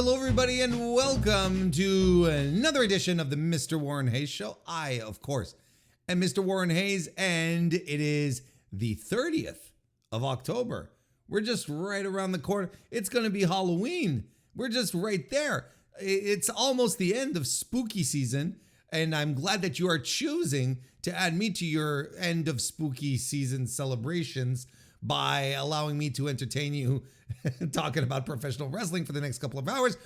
Hello, everybody, and welcome to another edition of the Mr. Warren Hayes Show. I, of course, am Mr. Warren Hayes, and it is the 30th of October. We're just right around the corner. It's going to be Halloween. We're just right there. It's almost the end of spooky season, and I'm glad that you are choosing to add me to your end of spooky season celebrations by allowing me to entertain you talking about professional wrestling for the next couple of hours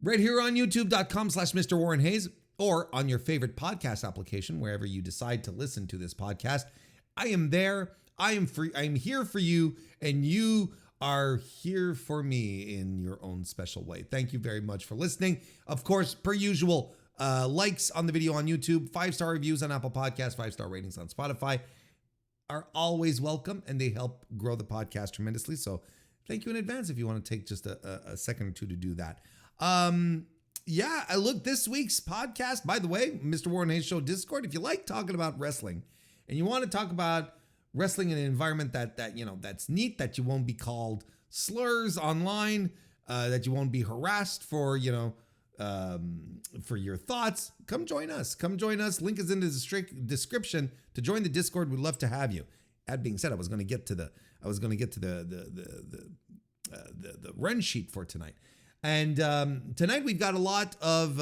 right here on youtube.com/MrWarrenHayes or on your favorite podcast application, wherever you decide to listen to this podcast. I am there. I am free. I'm here for you, and you are here for me in your own special way. Thank you very much for listening. Of course, per usual, likes on the video on YouTube, 5-star reviews on Apple Podcasts, 5-star ratings on Spotify are always welcome, and they help grow the podcast tremendously. So thank you in advance if you want to take just a second or two to do that. Yeah, I look, this week's podcast, by the way, Mr. Warren Hayes Show Discord, if you like talking about wrestling and you want to talk about wrestling in an environment that you know, that's neat, that you won't be called slurs online, that you won't be harassed for, you know, for your thoughts, come join us. Come join us. Link is in the description to join the Discord. We'd love to have you. That being said, I was going to get to the run sheet for tonight. And tonight we've got a lot of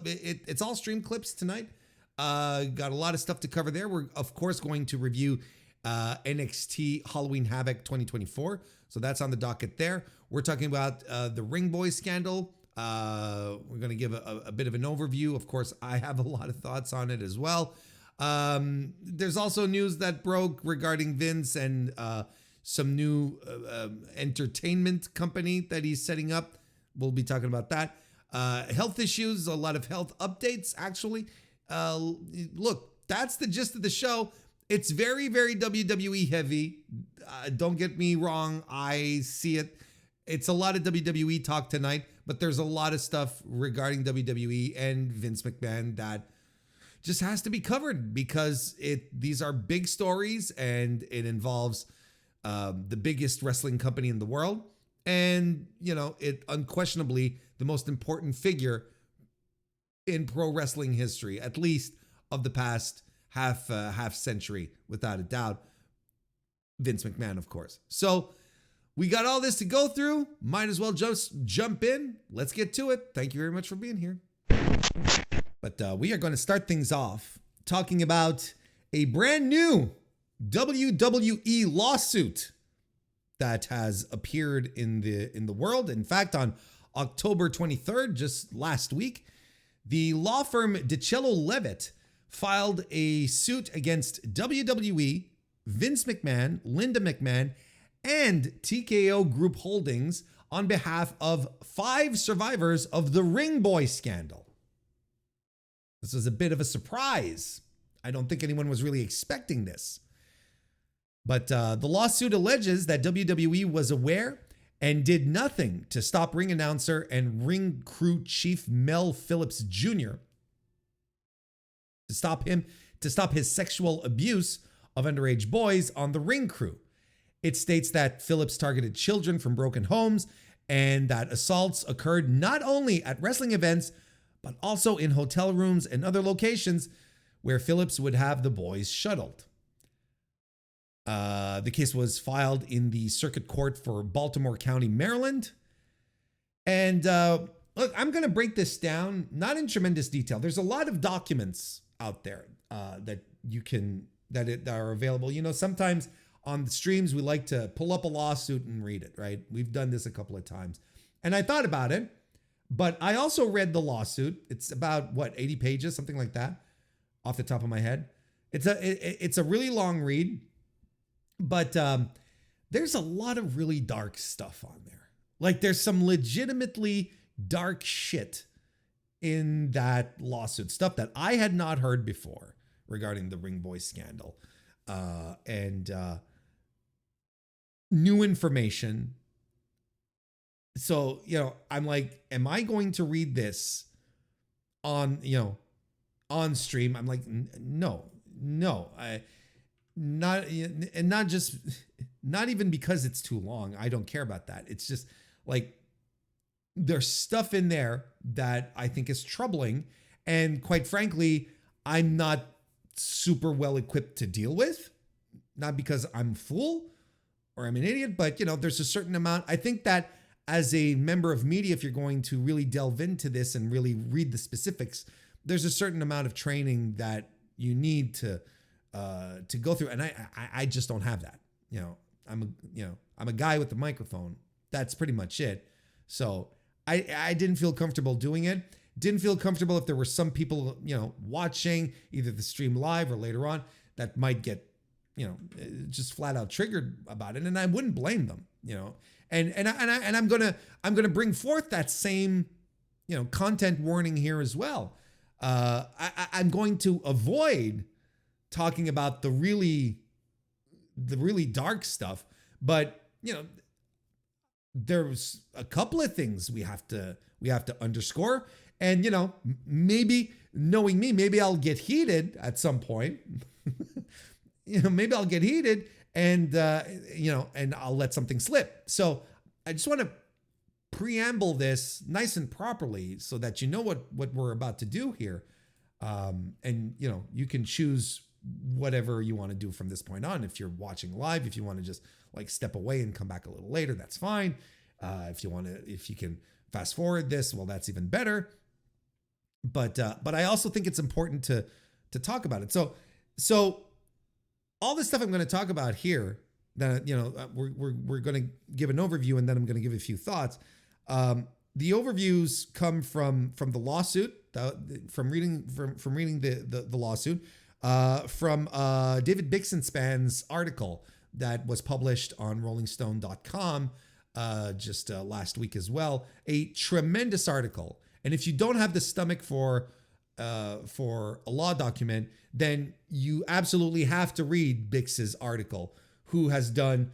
it's all stream clips tonight. Got a lot of stuff to cover there. We're of course going to review NXT Halloween Havoc 2024. So that's on the docket there. We're talking about the Ring Boy scandal. We're going to give a bit of an overview. Of course, I have a lot of thoughts on it as well. There's also news that broke regarding Vince and some new entertainment company that he's setting up. We'll be talking about that. Health issues, a lot of health updates, actually. Look, that's the gist of the show. It's very, very WWE heavy. Don't get me wrong. I see it. It's a lot of WWE talk tonight, but there's a lot of stuff regarding WWE and Vince McMahon that just has to be covered because these are big stories and it involves the biggest wrestling company in the world. And, you know, it unquestionably the most important figure in pro wrestling history, at least of the past half century, without a doubt. Vince McMahon, of course. So we got all this to go through. Might as well just jump in. Let's get to it. Thank you very much for being here. But we are going to start things off talking about a brand new WWE lawsuit that has appeared in the world. In fact, on October 23rd, just last week, the law firm DiCello Levitt filed a suit against WWE, Vince McMahon, Linda McMahon, and TKO Group Holdings on behalf of 5 survivors of the Ring Boy scandal. This was a bit of a surprise. I don't think anyone was really expecting this. But the lawsuit alleges that WWE was aware and did nothing to stop ring announcer and ring crew chief Mel Phillips Jr. to stop his sexual abuse of underage boys on the ring crew. It states that Phillips targeted children from broken homes and that assaults occurred not only at wrestling events, but also in hotel rooms and other locations where Phillips would have the boys shuttled. The case was filed in the Circuit Court for Baltimore County, Maryland. And look, I'm going to break this down, not in tremendous detail. There's a lot of documents out there that are available. You know, sometimes on the streams, we like to pull up a lawsuit and read it, right? We've done this a couple of times. And I thought about it, but I also read the lawsuit. It's about, 80 pages, something like that, off the top of my head. It's a really long read, but there's a lot of really dark stuff on there. Like, there's some legitimately dark shit in that lawsuit, stuff that I had not heard before regarding the Ring Boy scandal. And new information. So, you know, I'm like, am I going to read this on stream? I'm like, no, not even because it's too long. I don't care about that. It's just like, there's stuff in there that I think is troubling. And quite frankly, I'm not super well equipped to deal with. Not because I'm a fool or I'm an idiot, but there's a certain amount. I think that as a member of media, if you're going to really delve into this and really read the specifics, there's a certain amount of training that you need to go through. And I just don't have that. I'm a guy with a microphone. That's pretty much it. So I didn't feel comfortable doing it. Didn't feel comfortable if there were some people, watching either the stream live or later on that might get, just flat out triggered about it. And I wouldn't blame them, and I'm gonna bring forth that same, content warning here as well. I'm going to avoid talking about the really dark stuff, but there's a couple of things we have to underscore. And maybe knowing me, maybe I'll get heated at some point. Maybe I'll get heated and and I'll let something slip. So I just want to preamble this nice and properly so that you know what we're about to do here. And you can choose whatever you want to do from this point on. If you're watching live, if you want to just like step away and come back a little later, that's fine. If you can fast forward this, well, that's even better. But I also think it's important to talk about it. So all this stuff I'm going to talk about here, that we're going to give an overview, and then I'm going to give a few thoughts. The overviews come from the lawsuit, from reading the lawsuit, from David Bixenspan's article that was published on RollingStone.com just last week as well. A tremendous article. And if you don't have the stomach for a law document, then you absolutely have to read Bix's article, who has done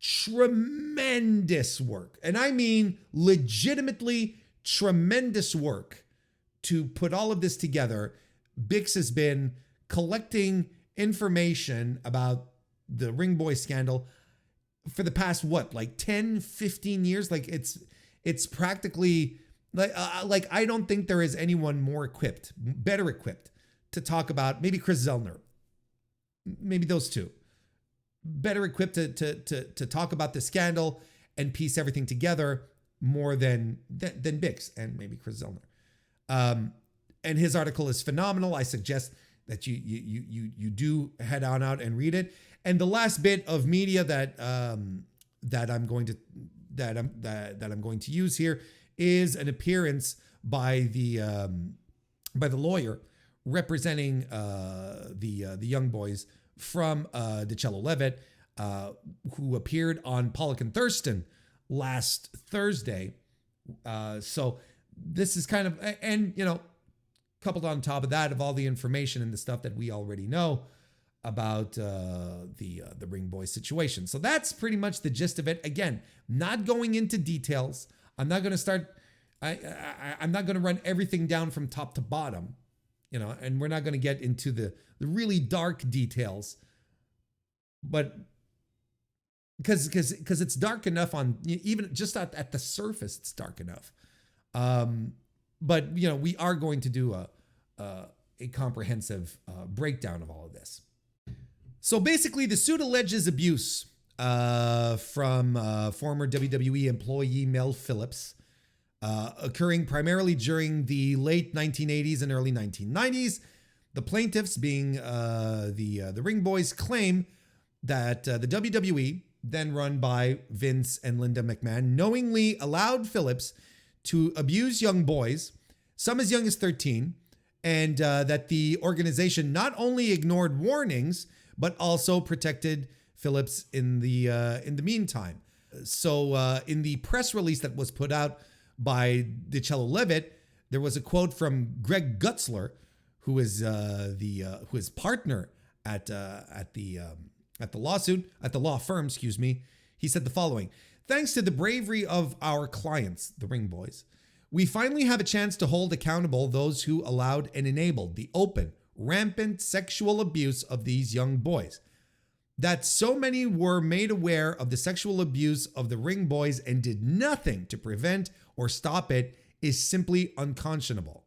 tremendous work. And I mean legitimately tremendous work to put all of this together. Bix has been collecting information about the Ring Boy scandal for the past, 10, 15 years? Like it's practically like I don't think there is anyone better equipped to talk about, maybe Chris Zellner, maybe those two, better equipped to talk about the scandal and piece everything together more than Bix and maybe Chris Zellner. And his article is phenomenal. I suggest that you do head on out and read it. And the last bit of media that I'm going to use here is an appearance by the lawyer representing the young boys from DeCello Levitt, who appeared on Pollock and Thurston last Thursday. So this is kind of, and coupled on top of that, of all the information and the stuff that we already know about the Ring Boy situation. So that's pretty much the gist of it. Again, not going into details. I'm not going to start. I'm not going to run everything down from top to bottom, and we're not going to get into the really dark details. But because it's dark enough on even just at the surface, it's dark enough. But we are going to do a comprehensive breakdown of all of this. So basically, the suit alleges abuse from former WWE employee Mel Phillips, occurring primarily during the late 1980s and early 1990s. The plaintiffs, being the Ring Boys, claim that the WWE, then run by Vince and Linda McMahon, knowingly allowed Phillips to abuse young boys, some as young as 13, and that the organization not only ignored warnings, but also protected Phillips in the meantime. So in the press release that was put out by DeCello Levitt, there was a quote from Greg Gutzler, who is partner at the law firm, excuse me. He said the following: "Thanks to the bravery of our clients, the Ring Boys, we finally have a chance to hold accountable those who allowed and enabled the open, rampant sexual abuse of these young boys. That so many were made aware of the sexual abuse of the ring boys and did nothing to prevent or stop it is simply unconscionable.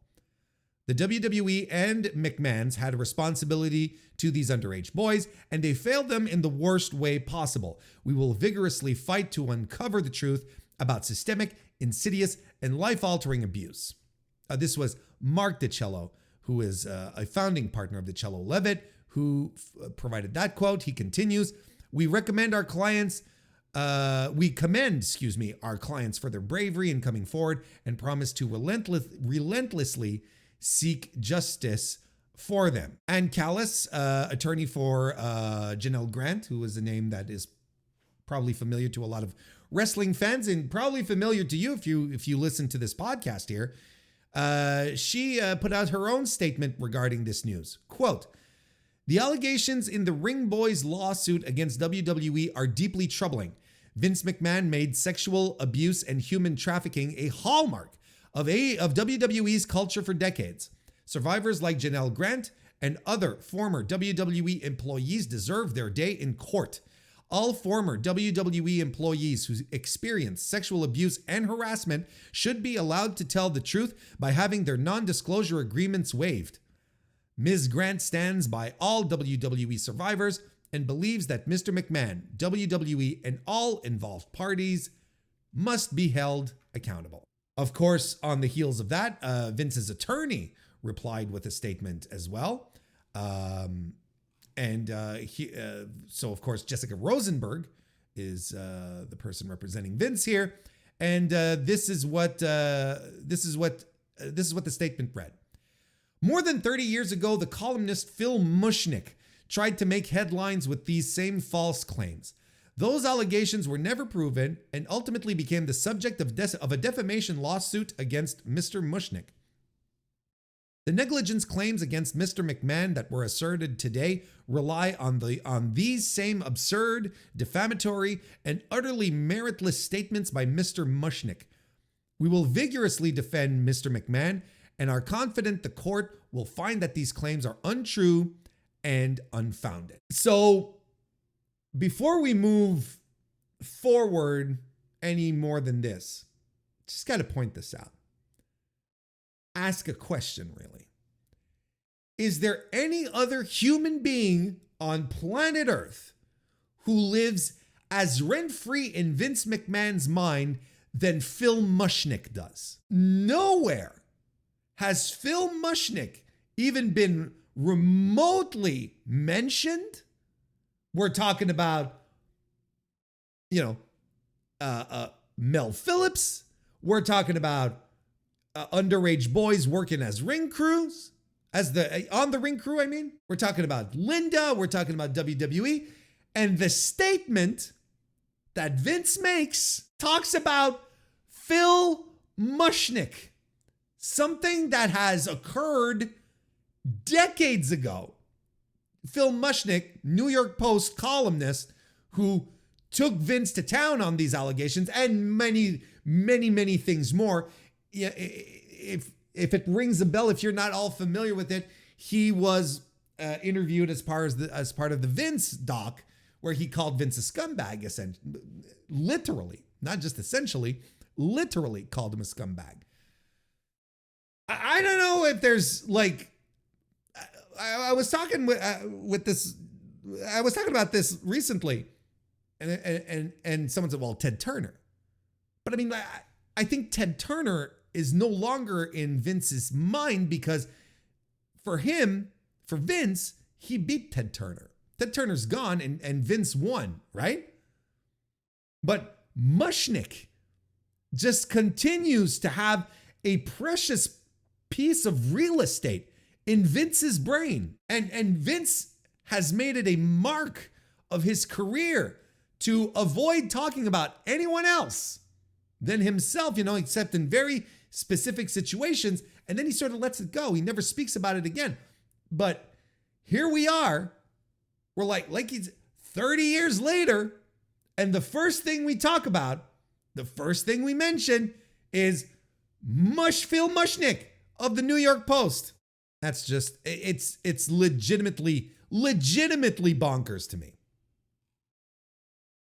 The WWE and McMahons had a responsibility to these underage boys, and they failed them in the worst way possible. We will vigorously fight to uncover the truth about systemic, insidious, and life-altering abuse. This was Mark DiCello, who is a founding partner of DiCello Levitt, who provided that quote. He continues, we commend our clients for their bravery in coming forward and promise to relentlessly seek justice for them. And Callis, attorney for Janelle Grant, who is a name that is probably familiar to a lot of wrestling fans and probably familiar to you if you listen to this podcast here. She put out her own statement regarding this news. Quote, the allegations in the Ring Boys lawsuit against WWE are deeply troubling. Vince McMahon made sexual abuse and human trafficking a hallmark of WWE's culture for decades. Survivors like Janelle Grant and other former WWE employees deserve their day in court. All former WWE employees who experience sexual abuse and harassment should be allowed to tell the truth by having their non-disclosure agreements waived. Ms. Grant stands by all WWE survivors and believes that Mr. McMahon, WWE, and all involved parties must be held accountable. Of course, on the heels of that, Vince's attorney replied with a statement as well. So of course, Jessica Rosenberg is the person representing Vince here, and this is what the statement read. More than 30 years ago, the columnist Phil Mushnick tried to make headlines with these same false claims. Those allegations were never proven and ultimately became the subject of a defamation lawsuit against Mr. Mushnick. The negligence claims against Mr. McMahon that were asserted today rely on these same absurd, defamatory, and utterly meritless statements by Mr. Mushnick. We will vigorously defend Mr. McMahon and are confident the court will find that these claims are untrue and unfounded. So, before we move forward any more than this, just got to point this out. Ask a question, really. Is there any other human being on planet Earth who lives as rent-free in Vince McMahon's mind than Phil Mushnick does? Nowhere has Phil Mushnick even been remotely mentioned. We're talking about, Mel Phillips. We're talking about underage boys working as ring crews, on the ring crew, I mean. We're talking about Linda. We're talking about WWE. And the statement that Vince makes talks about Phil Mushnick, something that has occurred decades ago. Phil Mushnick, New York Post columnist, who took Vince to town on these allegations and many, many, many things more. If it rings a bell, if you're not all familiar with it, he was interviewed as part of the Vince doc, where he called Vince a scumbag, literally, not just essentially, literally called him a scumbag. I don't know if there's I was talking with this. I was talking about this recently, and someone said, "Well, Ted Turner," but I mean, I think Ted Turner is no longer in Vince's mind because for Vince, he beat Ted Turner. Ted Turner's gone and Vince won, right? But Mushnick just continues to have a precious piece of real estate in Vince's brain. And Vince has made it a mark of his career to avoid talking about anyone else than himself, except in very specific situations. And then he sort of lets it go. He never speaks about it again. But here we are. We're like he's 30 years later. And the first thing we talk about, the first thing we mention is Phil Mushnick of the New York Post. That's just, it's legitimately bonkers to me.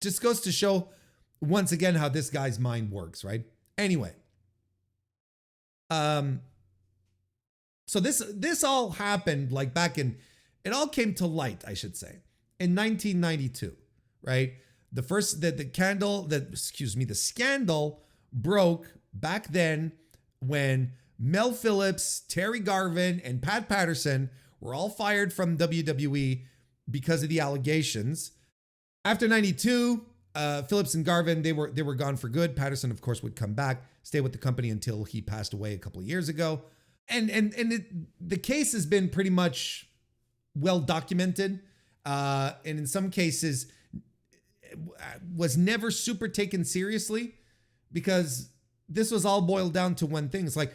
Just goes to show once again how this guy's mind works, right? Anyway, so this all happened like back in, it all came to light, I should say, in 1992, right? The scandal broke back then when Mel Phillips, Terry Garvin, and Pat Patterson were all fired from WWE because of the allegations. After 92, Phillips and Garvin, they were gone for good. Patterson, of course, would come back, stay with the company until he passed away a couple of years ago. And the case has been pretty much well documented. And in some cases was never super taken seriously, because this was all boiled down to one thing. It's like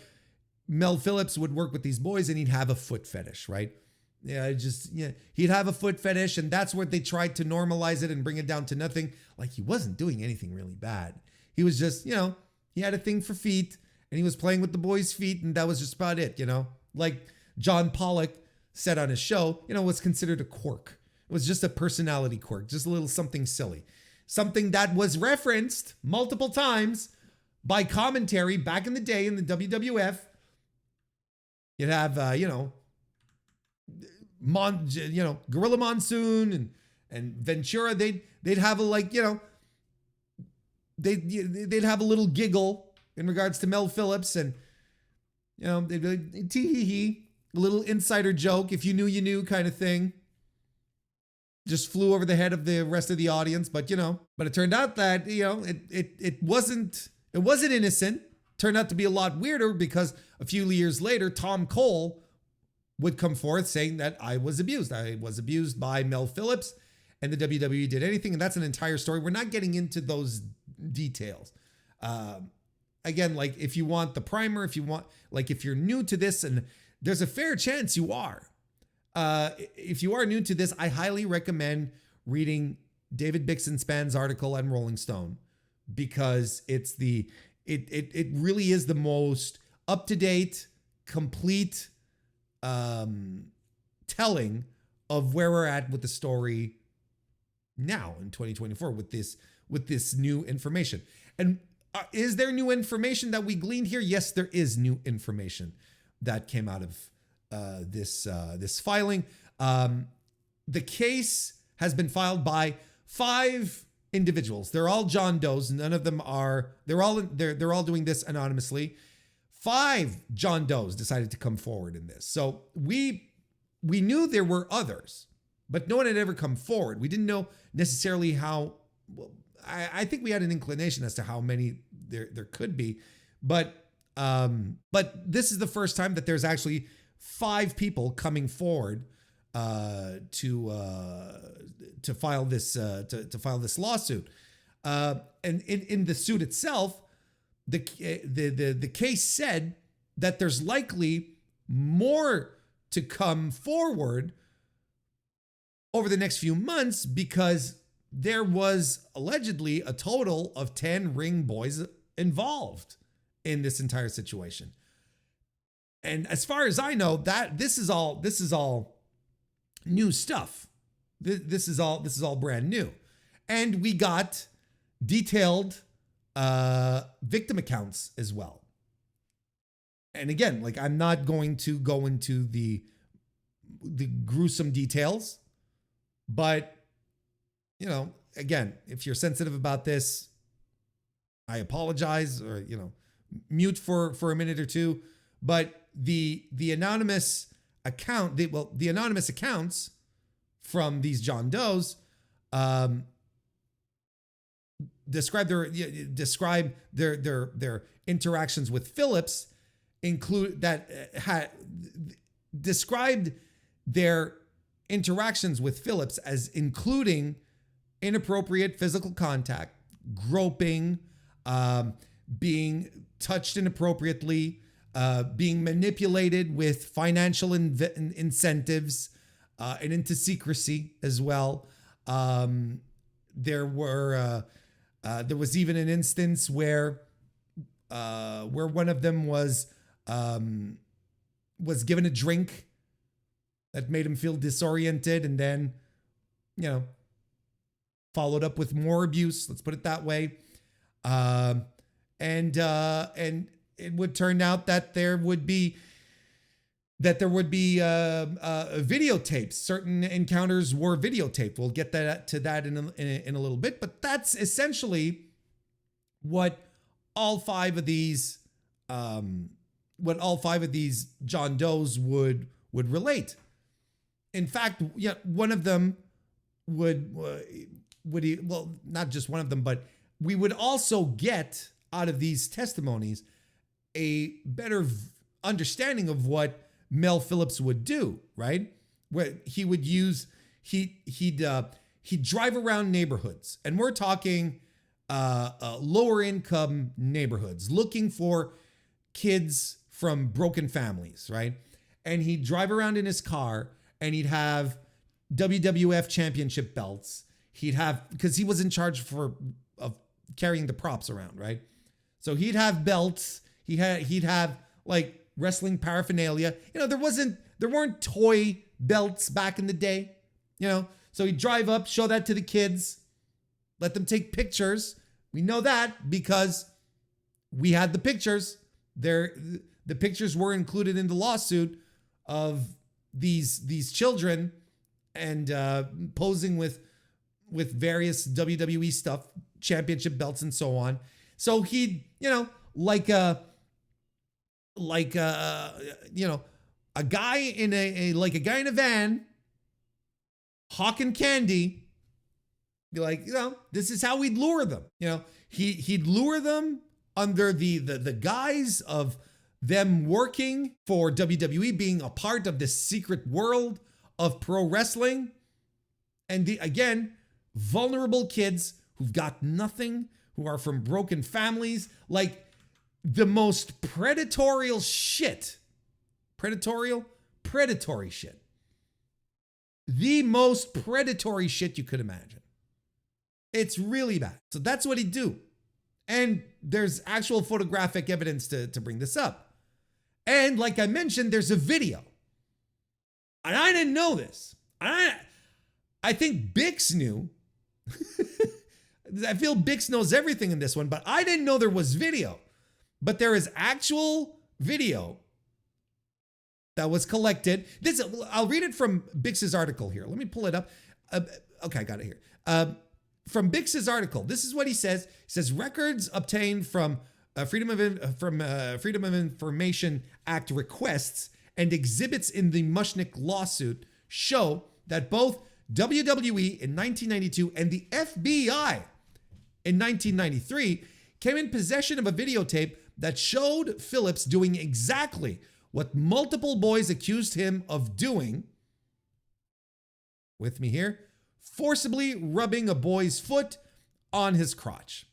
Mel Phillips would work with these boys and he'd have a foot fetish, right? He'd have a foot fetish, and that's where they tried to normalize it and bring it down to nothing. Like, he wasn't doing anything really bad. He was just, he had a thing for feet and he was playing with the boys' feet, and that was just about it, Like John Pollock said on his show, was considered a quirk. It was just a personality quirk, just a little something silly. Something that was referenced multiple times by commentary back in the day in the WWF. You'd have, Gorilla Monsoon and Ventura. They'd have a they'd have a little giggle in regards to Mel Phillips, and they'd be like, tee-hee-hee, a little insider joke, if you knew you knew kind of thing. Just flew over the head of the rest of the audience, but it turned out that it wasn't innocent. Turned out to be a lot weirder, because a few years later, Tom Cole would come forth saying that I was abused. I was abused by Mel Phillips, and the WWE did anything. And that's an entire story. We're not getting into those details. Again, like, if you want the primer, if you're new to this, and there's a fair chance you are. If you are new to this, I highly recommend reading David Bixenspan's article on Rolling Stone, because it really is the most up-to-date, complete telling of where we're at with the story now in 2024 with this new information. And is there new information that we gleaned here? Yes, there is new information that came out of this filing. The case has been filed by 5 individuals. They're all John Does. None of them are. They're all doing this anonymously. 5 John Does decided to come forward in this. So we knew there were others, but no one had ever come forward. We didn't know necessarily how. Well, I think we had an inclination as to how many there could be, but this is the first time that there's actually 5 people coming forward to file this lawsuit. And in the suit itself, the case said that there's likely more to come forward over the next few months, because there was allegedly a total of 10 ring boys involved in this entire situation. And as far as I know, that this is all new stuff. This is all brand new. And we got detailed victim accounts as well. And again, like, I'm not going to go into the gruesome details, but again, if you're sensitive about this, I apologize, or mute for a minute or two. But the anonymous account, the anonymous accounts from these John Does describe their interactions with Phillips, described their interactions with Phillips as including inappropriate physical contact, groping, being touched inappropriately, being manipulated with financial incentives, and into secrecy as well. There was even an instance where one of them was given a drink that made him feel disoriented, and then followed up with more abuse. Let's put it that way. And it would turn out that there would be videotapes. Certain encounters were videotaped. We'll get to that in a little bit. But that's essentially what all five of these John Does would relate. In fact, yeah, one of them would not just one of them, but we would also get out of these testimonies a better understanding of what Mel Phillips would do, right? Where he would use, he'd drive around neighborhoods, and we're talking lower income neighborhoods, looking for kids from broken families, right? And he'd drive around in his car, and he'd have WWF championship belts. He'd have, because he was in charge of carrying the props around, right? So he'd have belts. He'd have like wrestling paraphernalia. You know, there weren't toy belts back in the day, you know? So he'd drive up, show that to the kids, let them take pictures. We know that because we had the pictures. The pictures were included in the lawsuit of these children and posing with various WWE stuff, championship belts and so on. So he'd, you know, like a guy in a van hawking candy, be like, you know, this is how we'd lure them. You know, he'd lure them under the guise of them working for WWE, being a part of this secret world of pro wrestling. And again, vulnerable kids who've got nothing, who are from broken families, like the most predatory shit. Predatory shit. The most predatory shit you could imagine. It's really bad. So that's what he'd do. And there's actual photographic evidence to bring this up. And like I mentioned, there's a video. And I didn't know this. I think Bix knew. I feel Bix knows everything in this one, but I didn't know there was video. But there is actual video that was collected. I'll read it from Bix's article here. Let me pull it up. Okay, I got it here. From Bix's article, this is what he says. He says records obtained from Freedom of Information Act requests and exhibits in the Mushnick lawsuit show that both WWE in 1992 and the FBI in 1993 came in possession of a videotape that showed Phillips doing exactly what multiple boys accused him of doing. With me here, forcibly rubbing a boy's foot on his crotch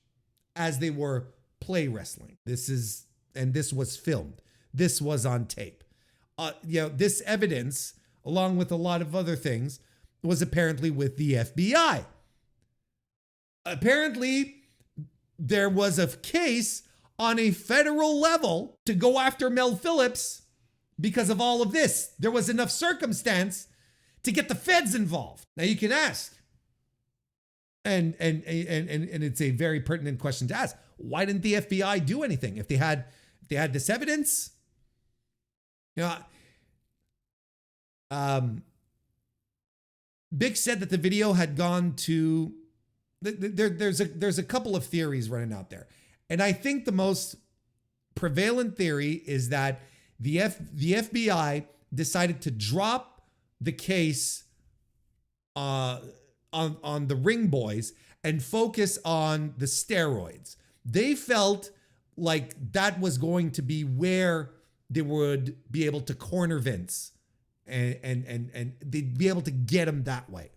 as they were play wrestling. This was filmed. This was on tape. This evidence, along with a lot of other things, was apparently with the FBI. Apparently, there was a case on a federal level to go after Mel Phillips because of all of this. There was enough circumstance to get the feds involved. Now you can ask, and it's a very pertinent question to ask. Why didn't the FBI do anything if they had this evidence? You know, Bix said that the video had gone to. There's a couple of theories running out there, and I think the most prevalent theory is that the FBI decided to drop the case on the Ring Boys and focus on the steroids. They felt like that was going to be where they would be able to corner Vince and they'd be able to get him that way,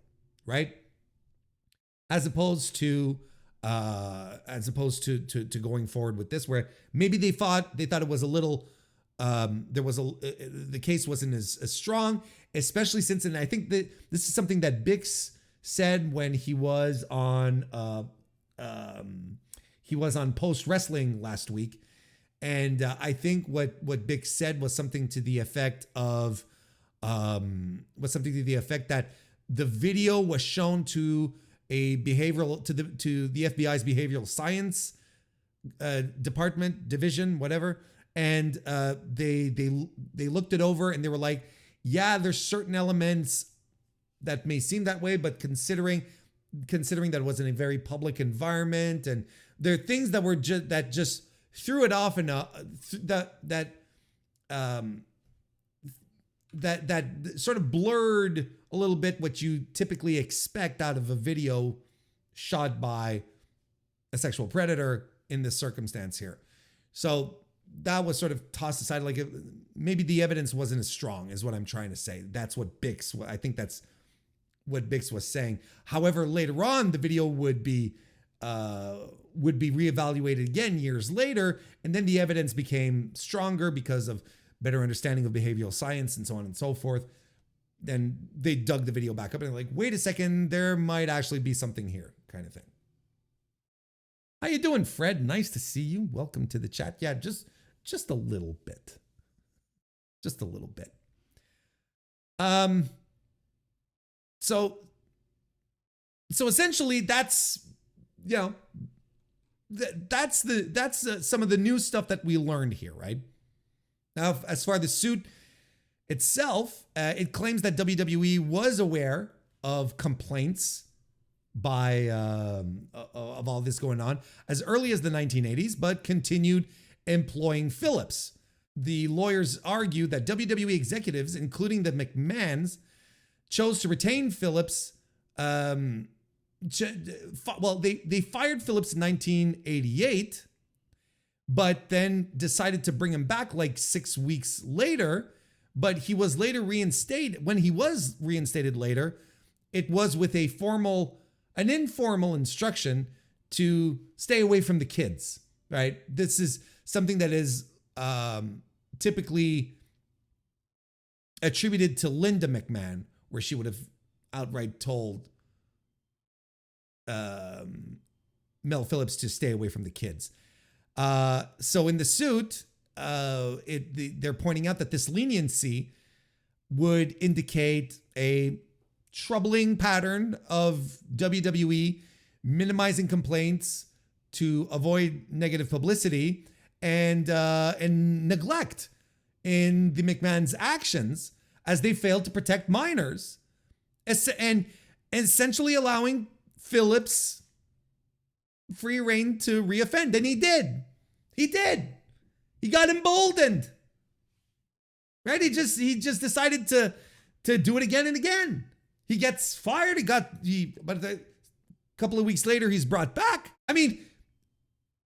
right? As opposed to going forward with this, where maybe they thought it was a little the case wasn't as strong, especially since, and I think that this is something that Bix said when he was on Post Wrestling last week, and I think what Bix said was something to the effect of that the video was shown to a behavioral to the FBI's behavioral science department, division, whatever, and they looked it over and they were like, yeah, there's certain elements that may seem that way, but considering that it was in a very public environment, and there are things that were just threw it off, and that sort of blurred a little bit what you typically expect out of a video shot by a sexual predator in this circumstance here. So that was sort of tossed aside, like maybe the evidence wasn't as strong, is what I'm trying to say. That's what I think that's what Bix was saying. However, later on, the video would be reevaluated again years later, and then the evidence became stronger because of better understanding of behavioral science and so on and so forth. Then they dug the video back up and they're like, wait a second, there might actually be something here, kind of thing. How you doing, Fred? Nice to see you. Welcome to the chat. Yeah, just a little bit. Just a little bit. So essentially that's, you know, that's some of the new stuff that we learned here, right? Now, as far as the suit itself, it claims that WWE was aware of complaints by of all this going on as early as the 1980s, but continued employing Phillips. The lawyers argue that WWE executives, including the McMahons, chose to retain Phillips. They fired Phillips in 1988, but then decided to bring him back like 6 weeks later. But he was later reinstated. When he was reinstated later, it was with an informal instruction to stay away from the kids, right? This is something that is typically attributed to Linda McMahon, where she would have outright told Mel Phillips to stay away from the kids. So in the suit, they're pointing out that this leniency would indicate a troubling pattern of WWE minimizing complaints to avoid negative publicity, and neglect in the McMahon's actions as they failed to protect minors, and essentially allowing Phillips free reign to reoffend. And he did. He got emboldened. Right? He just decided to do it again and again. He gets fired. But a couple of weeks later, he's brought back. I mean,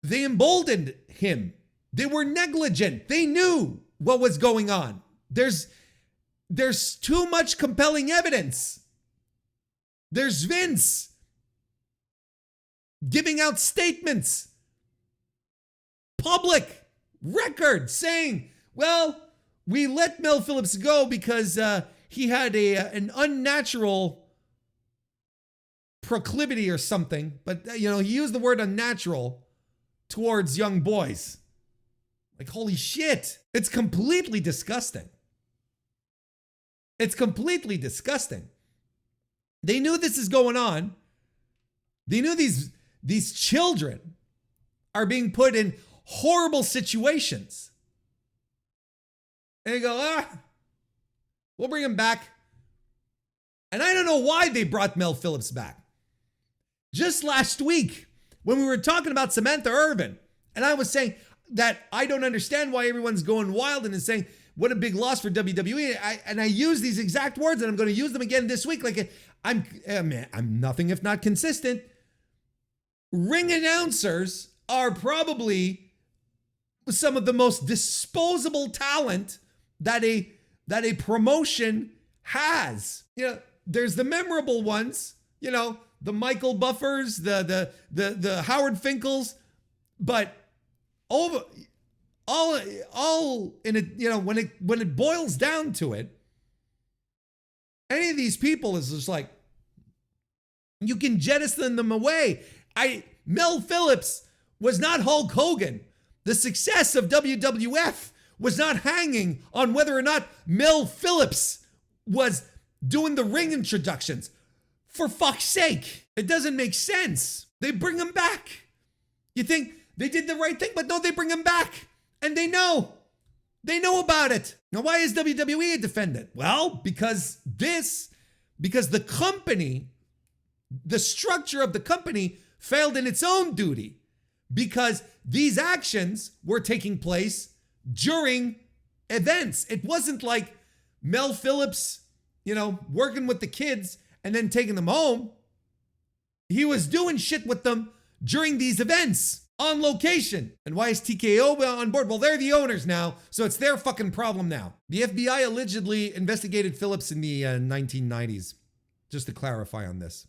they emboldened him. They were negligent. They knew what was going on. There's too much compelling evidence. There's Vince giving out statements, public record, saying, well, we let Mel Phillips go because he had an unnatural proclivity or something. But, he used the word unnatural towards young boys. Like, holy shit. It's completely disgusting. It's completely disgusting. They knew this is going on. They knew these children are being put in horrible situations. And they go, we'll bring him back. And I don't know why they brought Mel Phillips back. Just last week, when we were talking about Samantha Irvin, and I was saying that I don't understand why everyone's going wild and is saying, what a big loss for WWE. I use these exact words, and I'm going to use them again this week. Like, I'm nothing if not consistent. Ring announcers are probably some of the most disposable talent that a promotion has. There's the memorable ones, the Michael Buffers, the Howard Finkles, but all in it, when it boils down to it, any of these people is just like, you can jettison them away. Mel Phillips was not Hulk Hogan. The success of WWF was not hanging on whether or not Mel Phillips was doing the ring introductions. For fuck's sake. It doesn't make sense. They bring him back. You think they did the right thing, but no, they bring him back. And they know. They know about it. Now, why is WWE a defendant? Well, because the company, the structure of the company failed in its own duty, because these actions were taking place during events. It wasn't like Mel Phillips, working with the kids and then taking them home. He was doing shit with them during these events on location. And why is TKO on board? Well, they're the owners now, so it's their fucking problem now. The FBI allegedly investigated Phillips in the 1990s, just to clarify on this.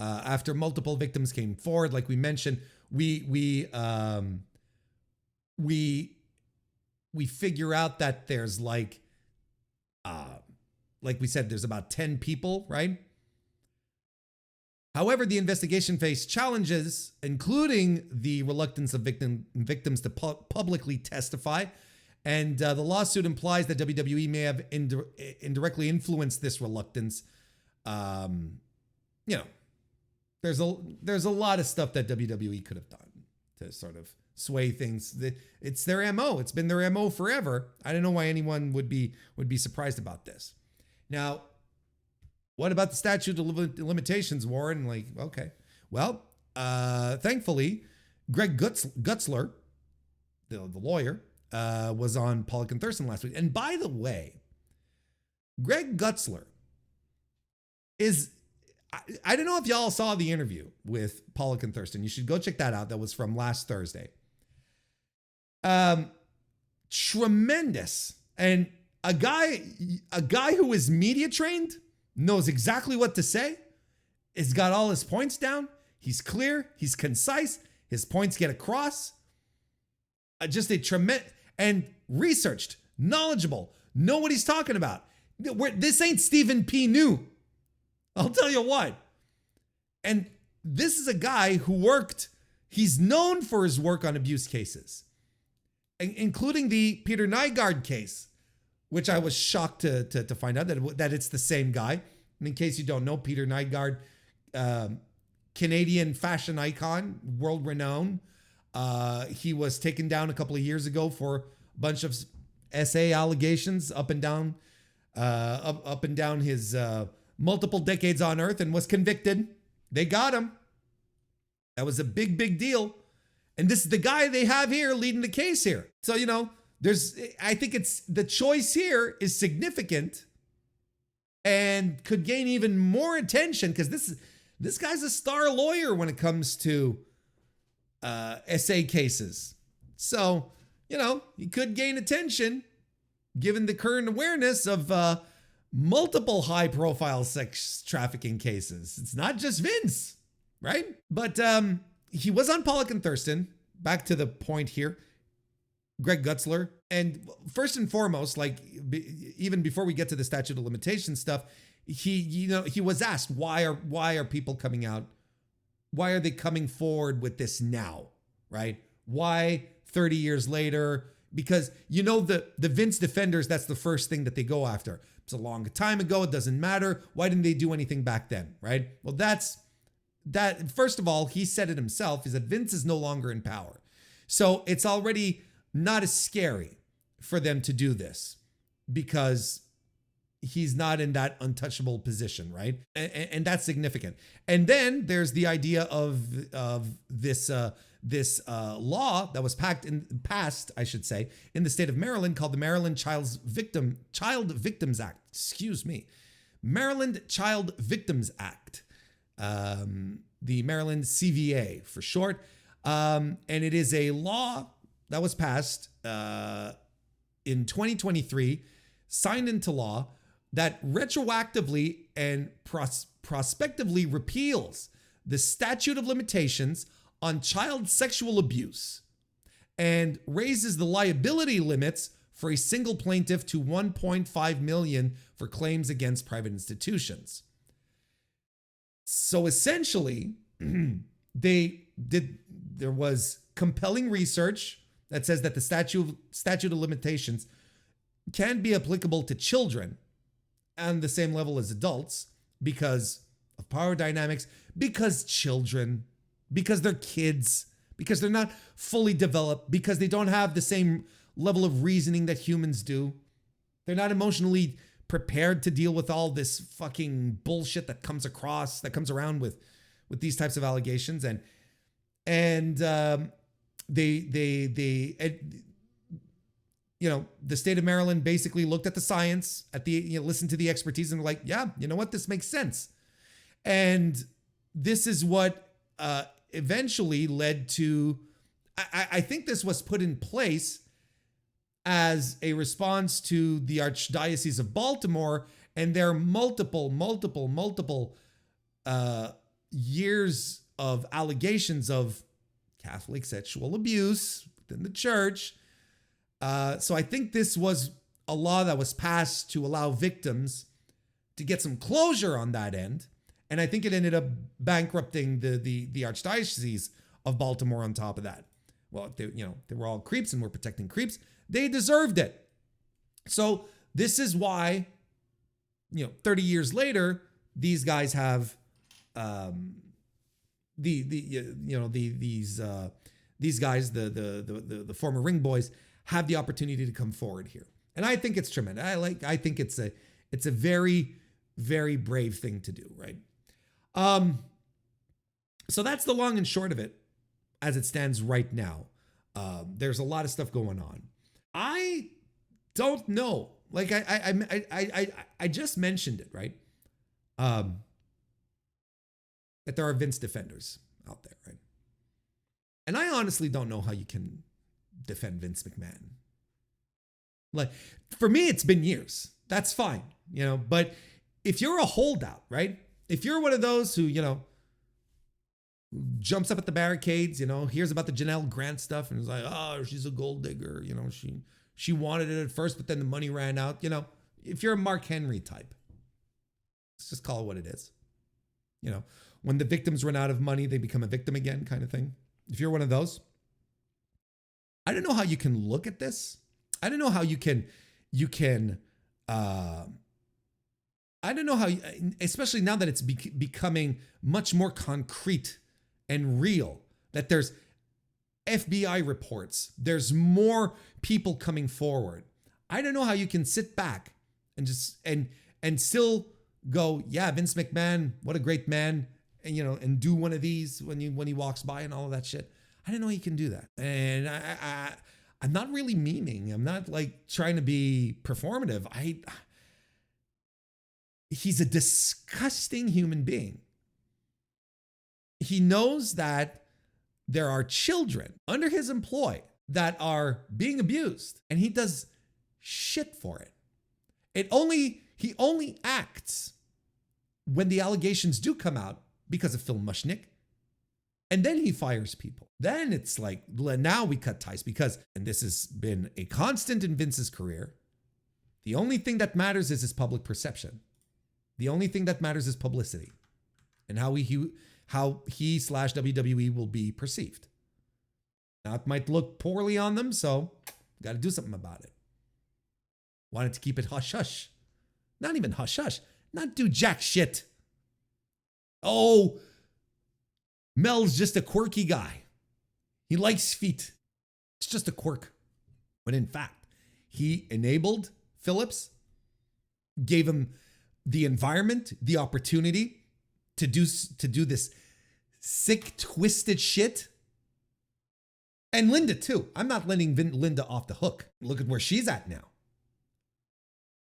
After multiple victims came forward, like we mentioned, we figure out that there's like we said, there's about 10 people, right? However, the investigation faced challenges, including the reluctance of victims to publicly testify. And the lawsuit implies that WWE may have indirectly influenced this reluctance. There's a lot of stuff that WWE could have done to sort of sway things. It's their MO. It's been their MO forever. I don't know why anyone would be surprised about this. Now, what about the statute of limitations, Warren? Okay. Well, thankfully, Greg Gutzler, the lawyer, was on Pollock and Thurston last week. And by the way, Greg Gutzler is, I don't know if y'all saw the interview with Pollock and Thurston. You should go check that out. That was from last Thursday. Tremendous. And a guy who is media trained, knows exactly what to say, has got all his points down. He's clear, he's concise, his points get across. Just a tremendous, and researched, knowledgeable, know what he's talking about. This ain't Stephen P. New. I'll tell you what. And this is a guy who he's known for his work on abuse cases, including the Peter Nygard case, which I was shocked to find out that it's the same guy. And in case you don't know, Peter Nygard, Canadian fashion icon, world renowned. He was taken down a couple of years ago for a bunch of SA allegations up and down his multiple decades on Earth, and was convicted. They got him. That was a big deal. And this is the guy they have here leading the case here. So, I think the choice here is significant and could gain even more attention, because this guy's a star lawyer when it comes to SA cases. So, he could gain attention given the current awareness of multiple high-profile sex trafficking cases. It's not just Vince, right? But he was on Pollock and Thurston. Back to the point here. Greg Gutzler. And first and foremost, even before we get to the statute of limitations stuff, he was asked, why are people coming out? Why are they coming forward with this now? Right? Why 30 years later? Because the Vince defenders, that's the first thing that they go after. It's a long time ago. It doesn't matter. Why didn't they do anything back then? Right? Well, that. First of all, he said it himself, is that Vince is no longer in power. So it's already not as scary for them to do this, because he's not in that untouchable position, right? And that's significant. And then there's the idea of this law that was passed, I should say, in the state of Maryland, called the Maryland Child Victims Act. Excuse me, Maryland Child Victims Act, the Maryland CVA for short, and it is a law that was passed in 2023, signed into law, that retroactively and prospectively repeals the statute of limitations on child sexual abuse and raises the liability limits for a single plaintiff to $1.5 million for claims against private institutions. So essentially, there was compelling research that says that the statute of limitations can be applicable to children on the same level as adults, because of power dynamics because children, because they're kids, because they're not fully developed, because they don't have the same level of reasoning that humans do. They're not emotionally prepared to deal with all this fucking bullshit that comes around with these types of allegations. The state of Maryland basically looked at the science, listened to the expertise, and were like, yeah, you know what, this makes sense. And this is what eventually led to, I think this was put in place as a response to the Archdiocese of Baltimore and their multiple years of allegations of Catholic sexual abuse within the church. So I think this was a law that was passed to allow victims to get some closure on that end. And I think it ended up bankrupting the Archdiocese of Baltimore on top of that. Well, they were all creeps and were protecting creeps. They deserved it. So this is why, 30 years later, these guys have these guys, the former ring boys, have the opportunity to come forward here. And I think it's tremendous. I think it's a very, very brave thing to do, right? So that's the long and short of it as it stands right now. There's a lot of stuff going on. I don't know. Like I just mentioned it, right? That there are Vince defenders out there, right? And I honestly don't know how you can defend Vince McMahon. Like, for me, it's been years. That's fine, but if you're a holdout, right? If you're one of those who, jumps up at the barricades, hears about the Janelle Grant stuff and is like, oh, she's a gold digger, she wanted it at first, but then the money ran out, if you're a Mark Henry type, let's just call it what it is. When the victims run out of money, they become a victim again, kind of thing. If you're one of those, I don't know how you can look at this. I don't know how you can, I don't know how, especially now that it's becoming much more concrete and real, that there's FBI reports, there's more people coming forward. I don't know how you can sit back and just, and still go, yeah, Vince McMahon, what a great man. And, and do one of these when he walks by and all of that shit. I didn't know he can do that. And I'm not really memeing. I'm not like trying to be performative. He's a disgusting human being. He knows that there are children under his employ that are being abused, and he does shit for it. He only acts when the allegations do come out because of Phil Mushnick. And then he fires people. Then it's like, now we cut ties because, and this has been a constant in Vince's career, the only thing that matters is his public perception. The only thing that matters is publicity and how he/WWE will be perceived. Now it might look poorly on them, so got to do something about it. Wanted to keep it hush hush. Not even hush hush. Not do jack shit. Oh, Mel's just a quirky guy. He likes feet. It's just a quirk. But in fact, he enabled Phillips, gave him the environment, the opportunity to do this sick, twisted shit. And Linda too. I'm not letting Linda off the hook. Look at where she's at now.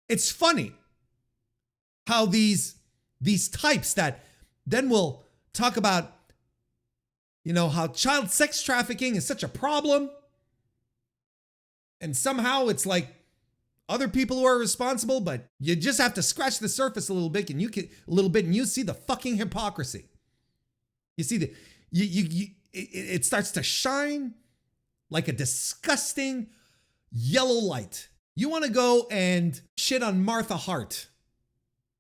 It's funny how these types that then will talk about, how child sex trafficking is such a problem. And somehow it's like other people who are responsible, but you just have to scratch the surface a little bit and you see the fucking hypocrisy. You see it starts to shine like a disgusting yellow light. You want to go and shit on Martha Hart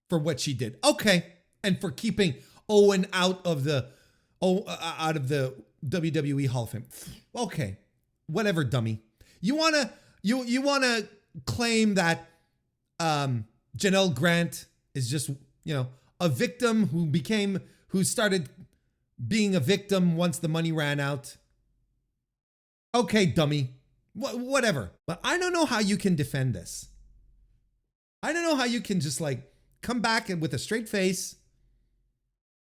for what she did. Okay. And for keeping Owen out of the WWE Hall of Fame. Okay. Whatever, dummy. You want to claim that Janelle Grant is just, a victim who started being a victim once the money ran out. Okay, dummy. Whatever. But I don't know how you can defend this. I don't know how you can just like come back and with a straight face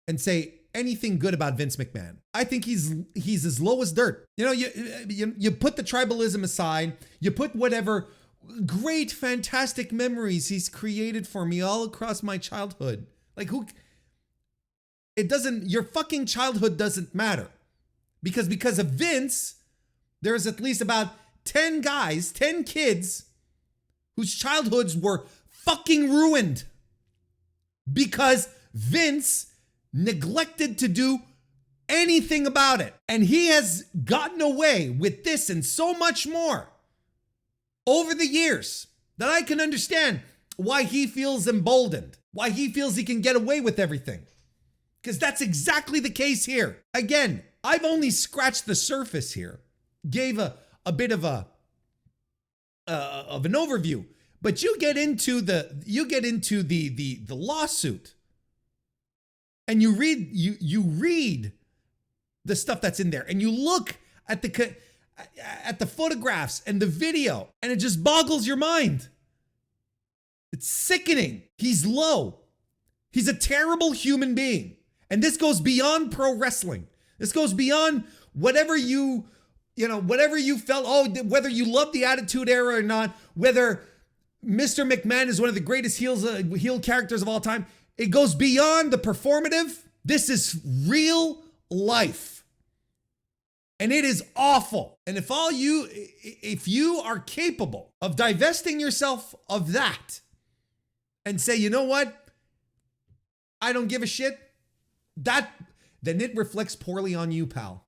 and say anything good about Vince McMahon. I think he's as low as dirt. You know, you put the tribalism aside, you put whatever great, fantastic memories he's created for me all across my childhood. Like your fucking childhood doesn't matter. Because of Vince, there's at least about 10 guys, 10 kids whose childhoods were fucking ruined because Vince neglected to do anything about it. And he has gotten away with this and so much more over the years that I can understand why he feels emboldened, why he feels he can get away with everything. Because that's exactly the case here. Again, I've only scratched the surface here, gave a bit of an overview, but you get into the lawsuit, and you read the stuff that's in there, and you look at the photographs and the video, and it just boggles your mind. It's sickening. He's low. He's a terrible human being. And this goes beyond pro wrestling. This goes beyond whatever you felt, whether you love the Attitude Era or not, whether Mr. McMahon is one of the greatest heel characters of all time. It goes beyond the performative. This is real life. And it is awful. And if you are capable of divesting yourself of that and say, you know what? I don't give a shit. Then it reflects poorly on you, pal.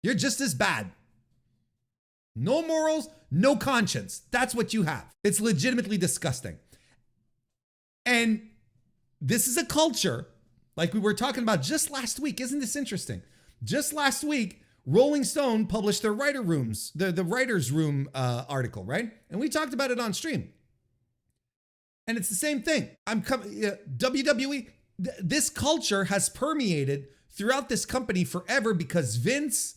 You're just as bad. No morals, no conscience. That's what you have. It's legitimately disgusting. And this is a culture like we were talking about just last week. Isn't this interesting? Just last week, Rolling Stone published their the writer's room article, right? And we talked about it on stream. And it's the same thing. WWE, this culture has permeated throughout this company forever because Vince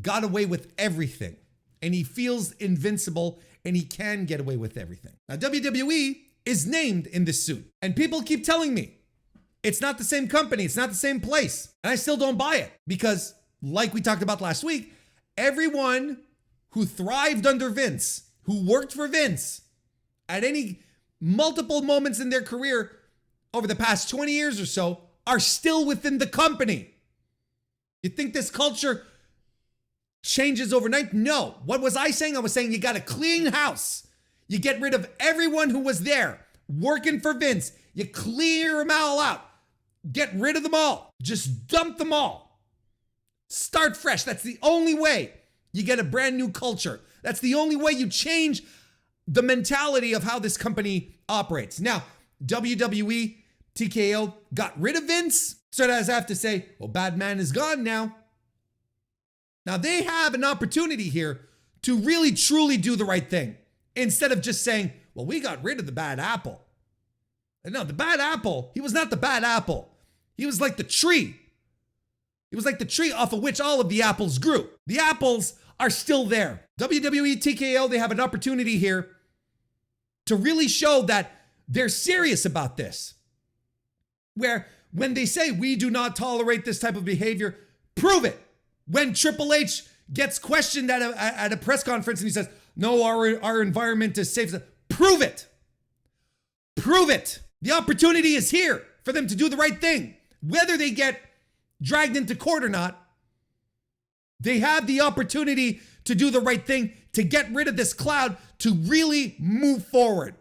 got away with everything. And he feels invincible and he can get away with everything. Now, WWE is named in this suit. And people keep telling me it's not the same company. It's not the same place. And I still don't buy it because, like we talked about last week, everyone who thrived under Vince, who worked for Vince at any multiple moments in their career over the past 20 years or so are still within the company. You think this culture changes overnight? No. What was I saying? I was saying you got to clean house. You get rid of everyone who was there working for Vince. You clear them all out. Get rid of them all. Just dump them all. Start fresh. That's the only way you get a brand new culture. That's the only way you change the mentality of how this company operates. Now, WWE, TKO got rid of Vince. So as I have to say, well, bad man is gone now. Now they have an opportunity here to really truly do the right thing instead of just saying, well, we got rid of the bad apple. And no, the bad apple, he was not the bad apple. He was like the tree. He was like the tree off of which all of the apples grew. The apples are still there. WWE, TKO, they have an opportunity here to really show that they're serious about this. Where when they say we do not tolerate this type of behavior, prove it. When Triple H gets questioned at a press conference and he says, no, our environment is safe. Prove it. Prove it. The opportunity is here for them to do the right thing. Whether they get dragged into court or not, they have the opportunity to do the right thing, to get rid of this cloud, to really move forward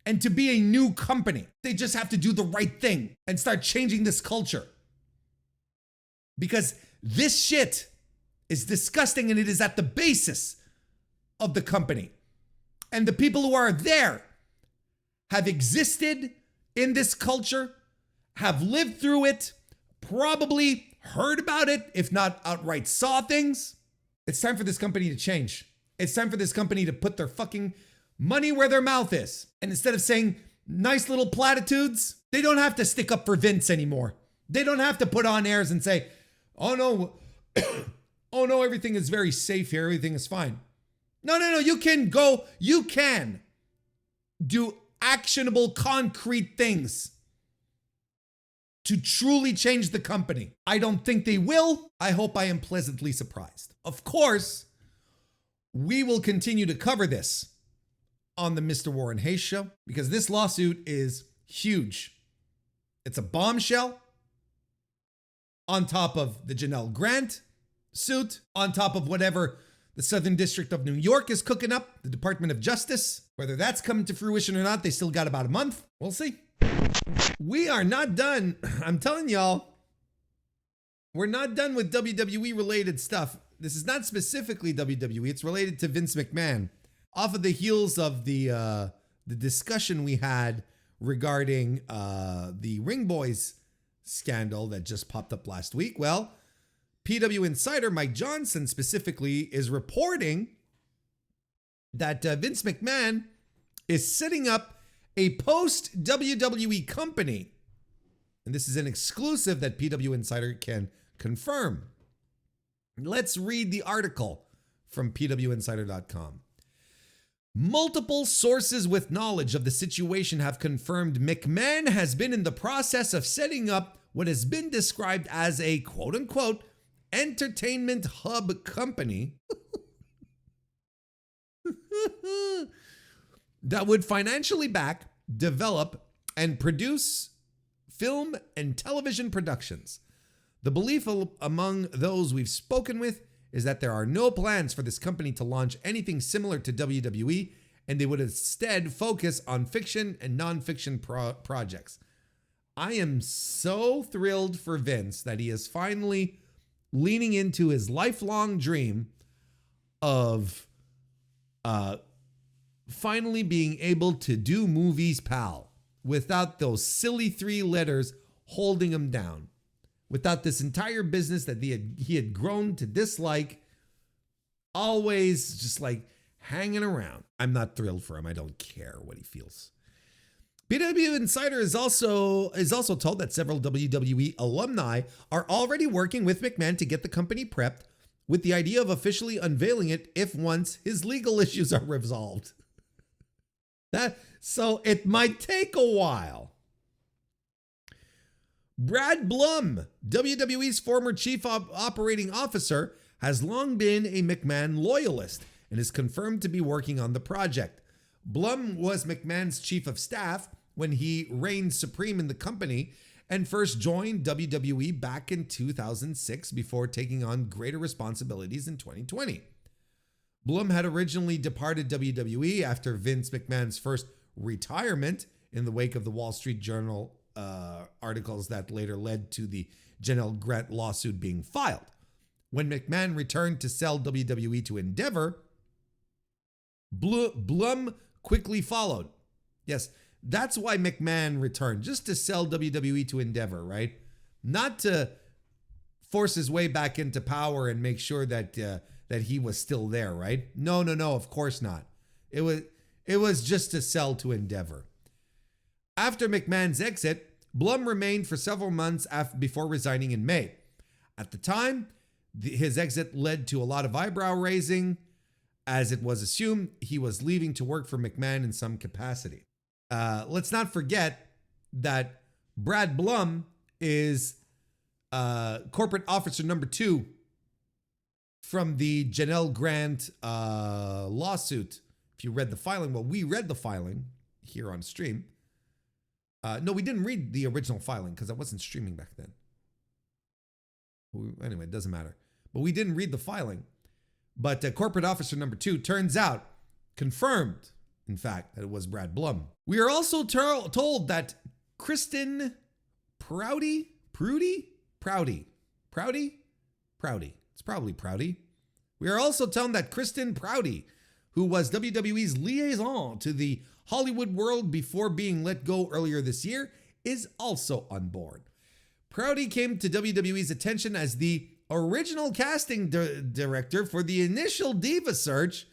and to be a new company. They just have to do the right thing and start changing this culture. Because this shit is disgusting and it is at the basis of the company. And the people who are there have existed in this culture, have lived through it, probably heard about it, if not outright saw things. It's time for this company to change. It's time for this company to put their fucking money where their mouth is. And instead of saying nice little platitudes They don't have to stick up for Vince anymore. They don't have to put on airs and say, oh no, oh no, everything is very safe here. Everything is fine. No, you can do actionable, concrete things to truly change the company. I don't think they will. I hope I am pleasantly surprised. Of course, we will continue to cover this on the Mr. Warren Hayes Show because this lawsuit is huge. It's a bombshell on top of the Janelle Grant suit, on top of whatever the Southern District of New York is cooking up, the Department of Justice. Whether that's coming to fruition or not, they still got about a month. We'll see. We are not done. I'm telling y'all, we're not done with WWE related stuff. This is not specifically WWE. It's related to Vince McMahon. Off of the heels of the discussion we had regarding the Ring Boys scandal that just popped up last week. Well, PW Insider Mike Johnson specifically is reporting that Vince McMahon is setting up a post-WWE company. And this is an exclusive that PW Insider can confirm. Let's read the article from pwinsider.com. Multiple sources with knowledge of the situation have confirmed McMahon has been in the process of setting up what has been described as a quote-unquote entertainment hub company that would financially back, develop, and produce film and television productions. The belief among those we've spoken with is that there are no plans for this company to launch anything similar to WWE, and they would instead focus on fiction and non-fiction projects. I am so thrilled for Vince that he is finally leaning into his lifelong dream of finally being able to do movies, pal, without those silly 3 letters holding him down. Without this entire business that he had grown to dislike, always just like hanging around. I'm not thrilled for him. I don't care what he feels. PW Insider is also told that several WWE alumni are already working with McMahon to get the company prepped with the idea of officially unveiling it if once his legal issues are resolved. So it might take a while. Brad Blum, WWE's former chief operating officer, has long been a McMahon loyalist and is confirmed to be working on the project. Blum was McMahon's chief of staff when he reigned supreme in the company and first joined WWE back in 2006 before taking on greater responsibilities in 2020. Blum had originally departed WWE after Vince McMahon's first retirement in the wake of the Wall Street Journal articles that later led to the Janelle Grant lawsuit being filed. When McMahon returned to sell WWE to Endeavor, Blum quickly followed. Yes, that's why McMahon returned, just to sell WWE to Endeavor, right? Not to force his way back into power and make sure that he was still there, right? No, of course not. It was just to sell to Endeavor. After McMahon's exit, Blum remained for several months before resigning in May. At the time, his exit led to a lot of eyebrow raising, as it was assumed he was leaving to work for McMahon in some capacity. Let's not forget that Brad Blum is corporate officer number 2 from the Janelle Grant lawsuit. If you read the filing, well, we read the filing here on stream. No, we didn't read the original filing because I wasn't streaming back then. Anyway, it doesn't matter. But we didn't read the filing. But corporate officer number 2 turns out, confirmed, in fact, that it was Brad Blum. We are also told that Kristen Prouty? It's probably Prouty. We are also told that Kristen Prouty, who was WWE's liaison to the Hollywood world before being let go earlier this year, is also on board. Prouty came to WWE's attention as the original casting director for the initial Diva search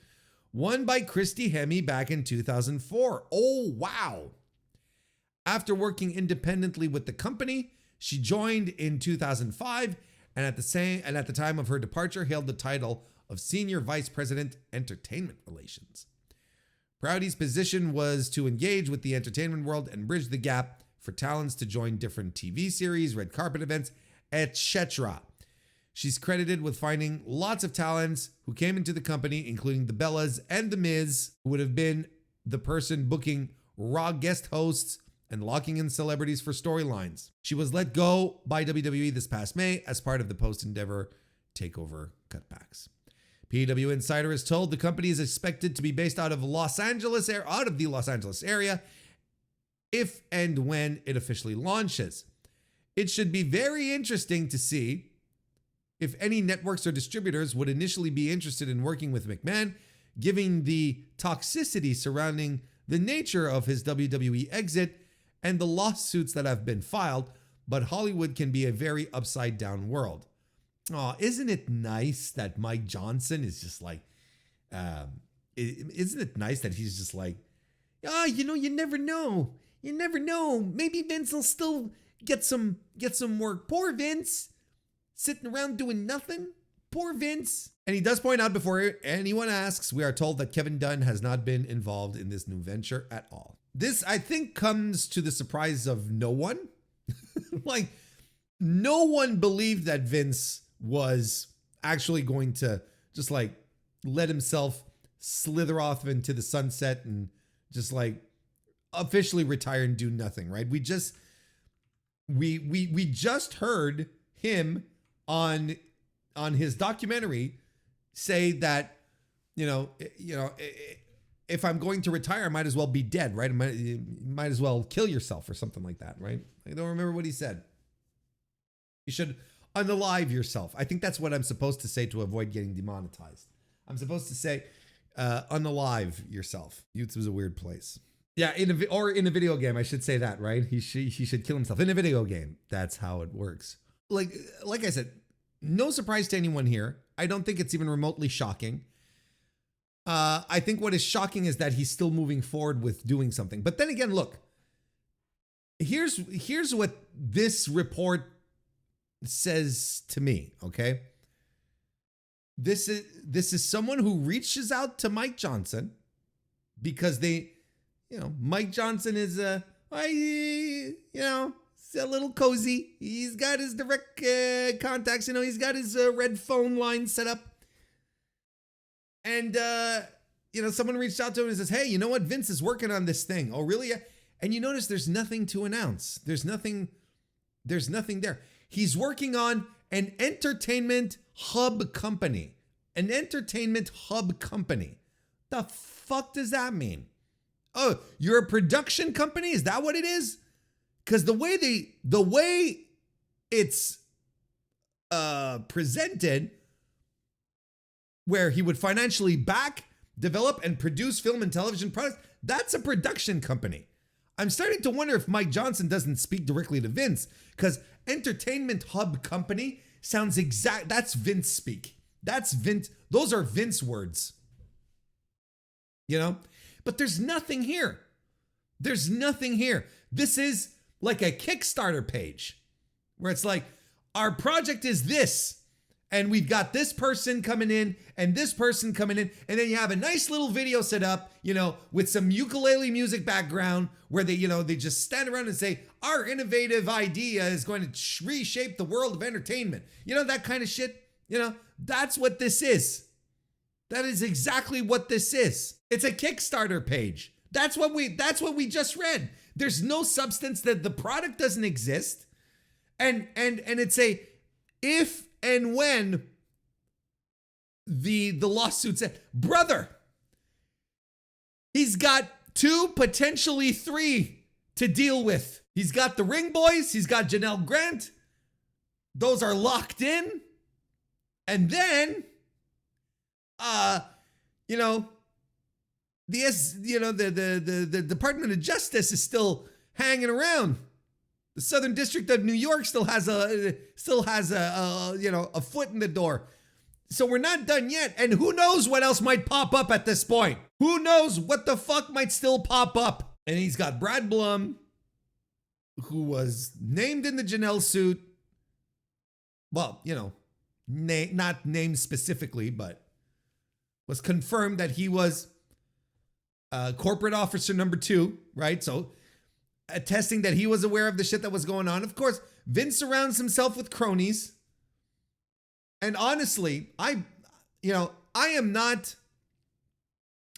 won by Christy Hemme back in 2004. Oh, wow. After working independently with the company, she joined in 2005 and at the time of her departure held the title of Senior Vice President, Entertainment Relations. Prouty's position was to engage with the entertainment world and bridge the gap for talents to join different TV series, red carpet events, etc. She's credited with finding lots of talents who came into the company, including the Bellas and The Miz, who would have been the person booking Raw guest hosts and locking in celebrities for storylines. She was let go by WWE this past May as part of the post-Endeavor takeover cutbacks. PW Insider is told the company is expected to be based out of the Los Angeles area if and when it officially launches. It should be very interesting to see if any networks or distributors would initially be interested in working with McMahon, given the toxicity surrounding the nature of his WWE exit and the lawsuits that have been filed, but Hollywood can be a very upside down world. Oh, isn't it nice that Mike Johnson is just like, isn't it nice that he's just like, you never know. You never know. Maybe Vince will still get some work. Poor Vince, sitting around doing nothing. Poor Vince. And he does point out before anyone asks, we are told that Kevin Dunn has not been involved in this new venture at all. This, I think, comes to the surprise of no one. Like, no one believed that Vince was actually going to just like let himself slither off into the sunset and just like officially retire and do nothing, right? We just heard him on his documentary say that, if I'm going to retire, I might as well be dead, right? You might as well kill yourself or something like that, right? I don't remember what he said. You should unalive yourself. I think that's what I'm supposed to say to avoid getting demonetized. I'm supposed to say unalive yourself. YouTube's a weird place. Yeah, in a video game, I should say that, right? He should kill himself in a video game. That's how it works. Like I said, no surprise to anyone here. I don't think it's even remotely shocking. I think what is shocking is that he's still moving forward with doing something. But then again, look, here's what this report says to me, okay? This is someone who reaches out to Mike Johnson because Mike Johnson is it's a little cozy. He's got his direct contacts, he's got his red phone line set up. And, someone reached out to him and says, hey, you know what? Vince is working on this thing. Oh, really? And you notice there's nothing to announce. There's nothing there. He's working on an entertainment hub company. An entertainment hub company. The fuck does that mean? Oh, you're a production company? Is that what it is? Because the way it's presented, where he would financially back, develop, and produce film and television products, that's a production company. I'm starting to wonder if Mike Johnson doesn't speak directly to Vince, because entertainment hub company sounds that's Vince speak. That's Vince. Those are Vince words. But there's nothing here. There's nothing here. This is like a Kickstarter page where it's like, our project is this. And we've got this person coming in and this person coming in. And then you have a nice little video set up, with some ukulele music background where they just stand around and say, our innovative idea is going to reshape the world of entertainment. That kind of shit. That's what this is. That is exactly what this is. It's a Kickstarter page. That's what we just read. There's no substance, that the product doesn't exist. And it's a if and when the lawsuit said, brother, he's got 2, potentially 3 to deal with. He's got the Ring Boys. He's got Janelle Grant. Those are locked in. And then, the Department of Justice is still hanging around. The Southern District of New York still has a foot in the door. So we're not done yet. And who knows what else might pop up at this point? Who knows what the fuck might still pop up? And he's got Brad Blum. who was named in the Janelle suit. Well, not named specifically, but was confirmed that he was corporate officer number 2, right? So attesting that he was aware of the shit that was going on. Of course, Vince surrounds himself with cronies. And honestly, I am not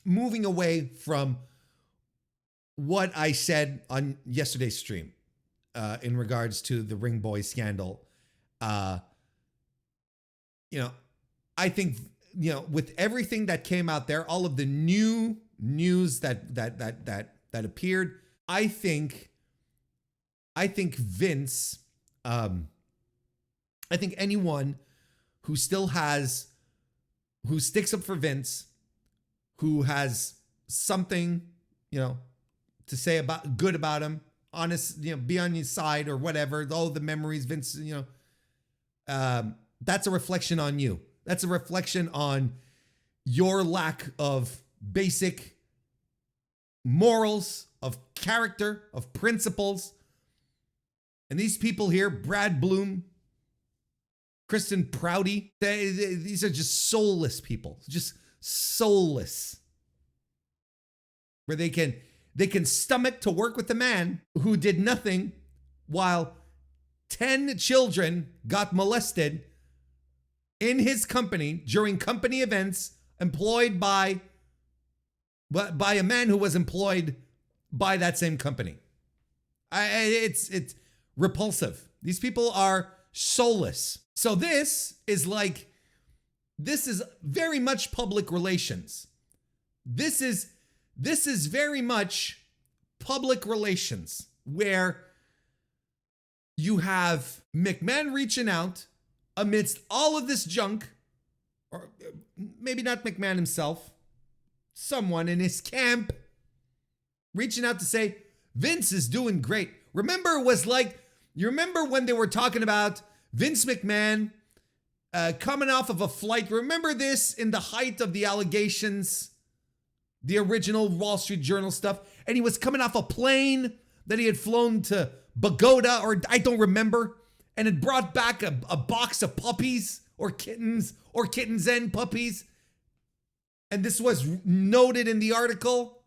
moving away from what I said on yesterday's stream in regards to the Ring Boy scandal. I think, with everything that came out there, all of the new news that appeared, I think Vince, I think anyone who sticks up for Vince, who has something, to say good about him, honest, be on his side or whatever. Oh, the memories, Vince, that's a reflection on you. That's a reflection on your lack of basic morals, of character, of principles. And these people here, Brad Bloom, Kristen Prouty, these are just soulless people, just soulless. Where they can stomach to work with a man who did nothing while 10 children got molested in his company during company events, employed by a man who was employed by that same company. It's repulsive. These people are soulless. So this is very much public relations. This is very much public relations, where you have McMahon reaching out amidst all of this junk, or maybe not McMahon himself, someone in his camp reaching out to say, Vince is doing great. Remember, you remember when they were talking about Vince McMahon coming off of a flight? Remember this in the height of the allegations, the original Wall Street Journal stuff, and he was coming off a plane that he had flown to Bogota, or I don't remember, and had brought back a box of puppies or kittens and puppies. And this was noted in the article.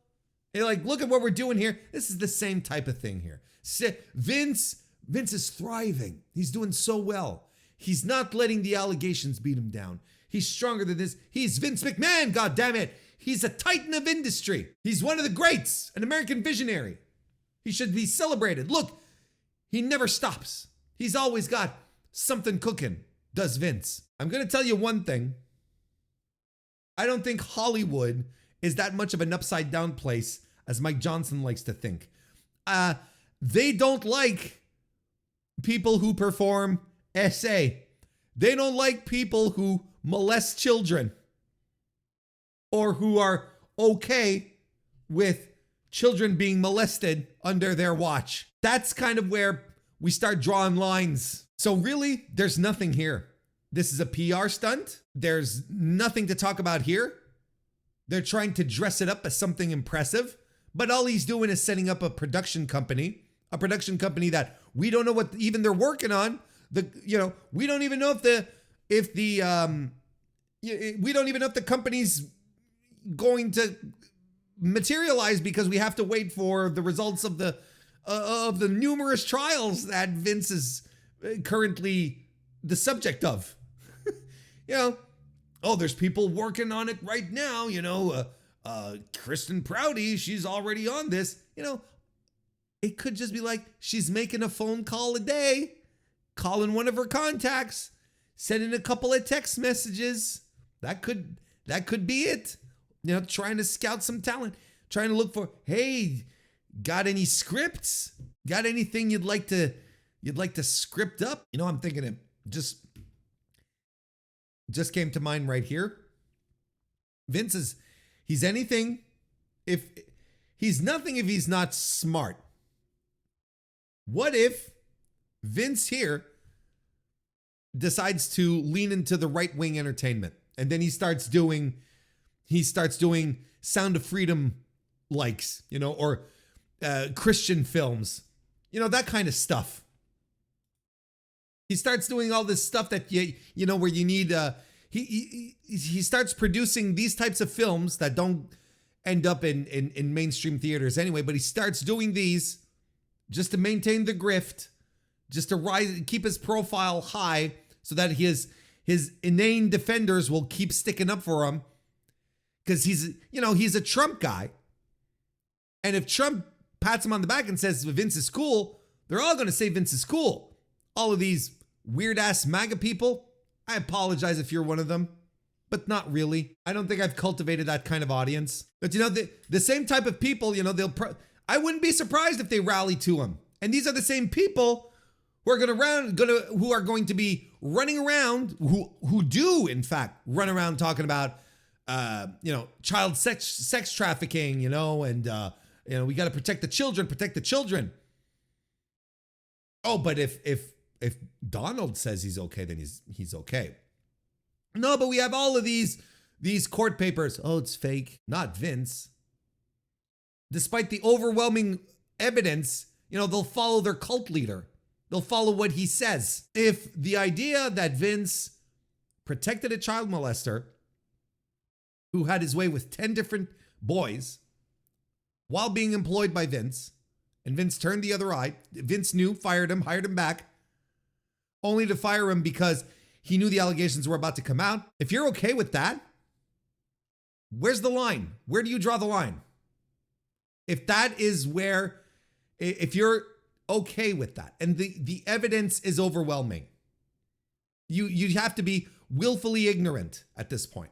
They're like, look at what we're doing here. This is the same type of thing here. Vince is thriving. He's doing so well. He's not letting the allegations beat him down. He's stronger than this. He's Vince McMahon, goddammit. He's a titan of industry. He's one of the greats, an American visionary. He should be celebrated. Look, he never stops. He's always got something cooking, does Vince. I'm going to tell you one thing. I don't think Hollywood is that much of an upside down place as Mike Johnson likes to think. They don't like people who perform SA. They don't like people who molest children or who are okay with children being molested under their watch. That's kind of where we start drawing lines. So really, there's nothing here. This is a PR stunt. There's nothing to talk about here. They're trying to dress it up as something impressive, but all he's doing is setting up a production company that we don't know what even they're working on. We don't even know if the company's going to materialize, because we have to wait for the results of the numerous trials that Vince is currently the subject of. There's people working on it right now. Kristen Prouty, she's already on this. It could just be like she's making a phone call a day, calling one of her contacts, sending a couple of text messages. That could be it. Trying to scout some talent, trying to look for, hey, got any scripts? Got anything you'd like to script up? I'm thinking it just came to mind right here. Vince he's anything if he's nothing if he's not smart. What if Vince here decides to lean into the right-wing entertainment, and then he starts doing Sound of Freedom likes, or Christian films, You know, that kind of stuff. He starts doing all this stuff that you know, where you need he starts producing these types of films that don't end up in mainstream theaters anyway, but he starts doing these just to maintain the grift, just to rise, keep his profile high, so that his inane defenders will keep sticking up for him, because he's a Trump guy. And if Trump pats him on the back and says Vince is cool, they're all going to say Vince is cool. All of these weird ass MAGA people, I apologize if you're one of them, but not really. I don't think I've cultivated that kind of audience. But you know, the same type of people, you know, I wouldn't be surprised if they rally to him. And these are the same people who are going to be running around, who do in fact run around talking about you know, child sex trafficking, you know, and you know, we got to protect the children. Oh, but if Donald says he's okay, then he's okay. No, but we have all of these court papers. Oh, it's fake. Not Vince. Despite the overwhelming evidence, you know, they'll follow their cult leader. They'll follow what he says. If the idea that Vince protected a child molester who had his way with 10 different boys while being employed by Vince, and Vince turned the other eye, Vince knew, fired him, hired him back, only to fire him because he knew the allegations were about to come out. If you're okay with that, where's the line? Where do you draw the line? If that is where, if you're okay with that, and the evidence is overwhelming, you have to be willfully ignorant at this point.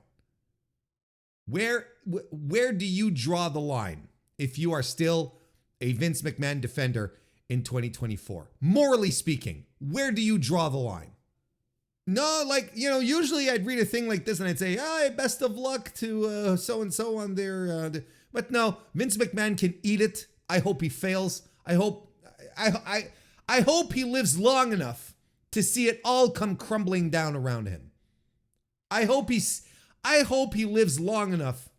Where do you draw the line if you are still a Vince McMahon defender in 2024? Morally speaking, where do you draw the line? No, like, you know, usually I'd read a thing like this and I'd say, "Hi, best of luck to so-and-so on their," but no, Vince McMahon can eat it. I hope he fails. I hope he lives long enough to see it all come crumbling down around him. I hope he lives long enough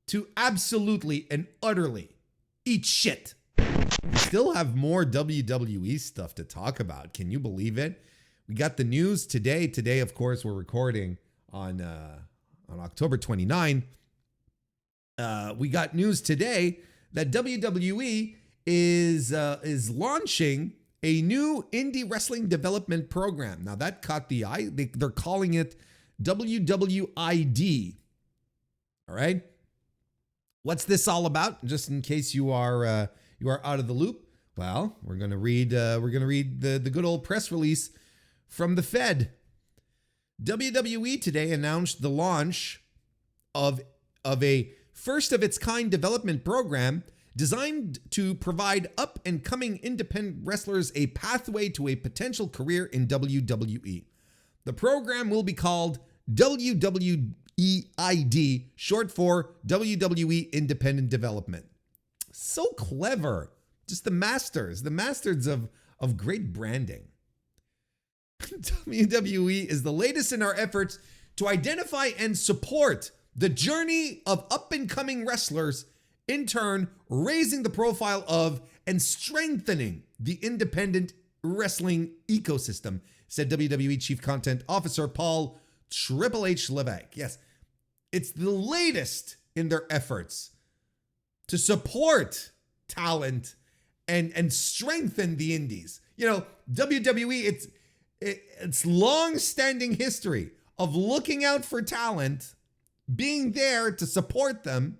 to absolutely and utterly eat shit. We still have more WWE stuff to talk about. Can you believe it? We got the news today. Today, of course, we're recording on October 29. We got news today that WWE is launching a new indie wrestling development program. Now that caught the eye. They're calling it WWE ID. All right. What's this all about? Just in case you are out of the loop. Well, we're gonna read the good old press release from the Fed. WWE today announced the launch of a first of its kind development program designed to provide up and coming independent wrestlers a pathway to a potential career in WWE. The program will be called WWE ID, short for WWE Independent Development. So clever. Just the masters of great branding. WWE is the latest in our efforts to identify and support the journey of up-and-coming wrestlers, in turn raising the profile of and strengthening the independent wrestling ecosystem, said WWE Chief Content Officer Paul Triple H Levesque. Yes, it's the latest in their efforts to support talent and strengthen the indies. You know, WWE, it's long-standing history of looking out for talent, being there to support them,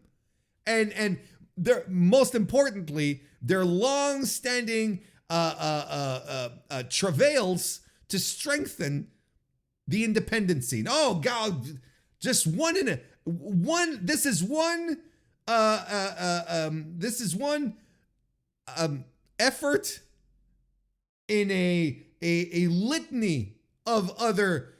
and their, most importantly, their long-standing travails to strengthen the independent scene. Oh God, just this is one effort in a litany of other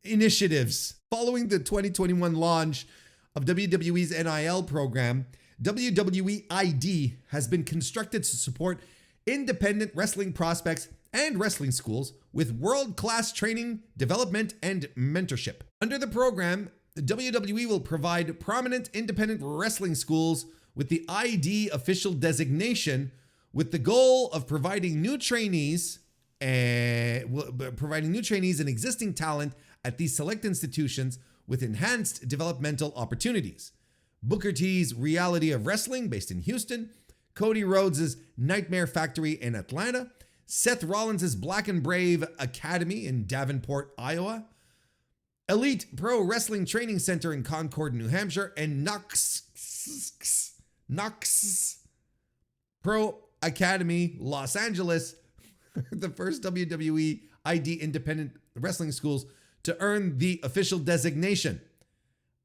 initiatives. Following the 2021 launch of WWE's NIL program, WWE ID has been constructed to support independent wrestling prospects and wrestling schools with world-class training, development, and mentorship. Under the program, the WWE will provide prominent independent wrestling schools with the ID official designation, with the goal of providing new trainees and existing talent at these select institutions with enhanced developmental opportunities. Booker T's Reality of Wrestling, based in Houston, Cody Rhodes' Nightmare Factory in Atlanta, Seth Rollins' Black and Brave Academy in Davenport, Iowa, Elite Pro Wrestling Training Center in Concord, New Hampshire, and Knox Pro Academy, Los Angeles, the first WWE ID independent wrestling schools to earn the official designation.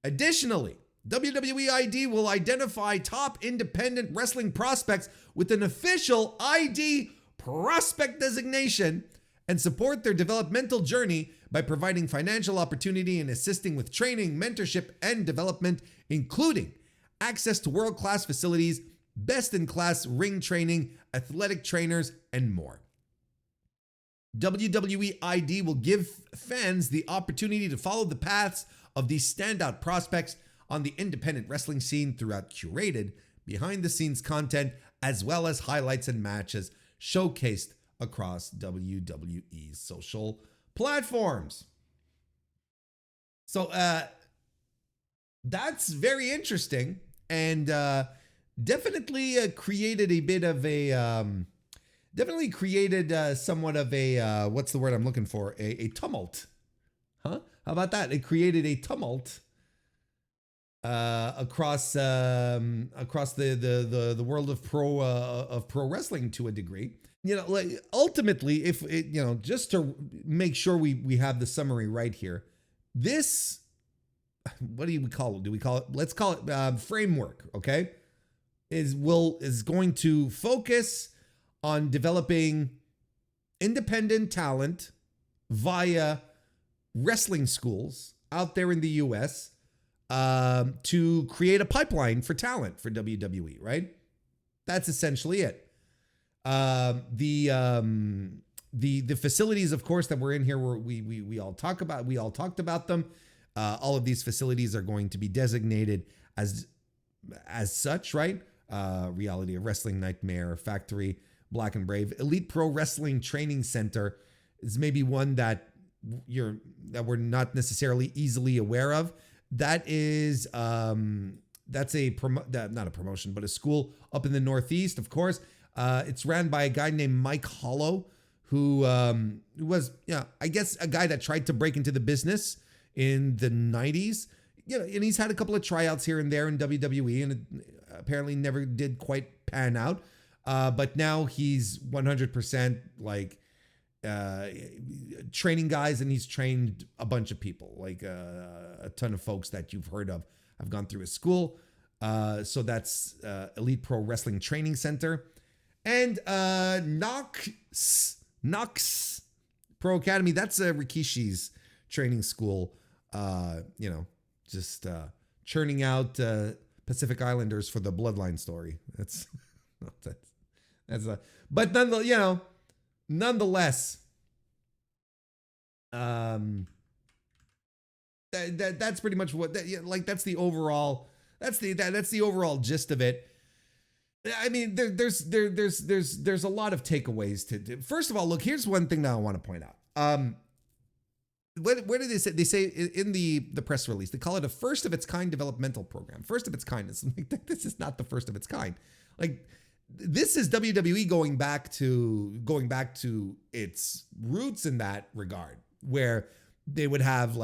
Additionally, WWE ID will identify top independent wrestling prospects with an official ID prospect designation and support their developmental journey by providing financial opportunity and assisting with training, mentorship, and development, including access to world-class facilities, best-in-class ring training, athletic trainers, and more. WWE ID will give fans the opportunity to follow the paths of these standout prospects on the independent wrestling scene throughout curated, behind-the-scenes content, as well as highlights and matches showcased across WWE's social platforms. So that's very interesting, and definitely created a bit of a somewhat of a what's the word I'm looking for? A tumult, huh? How about that? It created a tumult across the world of pro wrestling to a degree. You know, like ultimately, if it, you know, just to make sure we have the summary right here, this, what do we call it? Do we call it? Let's call it framework. Okay, is going to focus on developing independent talent via wrestling schools out there in the U.S. To create a pipeline for talent for WWE. Right? That's essentially it. The facilities, of course, that we're in here, we all talked about them. All of these facilities are going to be designated as such, right? Reality of Wrestling, Nightmare Factory, Black and Brave, Elite Pro Wrestling Training Center is maybe one that we're not necessarily easily aware of. That is that's not a promotion, but a school up in the Northeast, of course. It's ran by a guy named Mike Hollow, who was, I guess a guy that tried to break into the business in the 90s. You know, and he's had a couple of tryouts here and there in WWE, and it apparently never did quite pan out. But now he's 100% like training guys, and he's trained a bunch of people, like a ton of folks that you've heard of have gone through his school. So that's Elite Pro Wrestling Training Center. And Knox Pro Academy, that's Rikishi's training school, just churning out Pacific Islanders for the Bloodline story. But nonetheless, that's pretty much what that's the overall gist of it. I mean, there's a lot of takeaways to do. First of all, look, here's one thing that I want to point out. What did they say? They say in the press release, they call it a first of its kind developmental program. First of its kind. It's like, this is not the first of its kind. Like, this is WWE going back to its roots in that regard, where they would have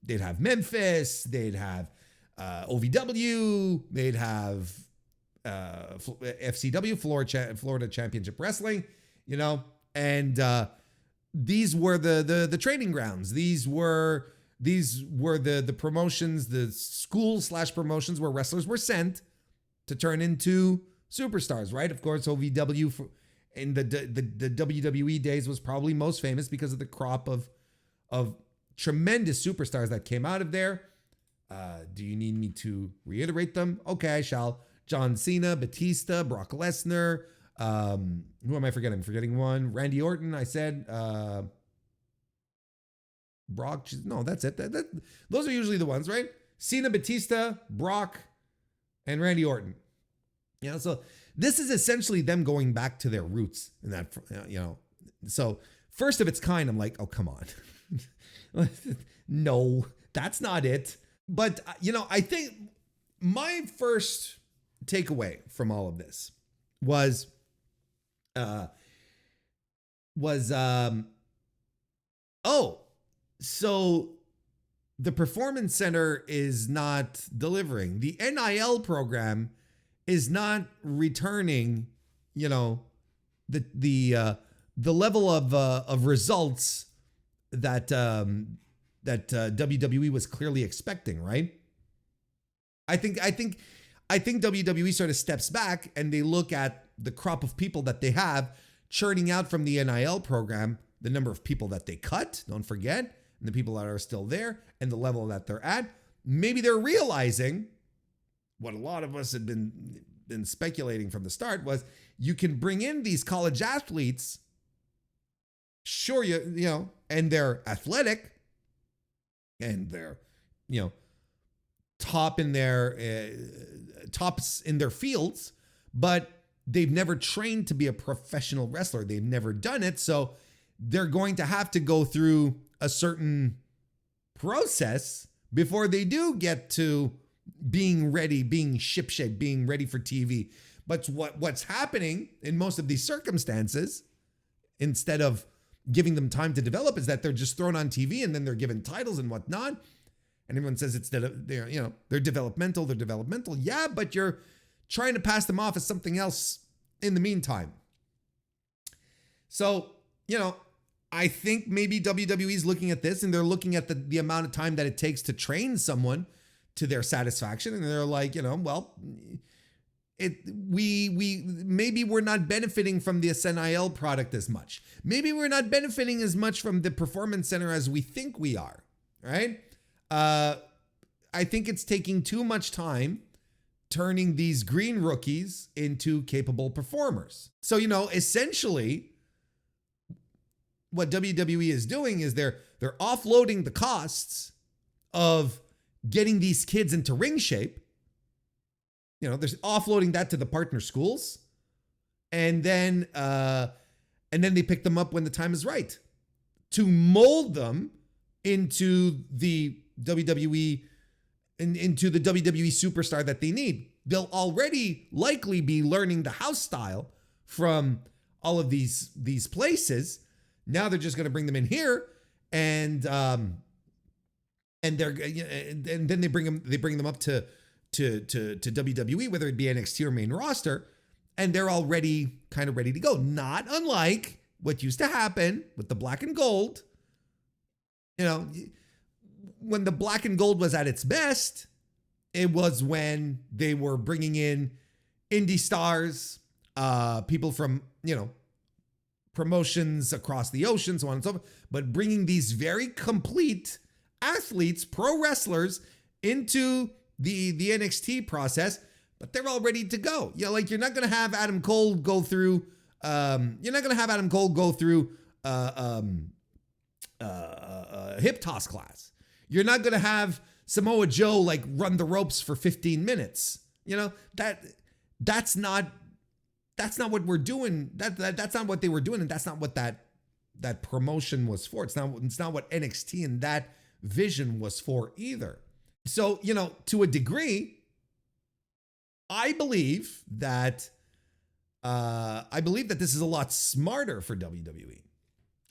they'd have Memphis, they'd have OVW, they'd have FCW, Florida Championship Wrestling, and these were the training grounds. These were the promotions, the school/promotions where wrestlers were sent to turn into superstars, right? Of course, OVW in the WWE days was probably most famous because of the crop of tremendous superstars that came out of there. Do you need me to reiterate them? Okay, I shall. John Cena, Batista, Brock Lesnar. Who am I forgetting? I'm forgetting one. Randy Orton, I said. Brock. No, that's it. Those are usually the ones, right? Cena, Batista, Brock, and Randy Orton. So This is essentially them going back to their roots in that, So first of its kind, I'm like, oh, come on. No, that's not it. But, I think my first takeaway from all of this was so the Performance Center is not delivering. The NIL program is not returning, the level of results that WWE was clearly expecting, right? I think WWE sort of steps back and they look at the crop of people that they have churning out from the NIL program, the number of people that they cut, don't forget, and the people that are still there and the level that they're at. Maybe they're realizing what a lot of us had been speculating from the start was you can bring in these college athletes, sure, and they're athletic and they're, tops in their fields, but they've never trained to be a professional wrestler. They've never done it. So they're going to have to go through a certain process before they do get to being ready, being shipshape, being ready for TV. But what's happening in most of these circumstances, instead of giving them time to develop, is that they're just thrown on TV and then they're given titles and whatnot. And everyone says they're developmental. They're developmental. Yeah, but you're trying to pass them off as something else in the meantime. So, I think maybe WWE is looking at this and they're looking at the amount of time that it takes to train someone to their satisfaction. And they're like, maybe we're not benefiting from the NIL product as much. Maybe we're not benefiting as much from the Performance Center as we think we are, right? I think it's taking too much time turning these green rookies into capable performers. So, essentially what WWE is doing is they're offloading the costs of getting these kids into ring shape. They're offloading that to the partner schools, and then they pick them up when the time is right to mold them into the WWE into the WWE superstar that they need. They'll already likely be learning the house style from all of these places. Now they're just going to bring them in here, and then they bring them up to WWE, whether it be NXT or main roster, and they're already kind of ready to go. Not unlike what used to happen with the Black and Gold. When the Black and Gold was at its best, it was when they were bringing in indie stars, people from, promotions across the ocean, so on and so forth, but bringing these very complete athletes, pro wrestlers, into the NXT process, but they're all ready to go. You're not going to have Adam Cole go through, hip toss class. You're not going to have Samoa Joe run the ropes for 15 minutes. That's not what we're doing. That's not what they were doing, and that's not what that promotion was for. It's not what NXT and that vision was for either. So, to a degree, I believe that this is a lot smarter for WWE.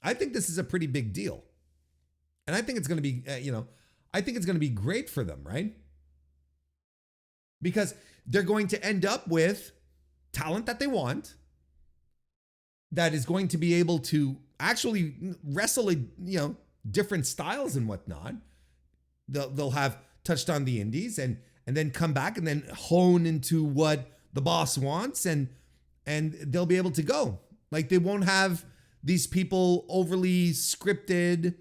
I think this is a pretty big deal. And I think it's going to be, I think it's going to be great for them, right? Because they're going to end up with talent that they want, that is going to be able to actually wrestle, different styles and whatnot. They'll have touched on the indies and then come back and then hone into what the boss wants, and they'll be able to go. They won't have these people overly scripted,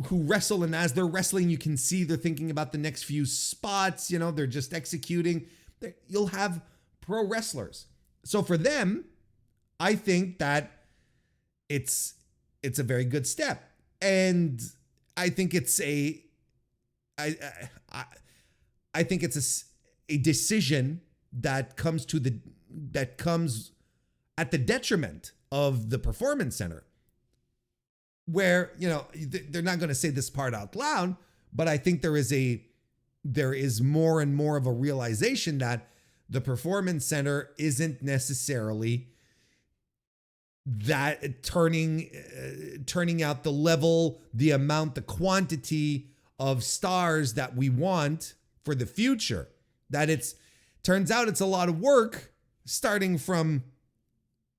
who wrestle, and as they're wrestling, you can see they're thinking about the next few spots. They're just executing. You'll have pro wrestlers. So for them, I think that it's a very good step, and I think it's a decision that comes at the detriment of the Performance Center, where, they're not going to say this part out loud, but I think there is more and more of a realization that the Performance Center isn't necessarily that turning out the level, the amount, the quantity of stars that we want for the future. That turns out it's a lot of work starting from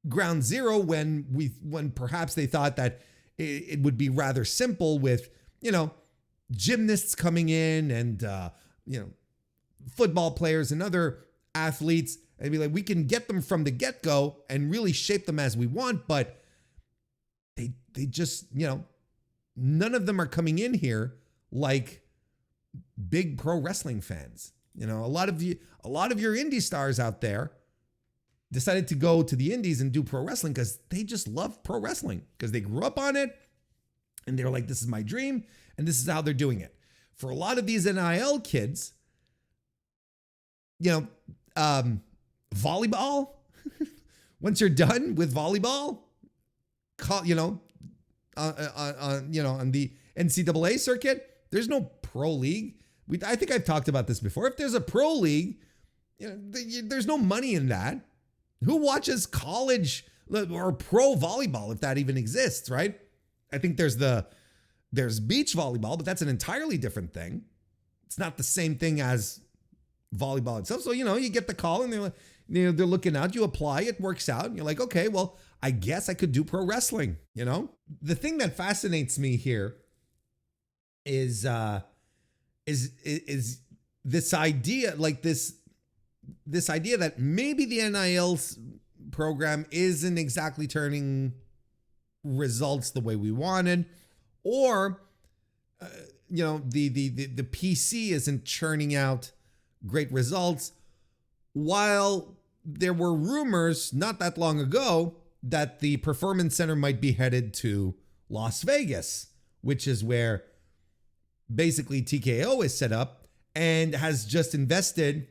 ground zero when perhaps they thought that it would be rather simple with, gymnasts coming in and, football players and other athletes, and be like, we can get them from the get-go and really shape them as we want. But they just, none of them are coming in here like big pro wrestling fans. A lot of your indie stars out there decided to go to the indies and do pro wrestling because they just love pro wrestling, because they grew up on it and they're like, this is my dream and this is how they're doing it. For a lot of these NIL kids, volleyball, once you're done with volleyball, on the NCAA circuit, there's no pro league. I think I've talked about this before. If there's a pro league, there's no money in that. Who watches college or pro volleyball, if that even exists, right? I think there's beach volleyball, but that's an entirely different thing. It's not the same thing as volleyball itself. So, you get the call and they're looking out, you apply, it works out. And you're like, okay, well, I guess I could do pro wrestling, The thing that fascinates me here is this idea, like this idea that maybe the NIL program isn't exactly turning results the way we wanted, or the PC isn't churning out great results, while there were rumors not that long ago that the Performance Center might be headed to Las Vegas, which is where basically TKO is set up and has just invested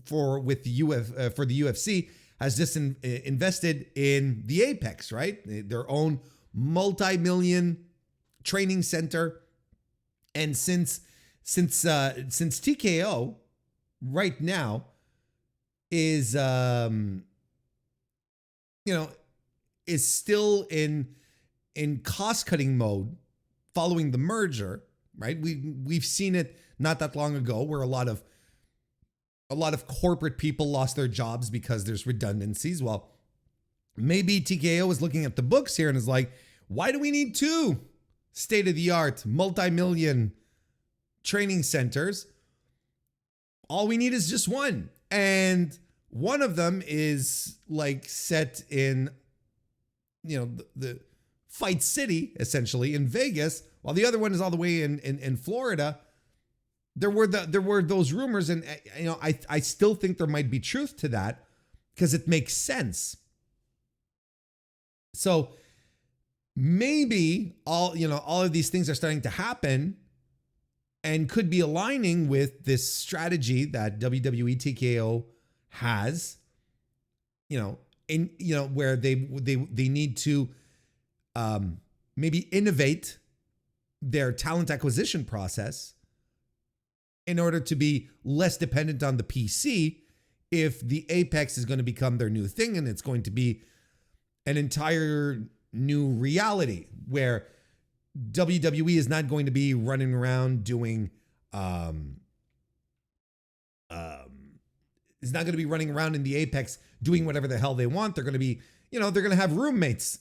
for the UFC, has just invested in the Apex, right? Their own multi-million training center. And since TKO right now is still in cost-cutting mode following the merger, right? We've seen it not that long ago where a lot of corporate people lost their jobs because there's redundancies. Well, maybe TKO is looking at the books here and is like, why do we need two state-of-the-art multi-million training centers? All we need is just one. And one of them is like set in, the Fight City, essentially in Vegas, while the other one is all the way in Florida. There were those rumors, and I still think there might be truth to that because it makes sense. So maybe all of these things are starting to happen and could be aligning with this strategy that WWE TKO has, where they need to maybe innovate their talent acquisition process in order to be less dependent on the PC if the Apex is going to become their new thing, and it's going to be an entire new reality where WWE is not going to be running around doing is not going to be running around in the Apex doing whatever the hell they want. They're going to be, they're going to have roommates.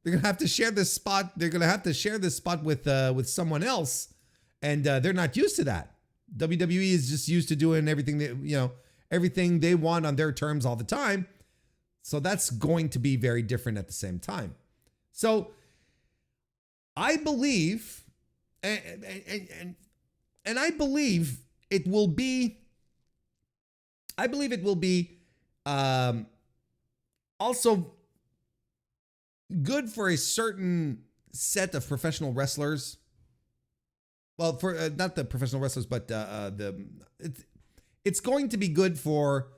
They're going to have to share this spot. They're going to have to share this spot with someone else, and they're not used to that. WWE is just used to doing everything that, everything they want on their terms all the time. So that's going to be very different at the same time. So I believe, and I believe it will be, also good for a certain set of professional wrestlers. Well, for not the professional wrestlers, but it's going to be good for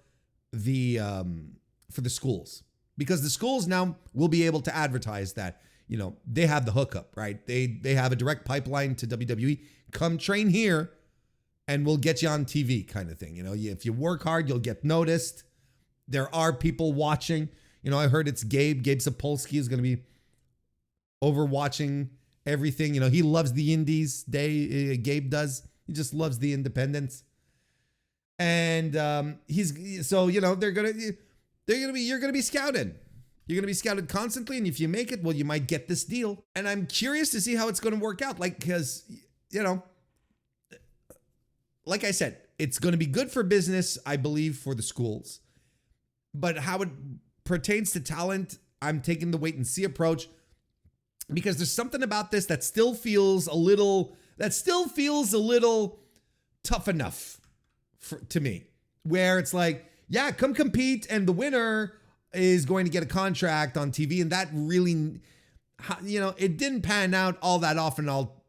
for the schools, because the schools now will be able to advertise that, you know, they have the hookup, right? They have a direct pipeline to WWE. Come train here and we'll get you on TV kind of thing. You know, if you work hard, you'll get noticed. There are people watching. You know, I heard it's Gabe Sapolsky is going to be over watching everything. You know, he loves the indies. Gabe does. He just loves the independents. And so, you know, you're going to be scouted. You're going to be scouted constantly. And if you make it, well, you might get this deal. And I'm curious to see how it's going to work out. Like, because, you know, like I said, it's going to be good for business, I believe, for the schools. But how it pertains to talent, I'm taking the wait and see approach, because there's something about this that still feels a little tough enough to me, where it's like, yeah, come compete, and the winner is going to get a contract on TV. And that really, you know, it didn't pan out all that often, all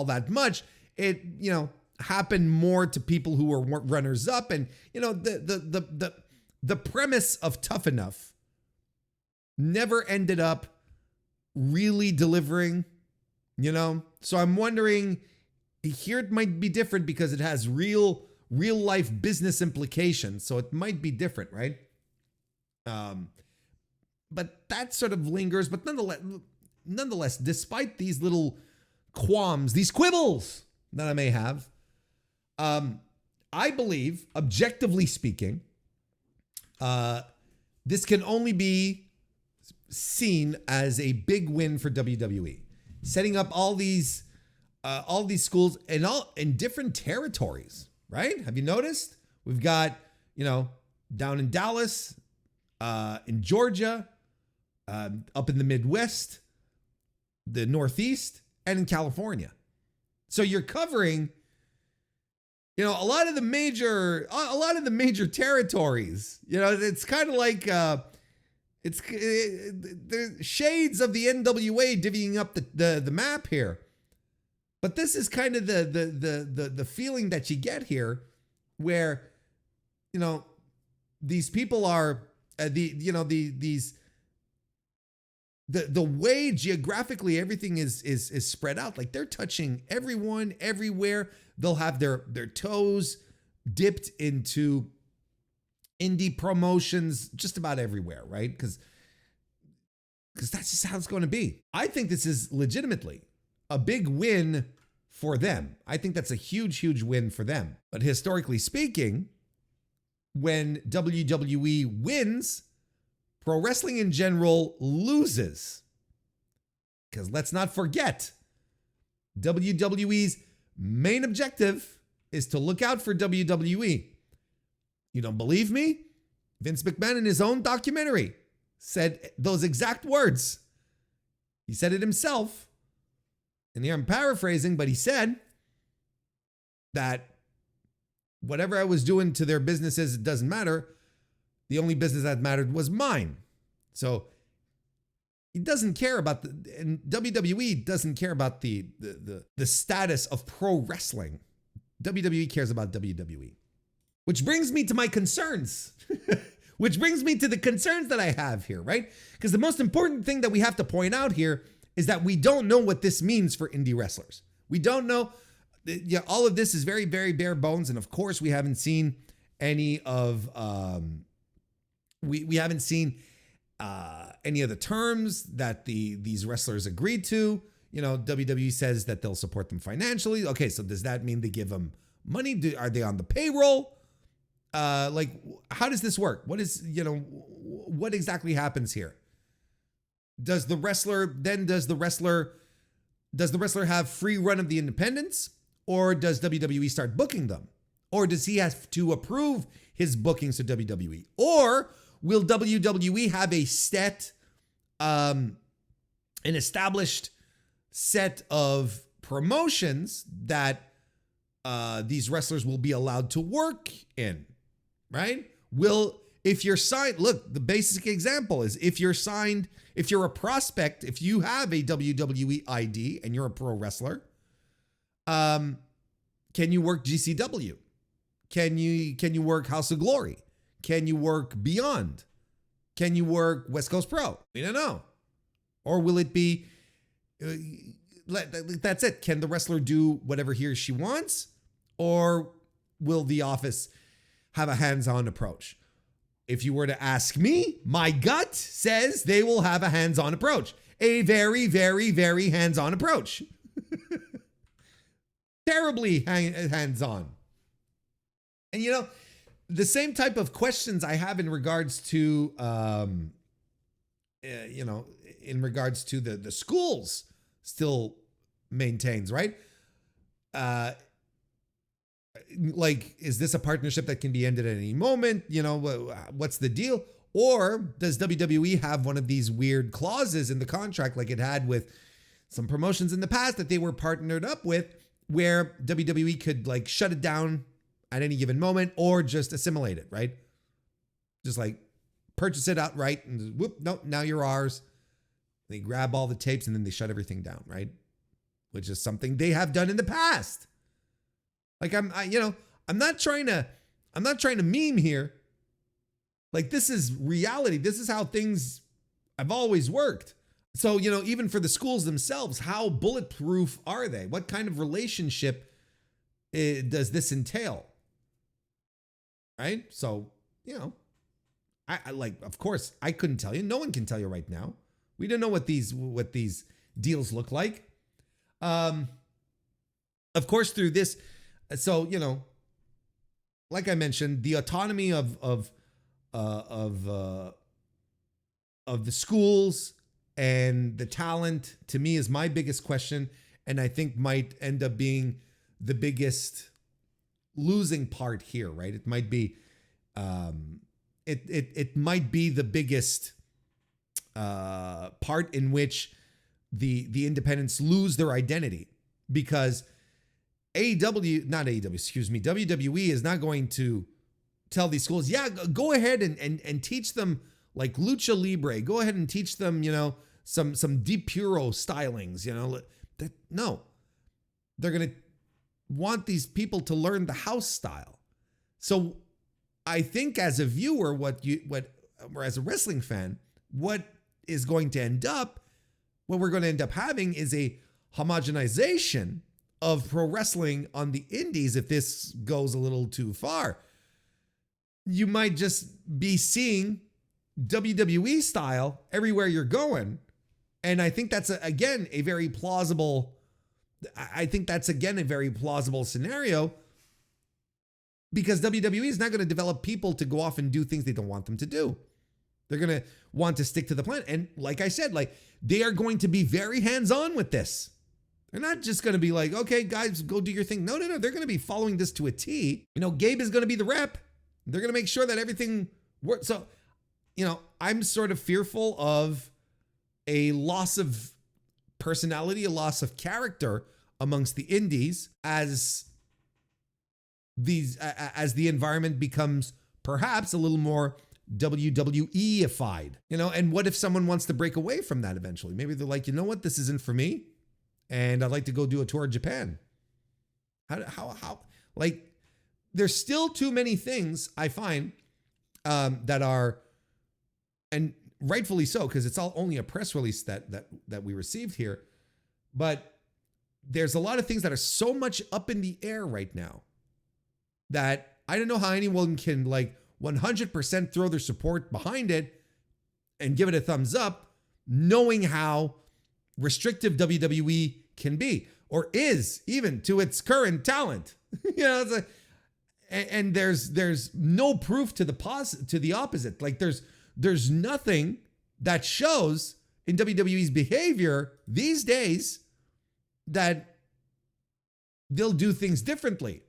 that much. It, you know, happened more to people who were runners up. And, you know, the premise of Tough Enough never ended up really delivering, you know? So I'm wondering, here it might be different because it has real life business implications. So it might be different, right? But that sort of lingers. But nonetheless, despite these little qualms, these quibbles that I may have, I believe, objectively speaking, this can only be seen as a big win for WWE, setting up all these schools in different territories, right? Have you noticed? We've got, you know, down in Dallas, in Georgia, up in the Midwest, the Northeast, and in California. So you're covering, you know, a lot of the major territories. You know, it's kind of like there's shades of the NWA divvying up the map here. But this is kind of the feeling that you get here, where, you know, these people are the way geographically everything is spread out. Like, they're touching everyone everywhere. They'll have their toes dipped into indie promotions just about everywhere, right? Because that's just how it's going to be. I think this is legitimately a big win for them. I think that's a huge win for them. But historically speaking, when WWE wins, pro wrestling in general loses. Because let's not forget, WWE's main objective is to look out for WWE. You don't believe me? Vince McMahon in his own documentary said those exact words. He said it himself. And here I'm paraphrasing, but he said that whatever I was doing to their businesses, it doesn't matter. The only business that mattered was mine. So he doesn't care about and WWE doesn't care about the status of pro wrestling. WWE cares about WWE. Which brings me to my concerns. Which brings me to the concerns that I have here, right? Because the most important thing that we have to point out here is that we don't know what this means for indie wrestlers. We don't know. Yeah, all of this is very, very bare bones. And of course, we haven't seen any of we haven't seen any of the terms that these wrestlers agreed to. You know, WWE says that they'll support them financially. Okay, so does that mean they give them money? Are they on the payroll? Like, how does this work? What is, you know, what exactly happens here? Does the wrestler have free run of the independents, or does WWE start booking them? Or does he have to approve his bookings to WWE? Or will WWE have a an established set of promotions that these wrestlers will be allowed to work in, right? If you're signed, look, the basic example is if you're a prospect, if you have a WWE ID and you're a pro wrestler, can you work GCW? Can you work House of Glory? can you work beyond? Can you work West Coast Pro? We don't know. Or will it be, that's it. Can the wrestler do whatever he or she wants? Or will the office have a hands-on approach? If you were to ask me, my gut says they will have a hands-on approach. A very, very, very hands-on approach. Terribly hands-on. And you know, the same type of questions I have in regards to, you know, in regards to the schools still maintains, right? Like, is this a partnership that can be ended at any moment? You know, what's the deal? Or does WWE have one of these weird clauses in the contract like it had with some promotions in the past that they were partnered up with, where WWE could like shut it down at any given moment or just assimilate it, right? Just like purchase it outright and whoop, nope, now you're ours. They grab all the tapes and then they shut everything down, right? Which is something they have done in the past. Like I'm not trying to meme here. Like, this is reality. This is how things have always worked. So, you know, even for the schools themselves, how bulletproof are they? What kind of relationship does this entail? Right? So, you know, I like, of course, I couldn't tell you. No one can tell you right now. We don't know what these deals look like. Of course, through this, so, you know, like I mentioned, the autonomy of the schools and the talent, to me, is my biggest question, and I think might end up being the biggest losing part here, right? It might be, it might be the biggest part in which the independents lose their identity, because WWE is not going to tell these schools, yeah, go ahead and teach them like lucha libre. Go ahead and teach them, you know, some deep puro stylings, you know. No, they're going to want these people to learn the house style. So I think as a viewer, or as a wrestling fan, what we're going to end up having is a homogenization of pro wrestling on the indies. If this goes a little too far, you might just be seeing WWE style everywhere you're going. And I think that's again a very plausible scenario, because WWE is not going to develop people to go off and do things they don't want them to do. They're going to want to stick to the plan. And like I said, like, they are going to be very hands-on with this. They're not just going to be like, okay, guys, go do your thing. No. They're going to be following this to a T. You know, Gabe is going to be the rep. They're going to make sure that everything works. So, you know, I'm sort of fearful of a loss of personality, a loss of character amongst the indies as the environment becomes perhaps a little more WWE-ified, you know. And what if someone wants to break away from that eventually? Maybe they're like, you know what, this isn't for me, and I'd like to go do a tour of Japan. How like, there's still too many things I find that are, and rightfully so, because it's all only a press release that we received here, but there's a lot of things that are so much up in the air right now that I don't know how anyone can like 100% throw their support behind it and give it a thumbs up, knowing how restrictive WWE can be, or is, even to its current talent. You know, it's like, and there's no proof to the opposite. Like, there's nothing that shows in WWE's behavior these days that they'll do things differently,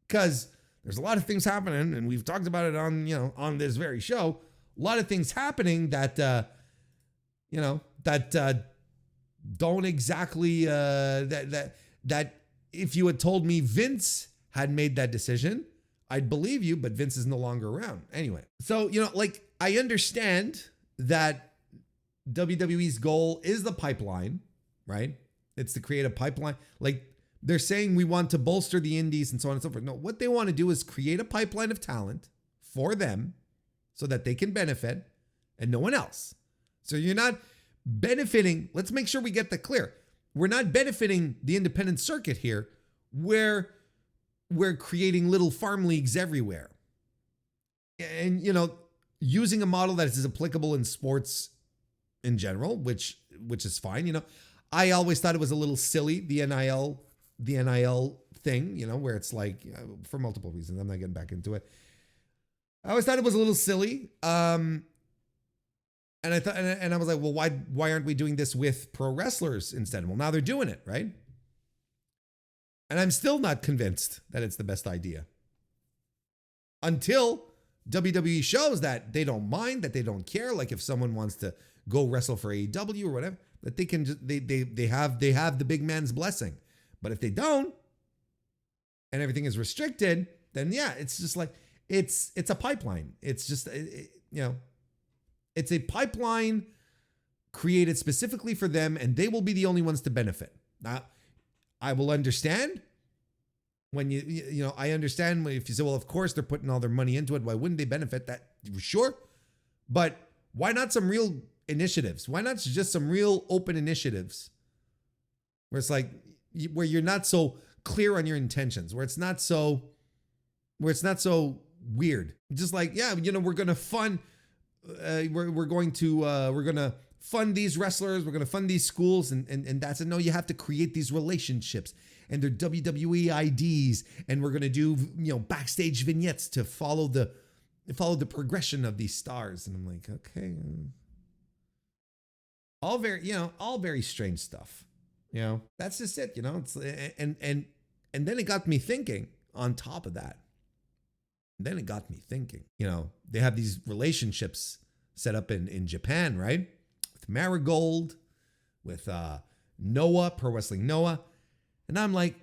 because there's a lot of things happening, and we've talked about it on this very show. A lot of things happening that don't exactly that if you had told me Vince had made that decision, I'd believe you, but Vince is no longer around. Anyway, so, you know, like, I understand that WWE's goal is the pipeline, right? It's to create a pipeline. Like, they're saying we want to bolster the indies and so on and so forth. No, what they want to do is create a pipeline of talent for them so that they can benefit and no one else. So you're not benefiting. Let's make sure we get that clear. We're not benefiting the independent circuit here, where we're creating little farm leagues everywhere. And, using a model that is applicable in sports in general, which is fine. I always thought it was a little silly, the NIL thing, where it's like, for multiple reasons, I'm not getting back into it. I always thought it was a little silly. And I thought, and I was like, well, why aren't we doing this with pro wrestlers instead? Well, now they're doing it, right? And I'm still not convinced that it's the best idea. Until WWE shows that they don't mind, that they don't care. Like if someone wants to go wrestle for AEW or whatever, that they can just, they have the big man's blessing. But if they don't, and everything is restricted, then yeah, it's just like, it's a pipeline. It's just, it's a pipeline created specifically for them, and they will be the only ones to benefit. Now, I will understand when I understand if you say, well, of course they're putting all their money into it. Why wouldn't they benefit? That sure, but why not some real initiatives? Why not just some real open initiatives where it's like, where you're not so clear on your intentions, where it's not so weird. Just like, yeah, we're going to fund, we're going to fund these wrestlers. We're going to fund these schools. And that's it. No, you have to create these relationships, and they're WWE IDs. And we're going to do, backstage vignettes to follow the progression of these stars. And I'm like, okay, all very strange stuff. That's just it. It's, and then it got me thinking on top of that. Then it got me thinking, they have these relationships set up in Japan, right? With Marigold, with Noah, Pro Wrestling Noah. And I'm like,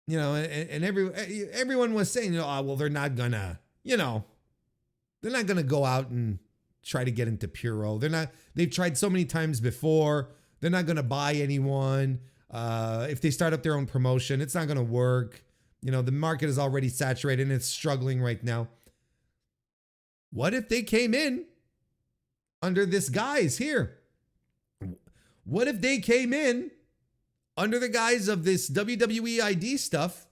and everyone was saying, well, they're not gonna go out and try to get into Puro. They've tried so many times before. They're not gonna buy anyone. If they start up their own promotion, it's not gonna work. The market is already saturated and it's struggling right now. What if they came in under this guise here? What if they came in under the guise of this WWE ID stuff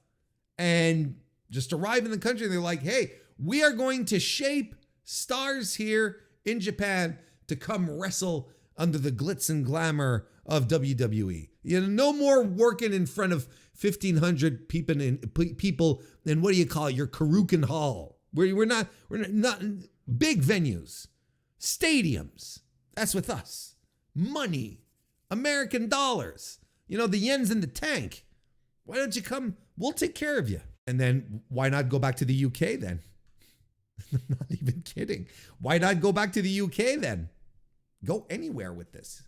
and just arrive in the country and they're like, hey, we are going to shape stars here in Japan to come wrestle under the glitz and glamour of WWE. No more working in front of 1,500 people in what do you call it? Your Karukin Hall. We're not big venues, stadiums. That's with us. Money, American dollars. The yen's in the tank. Why don't you come? We'll take care of you. And then why not go back to the UK then? I'm not even kidding. Why not go back to the UK then? Go anywhere with this.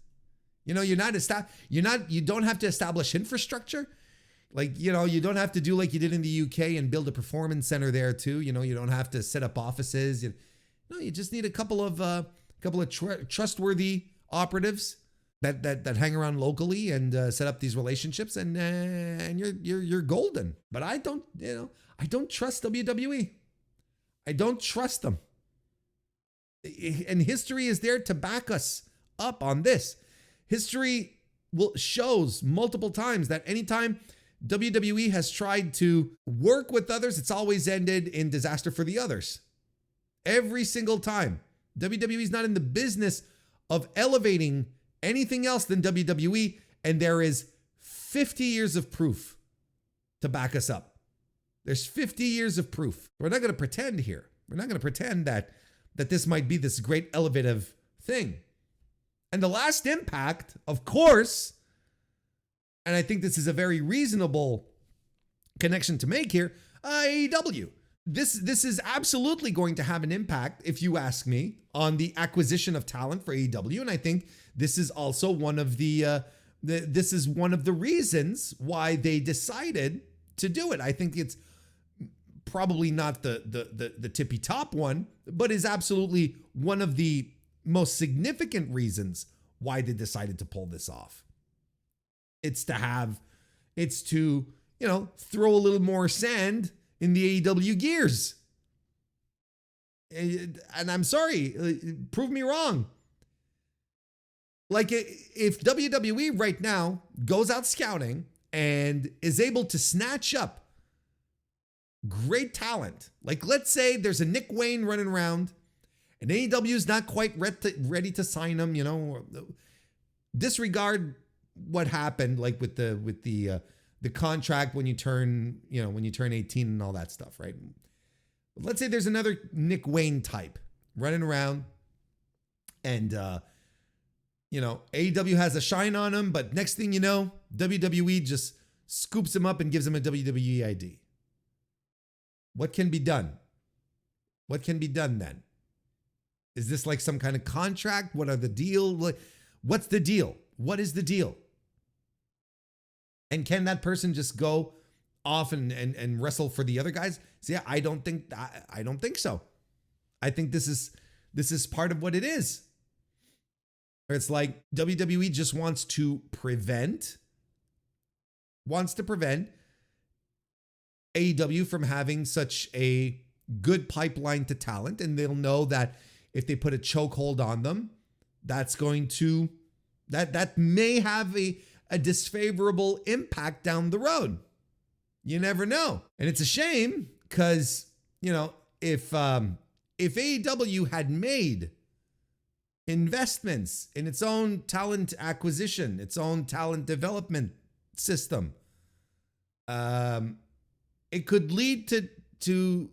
You don't have to establish infrastructure. Like, you don't have to do like you did in the UK and build a performance center there too. You don't have to set up offices. You just need a couple of trustworthy operatives that hang around locally and set up these relationships, and you're golden. But I don't trust WWE. I don't trust them. And history is there to back us up on this. History shows multiple times that anytime WWE has tried to work with others, it's always ended in disaster for the others. Every single time. WWE is not in the business of elevating anything else than WWE, and there is 50 years of proof to back us up. There's 50 years of proof. We're not going to pretend here. We're not going to pretend that this might be this great elevative thing. And the last impact, of course, and I think this is a very reasonable connection to make here, AEW. This is absolutely going to have an impact, if you ask me, on the acquisition of talent for AEW. And I think this is also one of the reasons why they decided to do it. I think it's probably not the tippy top one, but is absolutely one of the most significant reasons why they decided to pull this off. It's to throw a little more sand in the AEW gears. And I'm sorry, prove me wrong. Like, if WWE right now goes out scouting and is able to snatch up great talent, like let's say there's a Nick Wayne running around and AEW is not quite ready to sign him, disregard what happened, like with the contract when you turn 18 and all that stuff, right? Let's say there's another Nick Wayne type running around and AEW has a shine on him, but next thing you know, WWE just scoops him up and gives him a WWE ID. What can be done? What can be done then? Is this like some kind of contract? What are the deal? What's the deal? What is the deal? And can that person just go off and wrestle for the other guys? See, I don't think so. I think this is part of what it is. It's like WWE just wants to prevent AEW from having such a good pipeline to talent, and they'll know that if they put a chokehold on them, that's going to that may have a disfavorable impact down the road. You never know. And it's a shame because, if AEW had made investments in its own talent acquisition, its own talent development system, it could lead to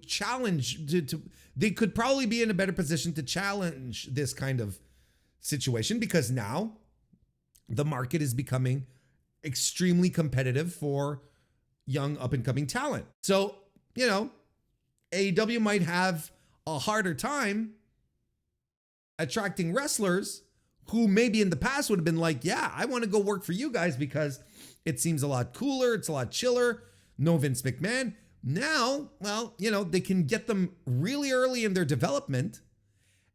challenge, they could probably be in a better position to challenge this kind of situation, because now the market is becoming extremely competitive for young up-and-coming talent. So, AEW might have a harder time attracting wrestlers who maybe in the past would have been like, yeah, I want to go work for you guys because it seems a lot cooler, it's a lot chiller, no Vince McMahon. Now, well, they can get them really early in their development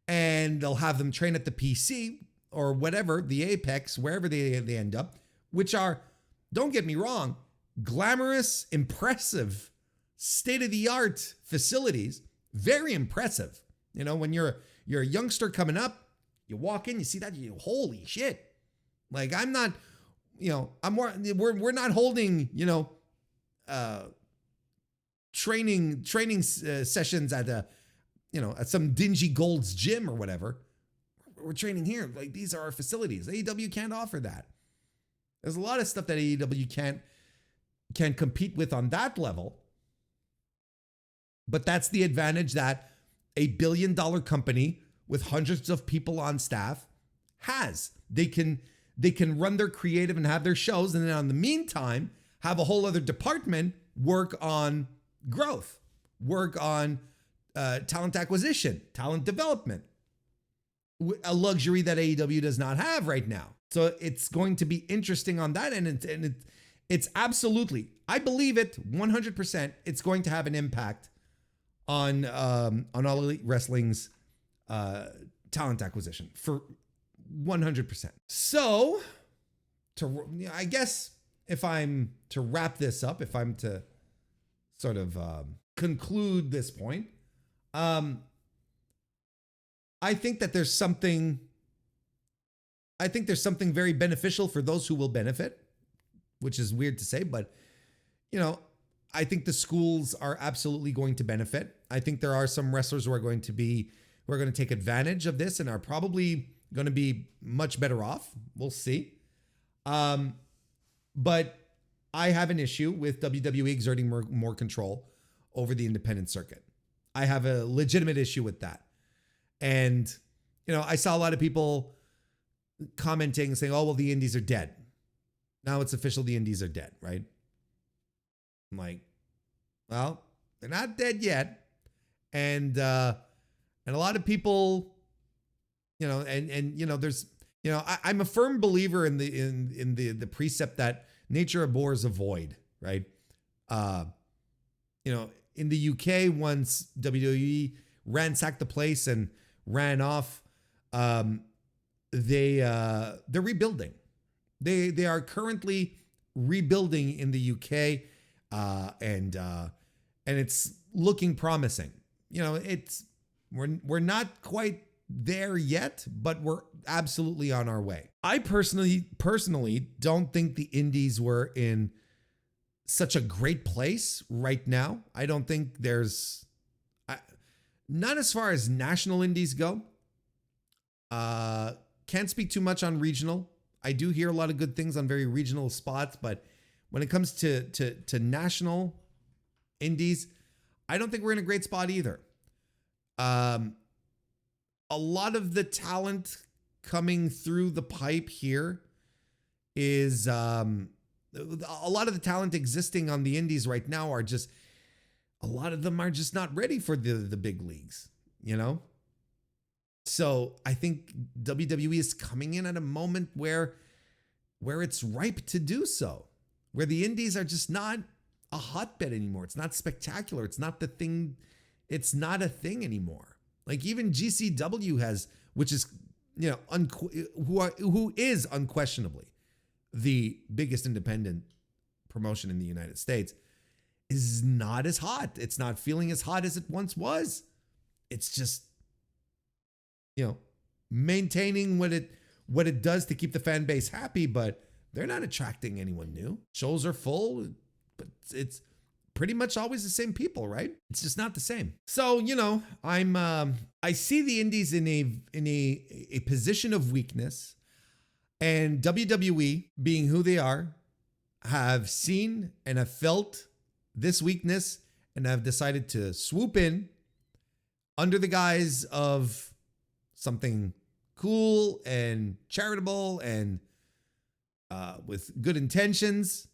and they'll have them train at the PC or whatever, the Apex, wherever they end up, which are, don't get me wrong, glamorous, impressive, state-of-the-art facilities. Very impressive. When you're a youngster coming up, you walk in, you see that, holy shit. Like, I'm not, we're not holding, training sessions at at some dingy Gold's Gym or whatever. We're training here. Like, these are our facilities. AEW can't offer that. There's a lot of stuff that AEW can't compete with on that level. But that's the advantage that a billion-dollar company with hundreds of people on staff has. They can run their creative and have their shows, and then in the meantime, have a whole other department work on growth, work on talent acquisition, talent development, a luxury that AEW does not have right now. So it's going to be interesting on that, and it's absolutely, I believe it 100%. It's going to have an impact on All Elite Wrestling's talent acquisition for 100%. So, I guess if I'm to wrap this up, if I'm to sort of conclude this point, I think that there's something very beneficial for those who will benefit, which is weird to say, but I think the schools are absolutely going to benefit. I think there are some wrestlers who are going to take advantage of this and are probably going to be much better off. We'll see. But I have an issue with WWE exerting more control over the independent circuit. I have a legitimate issue with that. And, I saw a lot of people commenting saying, oh, well, the indies are dead. Now it's official, the indies are dead, right? I'm like, well, they're not dead yet. And a lot of people, there's, I'm a firm believer in the precept that nature abhors a void, right? In the UK, once WWE ransacked the place and ran off, they're rebuilding. They are currently rebuilding in the UK, and it's looking promising. we're not quite there yet, but we're absolutely on our way. I personally don't think the indies were in such a great place right now. I don't think there's not as far as national indies go. Can't speak too much on regional. I do hear a lot of good things on very regional spots, but when it comes to national indies, I don't think we're in a great spot either. A lot of the talent coming through the pipe here is a lot of the talent existing on the indies right now are just, a lot of them are just not ready for the big leagues, So I think WWE is coming in at a moment where it's ripe to do so, where the indies are just not a hotbed anymore. It's not spectacular. It's not the thing. It's not a thing anymore. Like even GCW has, which is, who is unquestionably the biggest independent promotion in the United States, is not as hot. It's not feeling as hot as it once was. It's just, maintaining what it does to keep the fan base happy, but they're not attracting anyone new. Shows are full, but it's pretty much always the same people, right? It's just not the same. So, I see the indies in a position of weakness, and WWE, being who they are, have seen and have felt this weakness and have decided to swoop in under the guise of something cool and charitable and with good intentions,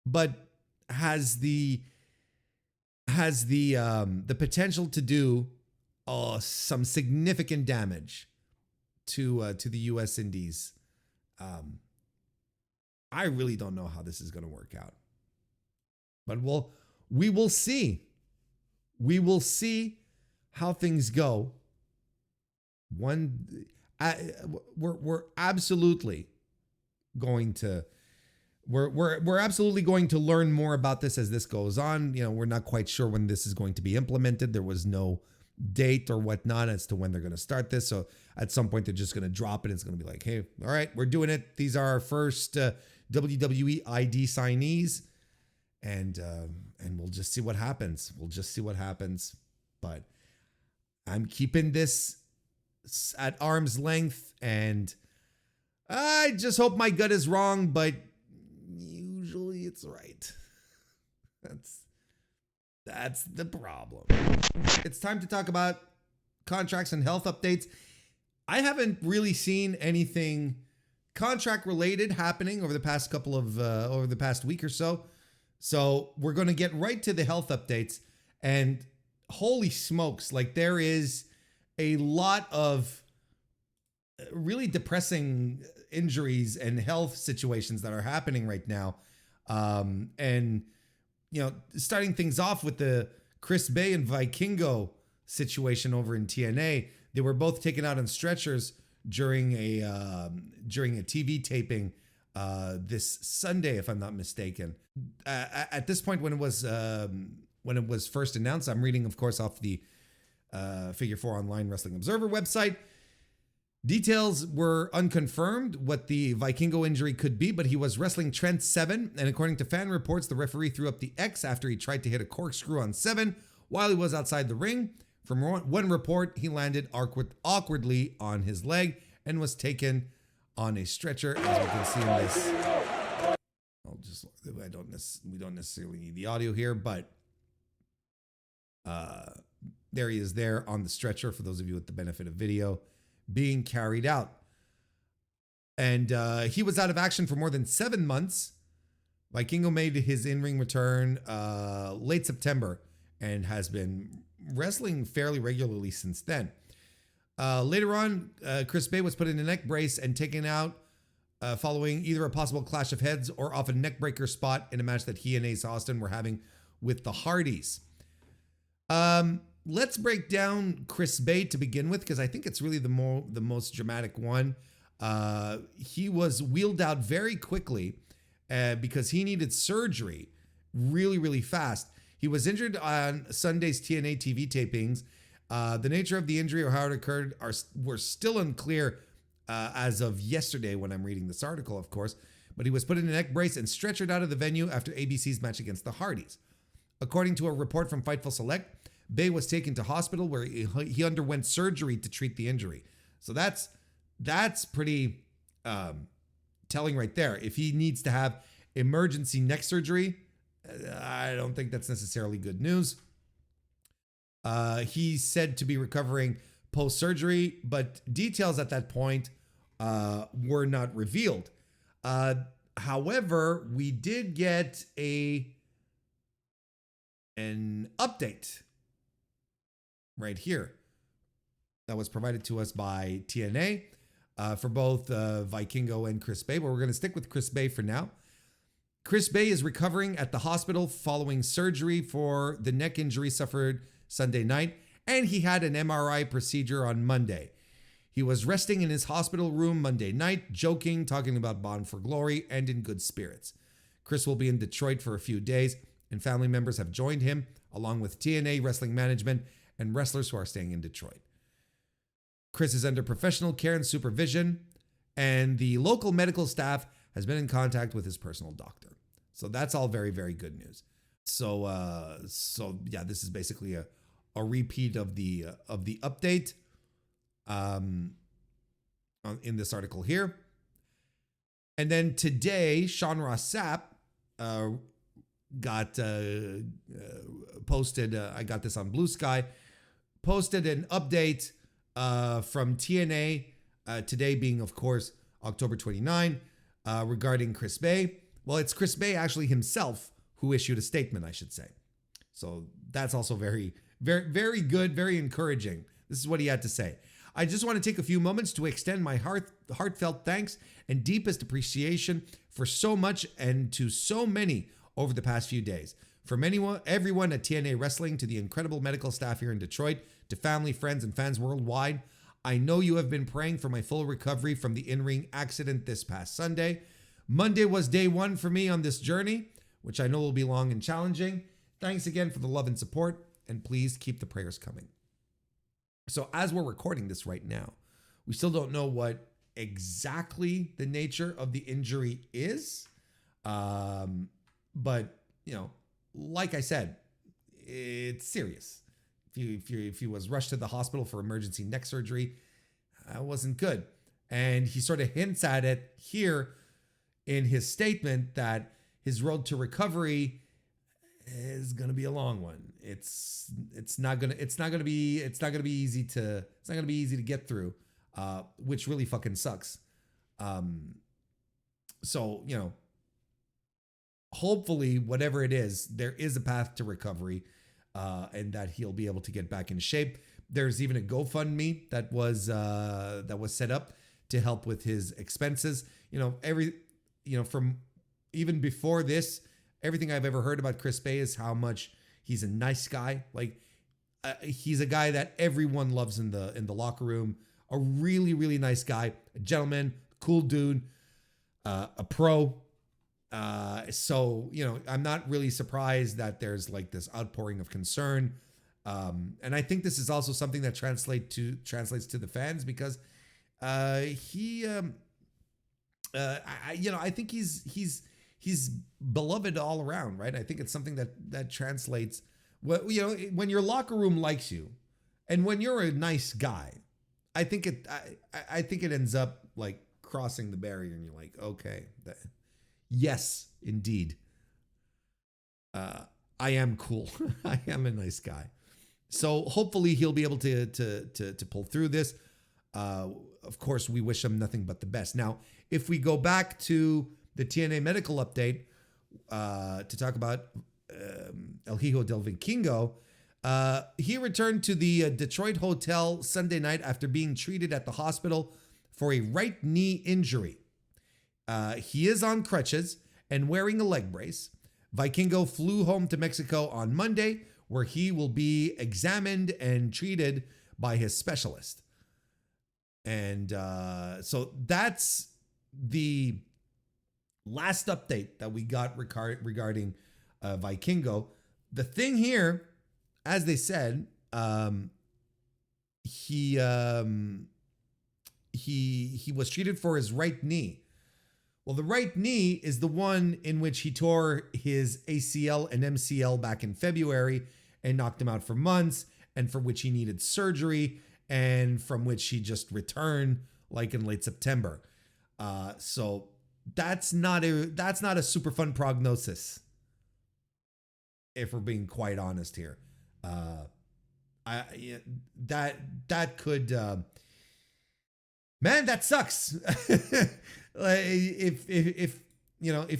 but has the potential to do some significant damage to the U.S. Indies. I really don't know how this is going to work out, but we will see. We will see how things go. We're absolutely going to we're absolutely going to learn more about this as this goes on. We're not quite sure when this is going to be implemented. There was no date or whatnot as to when they're going to start this. So at some point they're just going to drop it. It's going to be like, hey, all right, we're doing it. These are our first WWE ID signees, and we'll just see what happens. But I'm keeping this at arm's length, and I just hope my gut is wrong, but usually it's right. That's the problem. It's time to talk about contracts and health updates. I haven't really seen anything contract related happening over the past week or so. So we're going to get right to the health updates, and holy smokes, like there is a lot of really depressing injuries and health situations that are happening right now. And, starting things off with the Chris Bay and Vikingo situation over in TNA, they were both taken out on stretchers during a TV taping this Sunday, if I'm not mistaken. At this point, when it was first announced, I'm reading, of course, off the Figure 4 Online Wrestling Observer website. Details were unconfirmed what the Vikingo injury could be, but he was wrestling Trent Seven, and according to fan reports, the referee threw up the X after he tried to hit a corkscrew on Seven while he was outside the ring. From one report, he landed awkwardly on his leg and was taken on a stretcher, as we can see in this. We don't necessarily need the audio here, but there he is there on the stretcher, for those of you with the benefit of video, being carried out. And he was out of action for more than 7 months. Vikingo made his in-ring return late September and has been wrestling fairly regularly since then. Later on, Chris Bay was put in a neck brace and taken out following either a possible clash of heads or off a neck breaker spot in a match that he and Ace Austin were having with the Hardys. Let's break down Chris Bay to begin with, because I think it's really the most dramatic one. He was wheeled out very quickly because he needed surgery really, really fast. He was injured on Sunday's TNA TV tapings. The nature of the injury or how it occurred were still unclear as of yesterday when I'm reading this article, of course. But he was put in a neck brace and stretchered out of the venue after ABC's match against the Hardys. According to a report from Fightful Select, Bay was taken to hospital where he underwent surgery to treat the injury. So that's pretty telling right there. If he needs to have emergency neck surgery, I don't think that's necessarily good news. He's said to be recovering post-surgery, but details at that point were not revealed. However, we did get an update right here that was provided to us by TNA for both Vikingo and Chris Bay, but we're going to stick with Chris Bay for now. Chris Bay is recovering at the hospital following surgery for the neck injury suffered Sunday night, and he had an MRI procedure on Monday. He was resting in his hospital room Monday night, joking, talking about Bond for Glory, and in good spirits. Chris will be in Detroit for a few days, and family members have joined him, along with TNA wrestling management and wrestlers who are staying in Detroit. Chris is under professional care and supervision, and the local medical staff has been in contact with his personal doctor. So that's all very, very good news. So yeah, this is basically a repeat of the update in this article here. And then today, Sean Ross Sapp got posted. I got this on Blue Sky. Posted an update from TNA today, being of course October 29, regarding Chris Bay. Well, it's Chris Bay actually himself who issued a statement, I should say. So that's also very, very, very good, very encouraging. This is what he had to say. I just want to take a few moments to extend my heartfelt thanks and deepest appreciation for so much and to so many over the past few days. From everyone at TNA Wrestling to the incredible medical staff here in Detroit, to family, friends, and fans worldwide, I know you have been praying for my full recovery from the in-ring accident this past Sunday. Monday was day one for me on this journey, which I know will be long and challenging. Thanks again for the love and support, and please keep the prayers coming. So as we're recording this right now, we still don't know what exactly the nature of the injury is. But, you know, like I said, it's serious. If he was rushed to the hospital for emergency neck surgery, that wasn't good. And he sort of hints at it here in his statement that his road to recovery is going to be a long one. It's not going to be easy to get through, which really fucking sucks. So, you know, hopefully whatever it is, there is a path to recovery, and that he'll be able to get back in shape. There's even a GoFundMe that was set up to help with his expenses. From even before this, everything I've ever heard about Chris Bay is how much he's a nice guy. Like he's a guy that everyone loves in the locker room. A really, really nice guy, a gentleman, cool dude, a pro. So, you know, I'm not really surprised that there's like this outpouring of concern. And I think this is also something that translates to the fans because I think he's beloved all around, right? I think it's something that translates. Well, you know, when your locker room likes you, and when you're a nice guy, I think it ends up like crossing the barrier, and you're like, okay, yes, indeed, I am cool. I am a nice guy. So hopefully he'll be able to pull through this. Of course, we wish him nothing but the best. Now, if we go back to the TNA medical update to talk about El Hijo del Vikingo, he returned to the Detroit hotel Sunday night after being treated at the hospital for a right knee injury. He is on crutches and wearing a leg brace. Vikingo flew home to Mexico on Monday, where he will be examined and treated by his specialist. And so that's the last update that we got regarding Vikingo. the thing here, as they said, he was treated for his right knee. Well, the right knee is the one in which he tore his ACL and MCL back in February and knocked him out for months, and for which he needed surgery, and from which he just returned like in late September. So that's not a super fun prognosis, if we're being quite honest here. That could, man, that sucks. If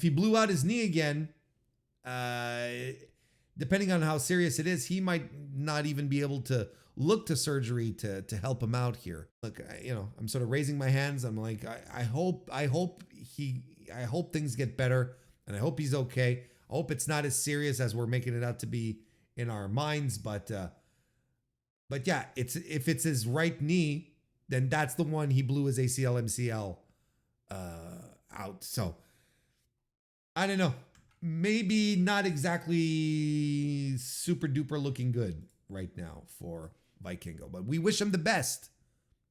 he blew out his knee again, depending on how serious it is, he might not even be able to look to surgery to help him out here. Look, I'm sort of raising my hands. I'm like, I hope things get better, and I hope he's okay. I hope it's not as serious as we're making it out to be in our minds, but yeah, if it's his right knee, then that's the one he blew his ACL MCL out. So I don't know, maybe not exactly super duper looking good right now for Vikingo, but we wish him the best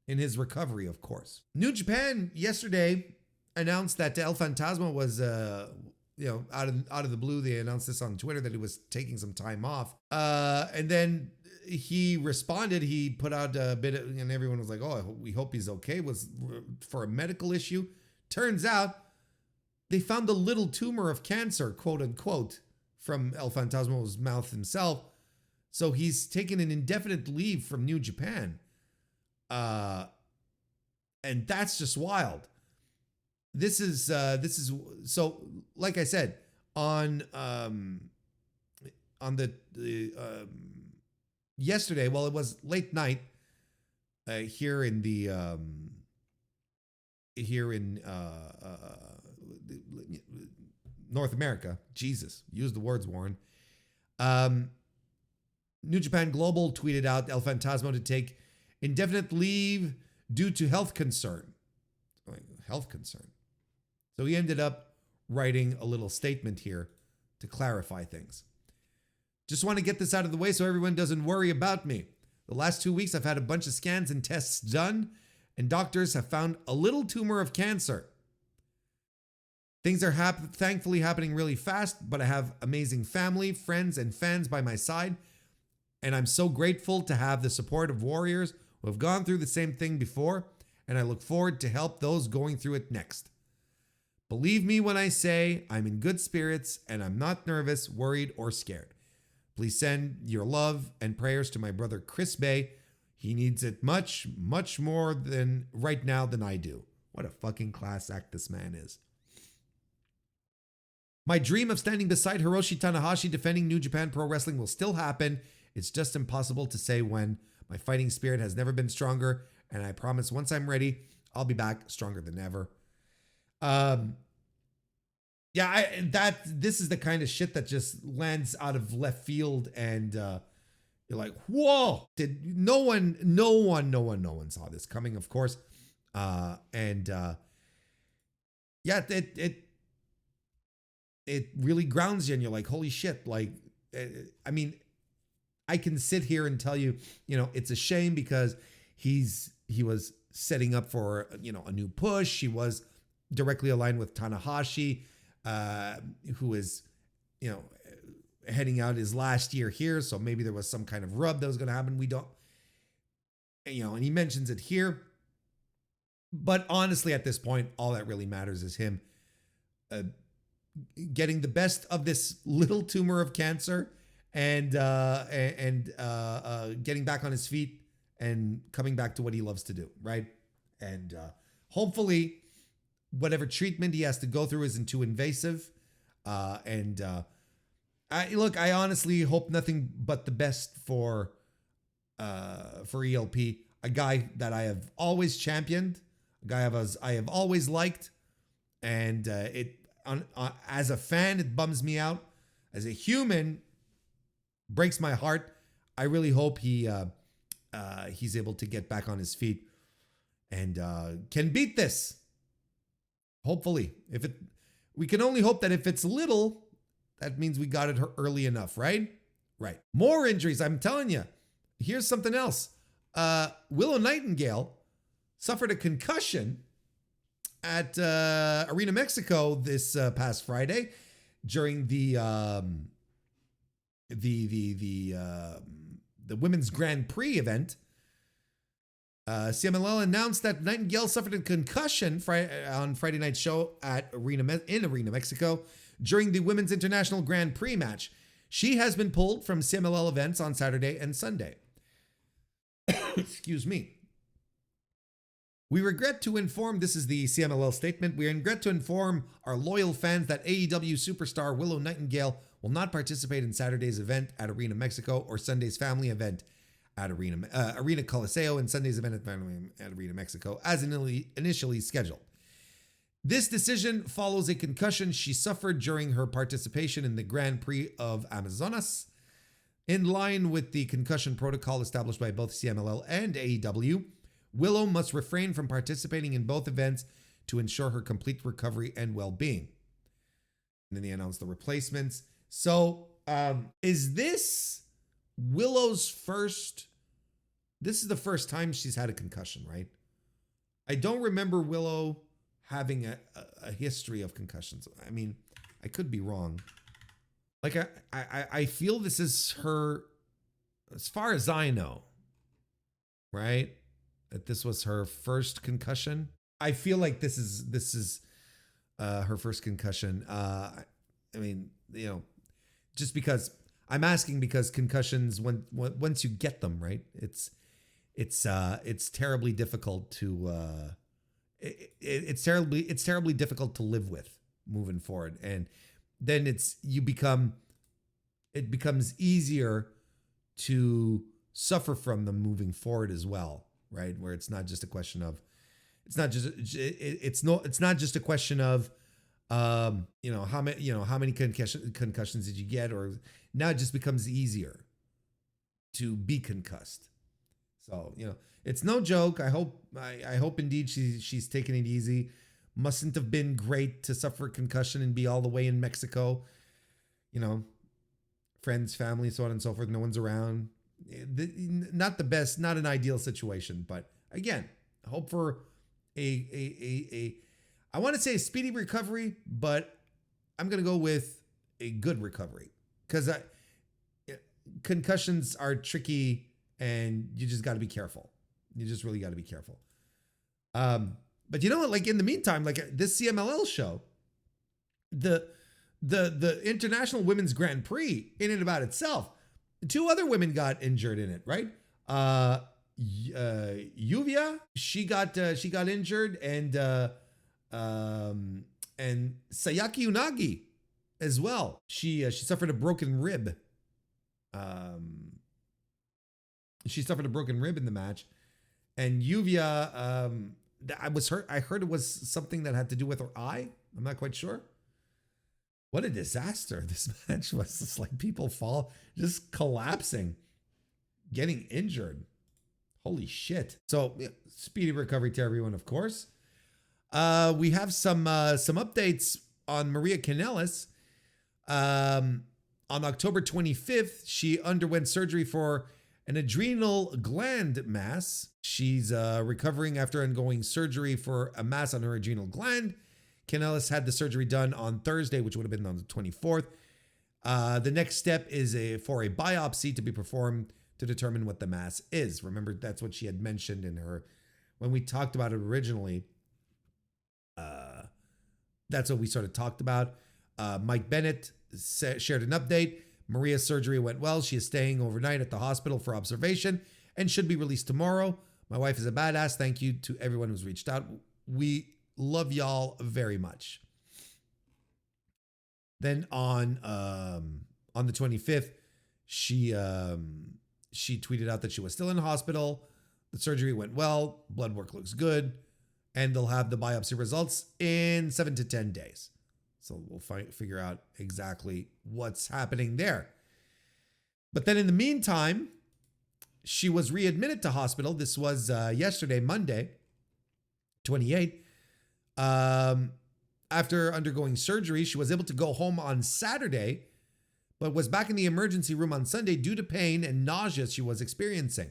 in his recovery, of course. New Japan yesterday announced that El Fantasma was out of the blue. They announced this on Twitter that he was taking some time off, and then he responded. He put out a bit and everyone was like, oh, we hope he's okay. It was for a medical issue. Turns out they found a little tumor of cancer, quote unquote, from El Fantasma's mouth himself. So he's taken an indefinite leave from New Japan. And that's just wild. This is so, like I said, on the yesterday, well, it was late night here in North America. Jesus, use the words, Warren. New Japan Global tweeted out El Fantasma to take indefinite leave due to health concern. Health concern. So he ended up writing a little statement here to clarify things. Just want to get this out of the way so everyone doesn't worry about me. The last 2 weeks, I've had a bunch of scans and tests done, and doctors have found a little tumor of cancer. Things are thankfully happening really fast, but I have amazing family, friends, and fans by my side, and I'm so grateful to have the support of warriors who have gone through the same thing before, and I look forward to help those going through it next. Believe me when I say I'm in good spirits and I'm not nervous, worried, or scared. Please send your love and prayers to my brother Chris Bay. He needs it much, much more than right now than I do. What a fucking class act this man is. My dream of standing beside Hiroshi Tanahashi defending New Japan Pro Wrestling will still happen. It's just impossible to say when. My fighting spirit has never been stronger, and I promise once I'm ready, I'll be back stronger than ever. This is the kind of shit that just lands out of left field, and you're like, whoa! No one saw this coming, of course. It really grounds you, and you're like, holy shit! Like, I mean, I can sit here and tell you, it's a shame because he was setting up for a new push. He was directly aligned with Tanahashi, who is, heading out his last year here. So maybe there was some kind of rub that was going to happen. We don't, and he mentions it here. But honestly, at this point, all that really matters is him getting the best of this little tumor of cancer and getting back on his feet and coming back to what he loves to do, right? And hopefully whatever treatment he has to go through isn't too invasive. I honestly hope nothing but the best for ELP, a guy that I have always championed, a guy I have always liked, and as a fan, it bums me out. As a human, breaks my heart. I really hope he's able to get back on his feet and can beat this. Hopefully, we can only hope that if it's little, that means we got it early enough, right? Right. More injuries. I'm telling you. Here's something else. Willow Nightingale suffered a concussion at Arena Mexico this past Friday during the Women's Grand Prix event. CMLL announced that Nightingale suffered a concussion on Friday night's show at Arena Mexico during the Women's International Grand Prix match. She has been pulled from CMLL events on Saturday and Sunday. Excuse me. We regret to inform, this is the CMLL statement, we regret to inform our loyal fans that AEW superstar Willow Nightingale will not participate in Saturday's event at Arena Mexico or Sunday's family event at Arena Coliseo and Sunday's event at Arena Mexico as initially scheduled. This decision follows a concussion she suffered during her participation in the Grand Prix of Amazonas. In line with the concussion protocol established by both CMLL and AEW, Willow must refrain from participating in both events to ensure her complete recovery and well-being. And then they announced the replacements. So, is this Willow's first? This is the first time she's had a concussion, right? I don't remember Willow having a history of concussions. I mean, I could be wrong. Like, I feel this is her, as far as I know, right? That this was her first concussion. I feel like this is her first concussion. I mean, you know, just because I'm asking because concussions, once you get them, right? It's terribly difficult to it's terribly difficult to live with moving forward, and then it becomes easier to suffer from them moving forward as well, right? Where it's not just a question of, it's not just a question of, how many concussions did you get, or now it just becomes easier to be concussed. So, it's no joke. I hope indeed she's taking it easy. Mustn't have been great to suffer a concussion and be all the way in Mexico, friends, family, so on and so forth. No one's around. Not the best, not an ideal situation, but again, hope for I want to say a speedy recovery, but I'm going to go with a good recovery, because concussions are tricky and you just got to be careful. You just really got to be careful. But you know what? Like, in the meantime, like this CMLL show, the International Women's Grand Prix, in and about itself, 2 other women got injured in it, right? Yuvia, she got injured, and Sayaki Unagi as well. She suffered a broken rib. She suffered a broken rib in the match, and Yuvia, I heard it was something that had to do with her eye. I'm not quite sure. What a disaster this match was. It's like people just collapsing, getting injured. Holy shit. So, speedy recovery to everyone, of course. We have some updates on Maria Kanellis. On October 25th, she underwent surgery for an adrenal gland mass. She's recovering after undergoing surgery for a mass on her adrenal gland. Kanellis had the surgery done on Thursday, which would have been on the 24th. The next step is for a biopsy to be performed to determine what the mass is. Remember, that's what she had mentioned when we talked about it originally. That's what we sort of talked about. Mike Bennett shared an update. Maria's surgery went well. She is staying overnight at the hospital for observation and should be released tomorrow. My wife is a badass. Thank you to everyone who's reached out. We love y'all very much. Then on the 25th, she tweeted out that she was still in the hospital. The surgery went well. Blood work looks good. And they'll have the biopsy results in 7 to 10 days. So we'll figure out exactly what's happening there. But then in the meantime, she was readmitted to hospital. This was yesterday, Monday, 28. After undergoing surgery, she was able to go home on Saturday, but was back in the emergency room on Sunday due to pain and nausea she was experiencing.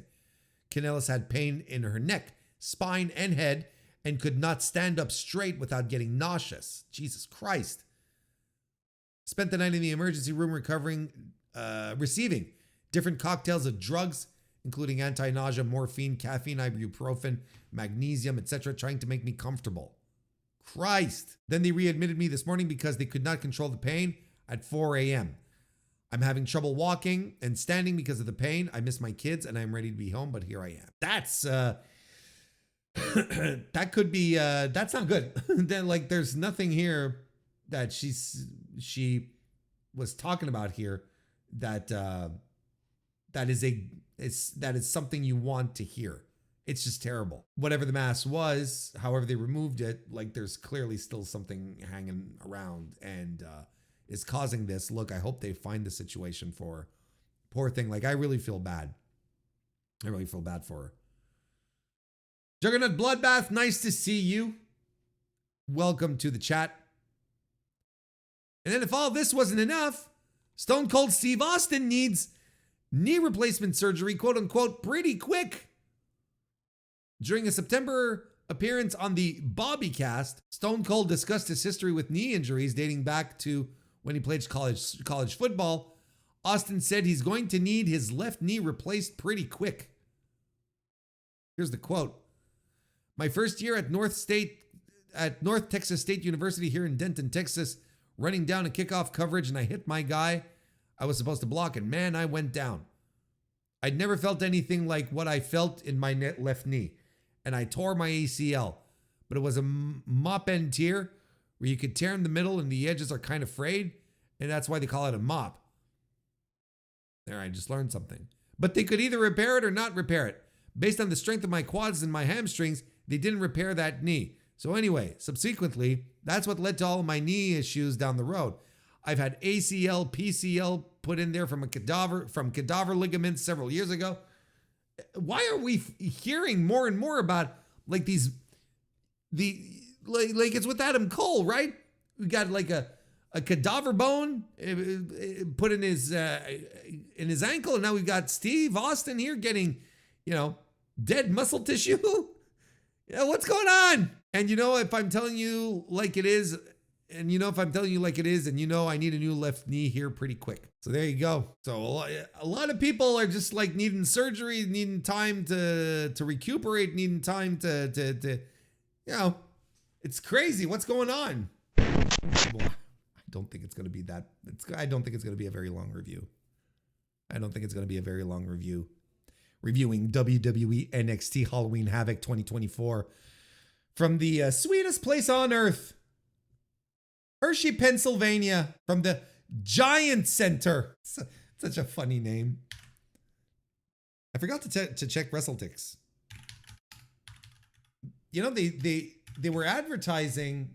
Kanellis had pain in her neck, spine, and head, and could not stand up straight without getting nauseous. Jesus Christ. Spent the night in the emergency room receiving different cocktails of drugs, including anti-nausea, morphine, caffeine, ibuprofen, magnesium, etc., trying to make me comfortable. Christ. Then they readmitted me this morning because they could not control the pain at 4 a.m. I'm having trouble walking and standing because of the pain. I miss my kids and I'm ready to be home, but here I am. That's, that could be, that's not good. Then, like, there's nothing here that she was talking about here that, that is something you want to hear. It's just terrible. Whatever the mass was, however they removed it, like, there's clearly still something hanging around and is causing this. Look, I hope they find the situation for her. Poor thing. Like, I really feel bad. I really feel bad for her. Juggernaut Bloodbath, nice to see you. Welcome to the chat. And then if all this wasn't enough, Stone Cold Steve Austin needs knee replacement surgery, quote unquote, pretty quick. During a September appearance on the Bobbycast, Stone Cold discussed his history with knee injuries dating back to when he played college football. Austin said he's going to need his left knee replaced pretty quick. Here's the quote. My first year at North Texas State University here in Denton, Texas, running down a kickoff coverage and I hit my guy I was supposed to block and man, I went down. I'd never felt anything like what I felt in my left knee and I tore my ACL, but it was a mop end tear where you could tear in the middle and the edges are kind of frayed and that's why they call it a mop. There, I just learned something. But they could either repair it or not repair it. Based on the strength of my quads and my hamstrings, they didn't repair that knee. So anyway, subsequently, that's what led to all of my knee issues down the road. I've had ACL, PCL put in there from cadaver ligaments several years ago. Why are we hearing more and more about like these, like it's with Adam Cole, right? We got like a cadaver bone put in his ankle, and now we've got Steve Austin here getting, dead muscle tissue. Yeah, what's going on? And if I'm telling you like it is, and if I'm telling you like it is, and I need a new left knee here pretty quick. So there you go. So a lot of people are just like needing surgery, needing time to recuperate, needing time to it's crazy. What's going on? Well, I don't think it's going to be that. I don't think it's going to be a very long review. I don't think it's going to be a very long review. Reviewing WWE NXT Halloween Havoc 2024 from the sweetest place on earth, Hershey, Pennsylvania, from the Giant Center. Such a funny name. I forgot to check WrestleTix. They were advertising.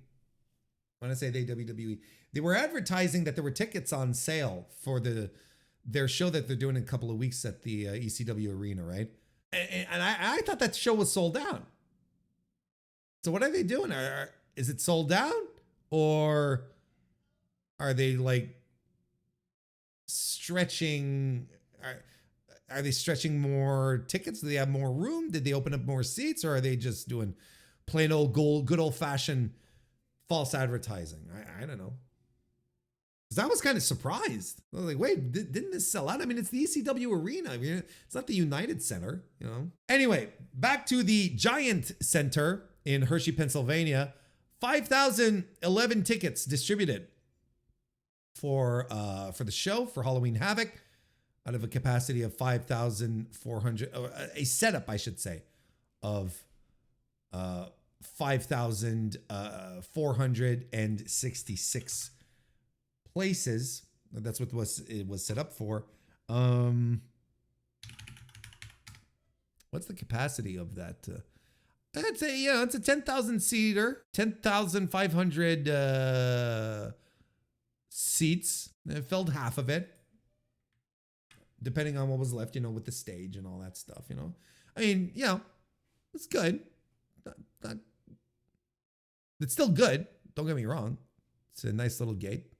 When I say WWE, they were advertising that there were tickets on sale for their show that they're doing in a couple of weeks at the ECW arena, right? And I thought that show was sold out. So what are they doing? Is it sold out? Or are they like stretching? Are they stretching more tickets? Do they have more room? Did they open up more seats? Or are they just doing plain old good old fashioned false advertising? I don't know. Because I was kind of surprised. I was like, wait, didn't this sell out? I mean, it's the ECW arena. I mean, it's not the United Center, Anyway, back to the Giant Center in Hershey, Pennsylvania. 5,011 tickets distributed for the show, for Halloween Havoc, out of a capacity of 5,400, a setup, I should say, of 5,466 places. That's what it was set up for. What's the capacity of that? I'd say, it's a 10,000 seater, 10,500 seats. It filled half of it, depending on what was left, with the stage and all that stuff, I mean, it's good. It's still good. Don't get me wrong. It's a nice little gate.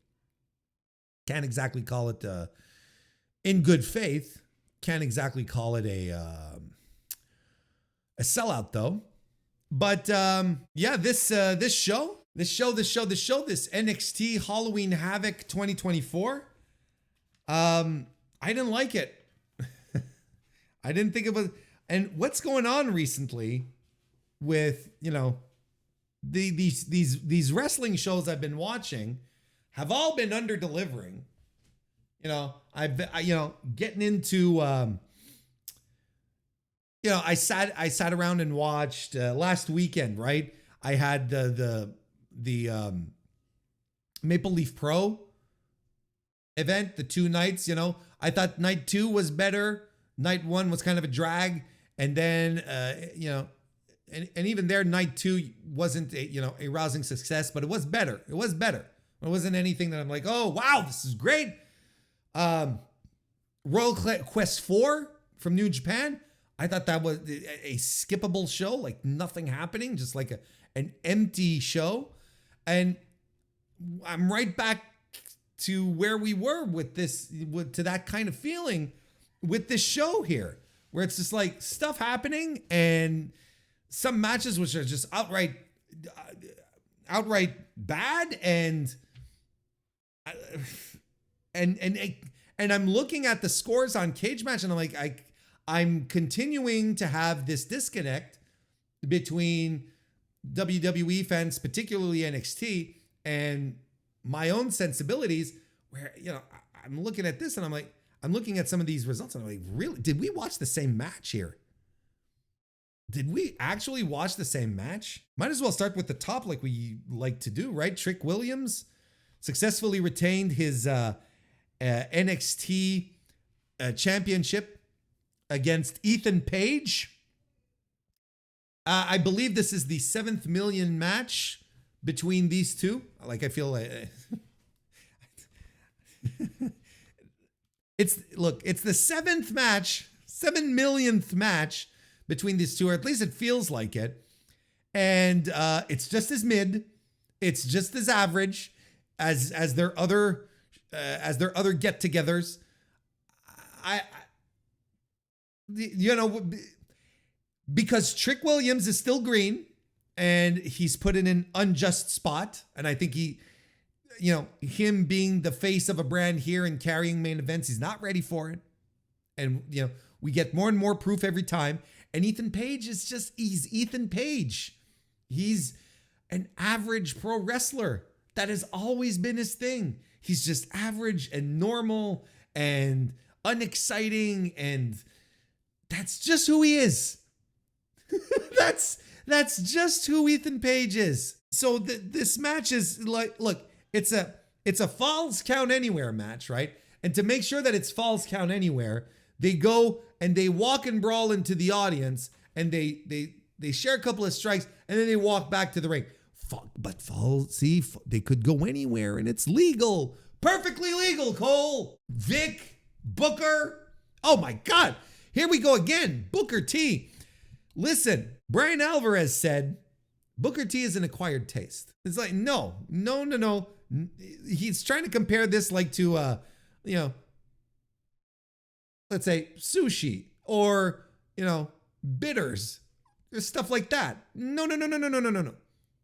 Can't exactly call it in good faith. Can't exactly call it a sellout though. But yeah, this NXT Halloween Havoc 2024. I didn't like it. I didn't think it was. And what's going on recently with, you know, these wrestling shows I've been watching have all been under delivering. You know, getting into you know, I sat around and watched last weekend, right? I had the Maple Leaf Pro event, the 2 nights, you know. I thought night 2 was better. Night 1 was kind of a drag. And then, you know, and even there, night 2 wasn't a rousing success, but it was better. It was better. It wasn't anything that I'm like, oh, wow, this is great. Royal Quest 4 from New Japan. I thought that was a skippable show, like nothing happening, just like an empty show. And I'm right back to where we were with this, to that kind of feeling with this show here, where it's just like stuff happening and some matches which are just outright bad, and I'm looking at the scores on Cage Match and I'm like, I'm continuing to have this disconnect between WWE fans, particularly NXT, and my own sensibilities, where, you know, I'm looking at this and I'm like, I'm looking at some of these results and I'm like, really? Did we watch the same match here? Did we actually watch the same match? Might as well start with the top like we like to do, right? Trick Williams successfully retained his NXT championship against Ethan Page. I believe this is the 7th million match between these two. Like, I feel like it's the 7th match, 7 millionth match between these two, or at least it feels like it. And it's just as mid, it's just as average as their other get-togethers. You know, because Trick Williams is still green and he's put in an unjust spot. And I think he, you know, him being the face of a brand here and carrying main events, he's not ready for it. And, you know, we get more and more proof every time. And Ethan Page is just, he's Ethan Page. He's an average pro wrestler. That has always been his thing. He's just average and normal and unexciting, and that's just who he is. That's just who Ethan Page is. So this match is like, look, it's a Falls Count Anywhere match, right? And to make sure that it's Falls Count Anywhere, they go and they walk and brawl into the audience, and they share a couple of strikes, and then they walk back to the ring. But they could go anywhere, and it's legal. Perfectly legal, Cole. Vic, Booker. Oh my God. Here we go again. Booker T. Listen, Brian Alvarez said Booker T is an acquired taste. It's like, no. He's trying to compare this like to, you know, let's say sushi or, you know, bitters or stuff like that. No.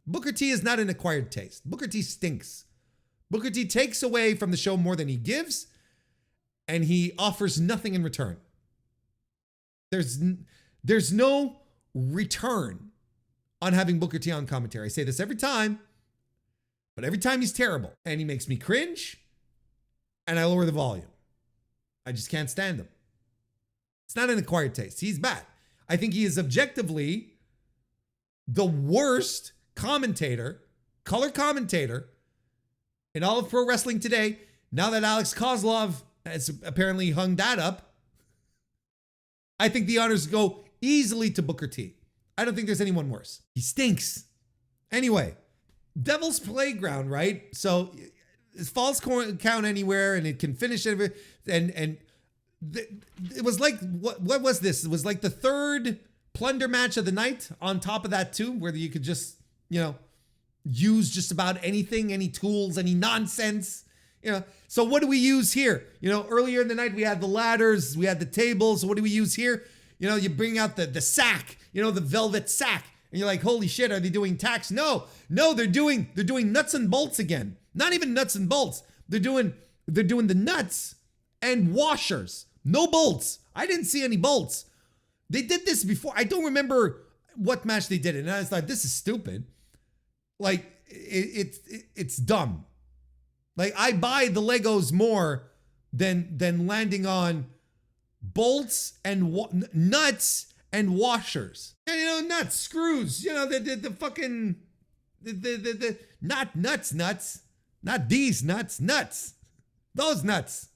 Booker T is not an acquired taste. Booker T stinks. Booker T takes away from the show more than he gives, and he offers nothing in return. There's no return on having Booker T on commentary. I say this every time, but every time he's terrible, and he makes me cringe, and I lower the volume. I just can't stand him. It's not an acquired taste. He's bad. I think he is objectively the worst commentator, color commentator in all of pro wrestling today. Now that Alex Kozlov has apparently hung that up, I think the honors go easily to Booker T. I don't think there's anyone worse. He stinks. Anyway, Devil's Playground, right? So it's Falls Count Anywhere, and it can finish it. And it was like, what was this? It was like the 3rd plunder match of the night on top of that too, where you could just, you know, use just about anything, any tools, any nonsense. So what do we use here? Earlier in the night, we had the ladders, we had the tables. So what do we use here? You bring out the sack, the velvet sack. And you're like, holy shit, are they doing tacks? No, they're doing nuts and bolts again. Not even nuts and bolts. They're doing the nuts and washers. No bolts. I didn't see any bolts. They did this before. I don't remember what match they did it. And I was like, this is stupid. Like, it's dumb. Like, I buy the Legos more than landing on bolts and nuts and washers. And, nuts, screws, the fucking, not nuts, not these nuts, those nuts.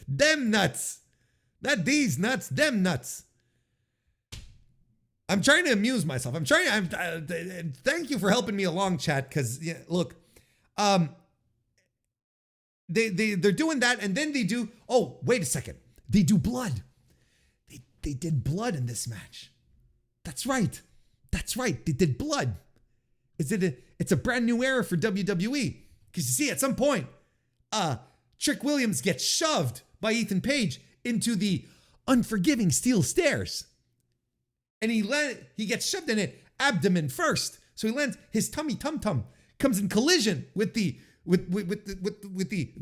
Them nuts, not these nuts, them nuts. I'm trying to amuse myself. Thank you for helping me along, chat. Because look, they're doing that, and then they do. Oh, wait a second. They do blood. They did blood in this match. That's right. They did blood. It's a brand new era for WWE. Because you see, at some point, Trick Williams gets shoved by Ethan Page into the unforgiving steel stairs. And he gets shoved in it abdomen first. So he lands, his tummy tum-tum comes in collision with the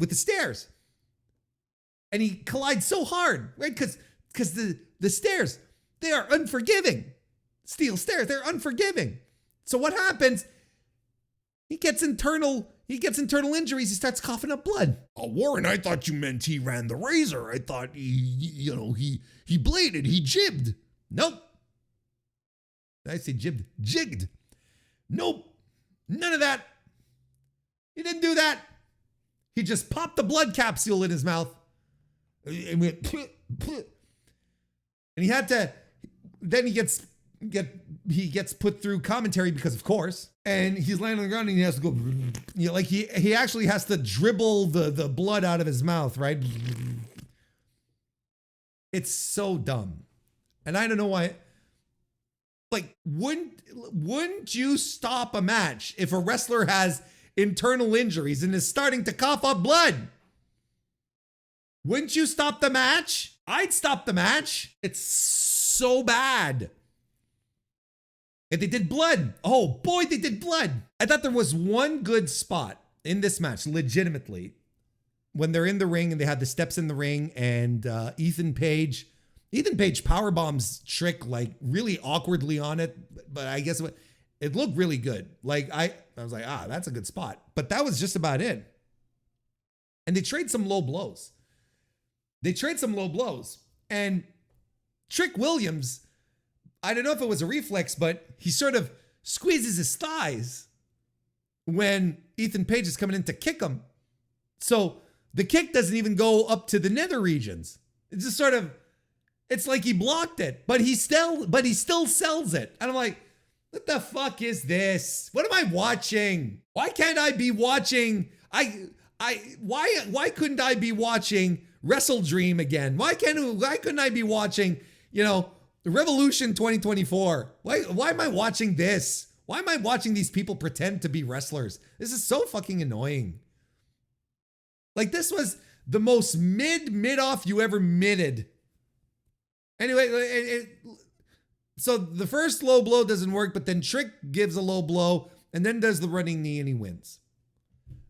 stairs. And he collides so hard, right? Because the stairs, they are unforgiving. Steel stairs, they're unforgiving. So what happens? He gets internal injuries. He starts coughing up blood. Oh, Warren, I thought you meant he ran the razor. I thought he bladed, he jibbed. Nope. Did I say jibbed? Jigged. Nope. None of that. He didn't do that. He just popped the blood capsule in his mouth. And went, and he had to, then he gets put through commentary because of course, and he's laying on the ground and he has to go, like he actually has to dribble the blood out of his mouth, right? It's so dumb. And I don't know why. Like, wouldn't you stop a match if a wrestler has internal injuries and is starting to cough up blood? Wouldn't you stop the match? I'd stop the match. It's so bad. And they did blood. Oh boy, they did blood. I thought there was one good spot in this match, legitimately, when they're in the ring and they had the steps in the ring and Ethan Page powerbombs Trick like really awkwardly on it, but I guess it looked really good. Like I was like, that's a good spot. But that was just about it. And they trade some low blows. And Trick Williams, I don't know if it was a reflex, but he sort of squeezes his thighs when Ethan Page is coming in to kick him. So the kick doesn't even go up to the nether regions. It's just sort of, it's like he blocked it, but he still sells it. And I'm like, what the fuck is this? What am I watching? Why can't I be watching? Why couldn't I be watching Wrestle Dream again? Why couldn't I be watching, Revolution 2024? Why am I watching this? Why am I watching these people pretend to be wrestlers? This is so fucking annoying. Like, this was the most mid-off you ever midded. Anyway, so the first low blow doesn't work, but then Trick gives a low blow and then does the running knee and he wins.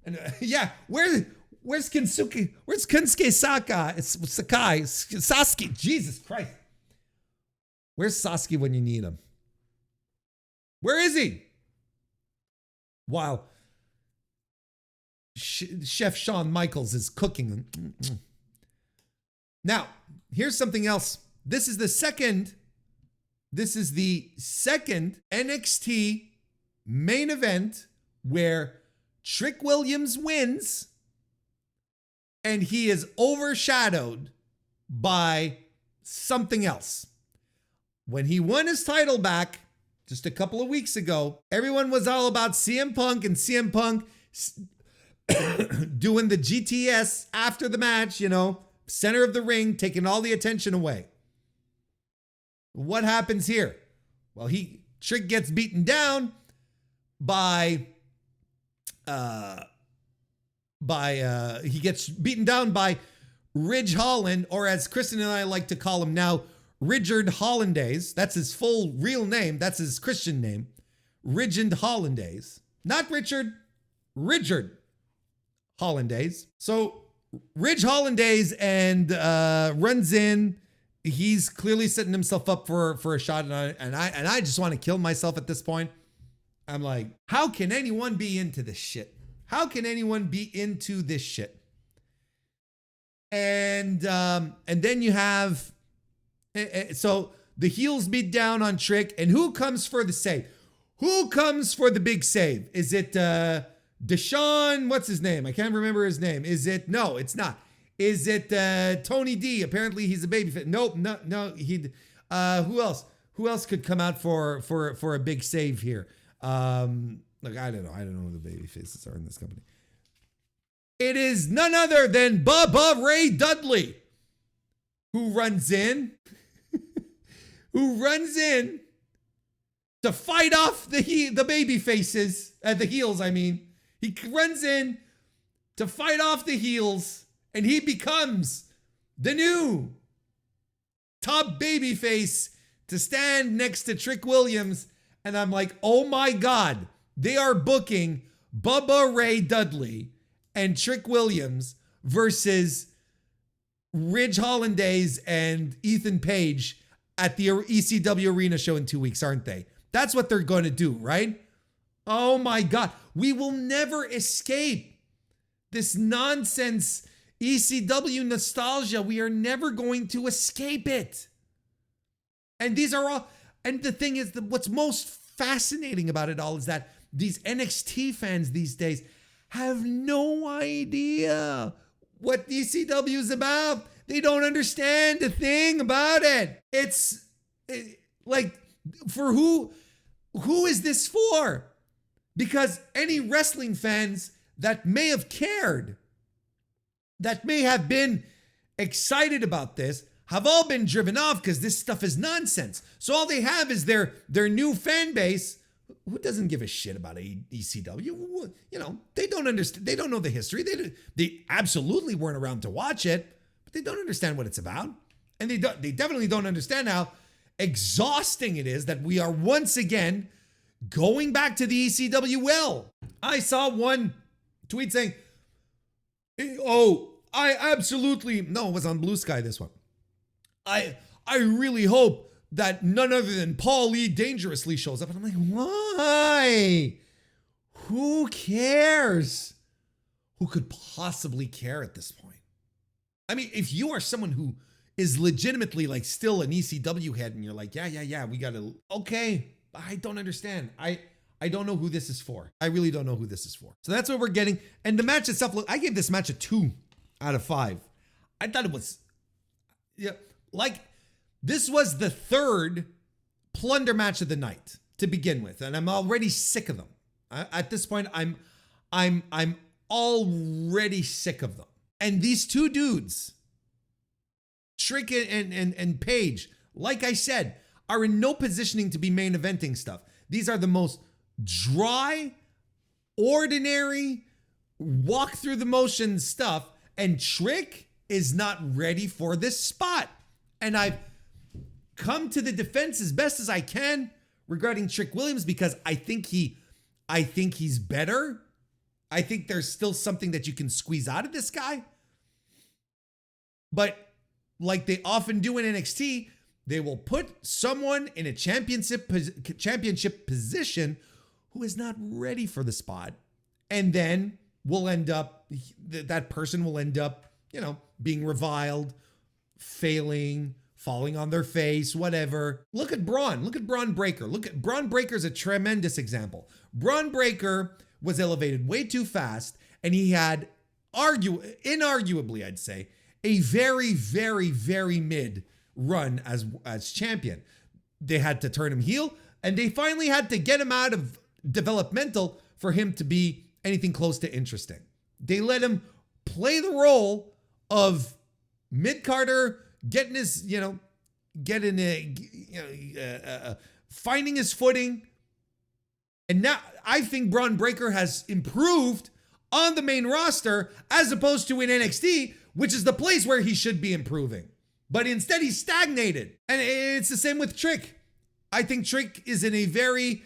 And where's Kensuke? Where's Kensuke Sakai? Sasuke. Jesus Christ. Where's Sasuke when you need him? Where is he? Wow. Chef Shawn Michaels is cooking. Now, here's something else. This is the second NXT main event where Trick Williams wins and he is overshadowed by something else. When he won his title back just a couple of weeks ago, everyone was all about CM Punk and CM Punk doing the GTS after the match, center of the ring, taking all the attention away. What happens here? Well, Trick gets beaten down by he gets beaten down by Ridge Holland, or as Kristen and I like to call him now, Richard Hollandaise. That's his full real name. That's his Christian name. Richard Hollandaise. Not Richard. Richard Hollandaise. So Ridge Hollandaise and runs in. He's clearly setting himself up for a shot, and I just want to kill myself at this point. I'm like, how can anyone be into this shit? How can anyone be into this shit? And then you have, so the heels beat down on Trick, and who comes for the save? Who comes for the big save? Is it Deshaun? What's his name? I can't remember his name. Is it? No, it's not. Is it Tony D? Apparently he's a babyface. Nope, no. Who else? Who else could come out for a big save here? Look, I don't know. I don't know who the babyfaces are in this company. It is none other than Bubba Ray Dudley, who runs in, to fight off the baby faces, the heels. I mean, he runs in to fight off the heels, and he becomes the new top baby face to stand next to Trick Williams. And I'm like, oh my God, they are booking Bubba Ray Dudley and Trick Williams versus Ridge Hollandaise and Ethan Page at the ECW Arena show in 2 weeks, aren't they? That's what they're going to do, right? Oh my God. We will never escape this nonsense ECW nostalgia. We are never going to escape it. And these are all, and the thing is, what's most fascinating about it all is that these NXT fans these days have no idea what ECW is about. They don't understand a thing about it. It's like, for who is this for? Because any wrestling fans that may have cared, that may have been excited about this, have all been driven off because this stuff is nonsense. So all they have is their new fan base who doesn't give a shit about ECW. You know, they don't understand. They don't know the history. They absolutely weren't around to watch it, but they don't understand what it's about. And they definitely don't understand how exhausting it is that we are once again going back to the ECW well. I saw one tweet saying, oh, I absolutely, no, it was on Blue Sky, this one. I really hope that none other than Paul E. Dangerously shows up. And I'm like, why? Who cares? Who could possibly care at this point? I mean, if you are someone who is legitimately like still an ECW head and you're like, yeah, we gotta, okay, I don't understand. I don't know who this is for. I really don't know who this is for. So that's what we're getting. And the match itself, look, I gave this match a 2 out of 5. I thought it was, yeah, like, this was the third plunder match of the night to begin with, and I'm already sick of them. At this point, I'm already sick of them. And these two dudes, Trick and Page, like I said, are in no positioning to be main eventing stuff. These are the most dry, ordinary, walk through the motions stuff, and Trick is not ready for this spot. And I've come to the defense as best as I can regarding Trick Williams because I think he's better. I think there's still something that you can squeeze out of this guy. But like they often do in NXT, they will put someone in a championship position who is not ready for the spot. And then we'll end up, that person will end up, being reviled, failing, falling on their face, whatever. Look at Braun. Look at Braun Breaker. Braun Breaker's a tremendous example. Braun Breaker was elevated way too fast, and he had, inarguably, I'd say, a very, very, very mid run as champion. They had to turn him heel, and they finally had to get him out of developmental for him to be anything close to interesting. They let him play the role of mid-carder, getting his, finding his footing. And now I think Braun Breaker has improved on the main roster as opposed to in NXT, which is the place where he should be improving. But instead he's stagnated. And it's the same with Trick. I think Trick is in a very,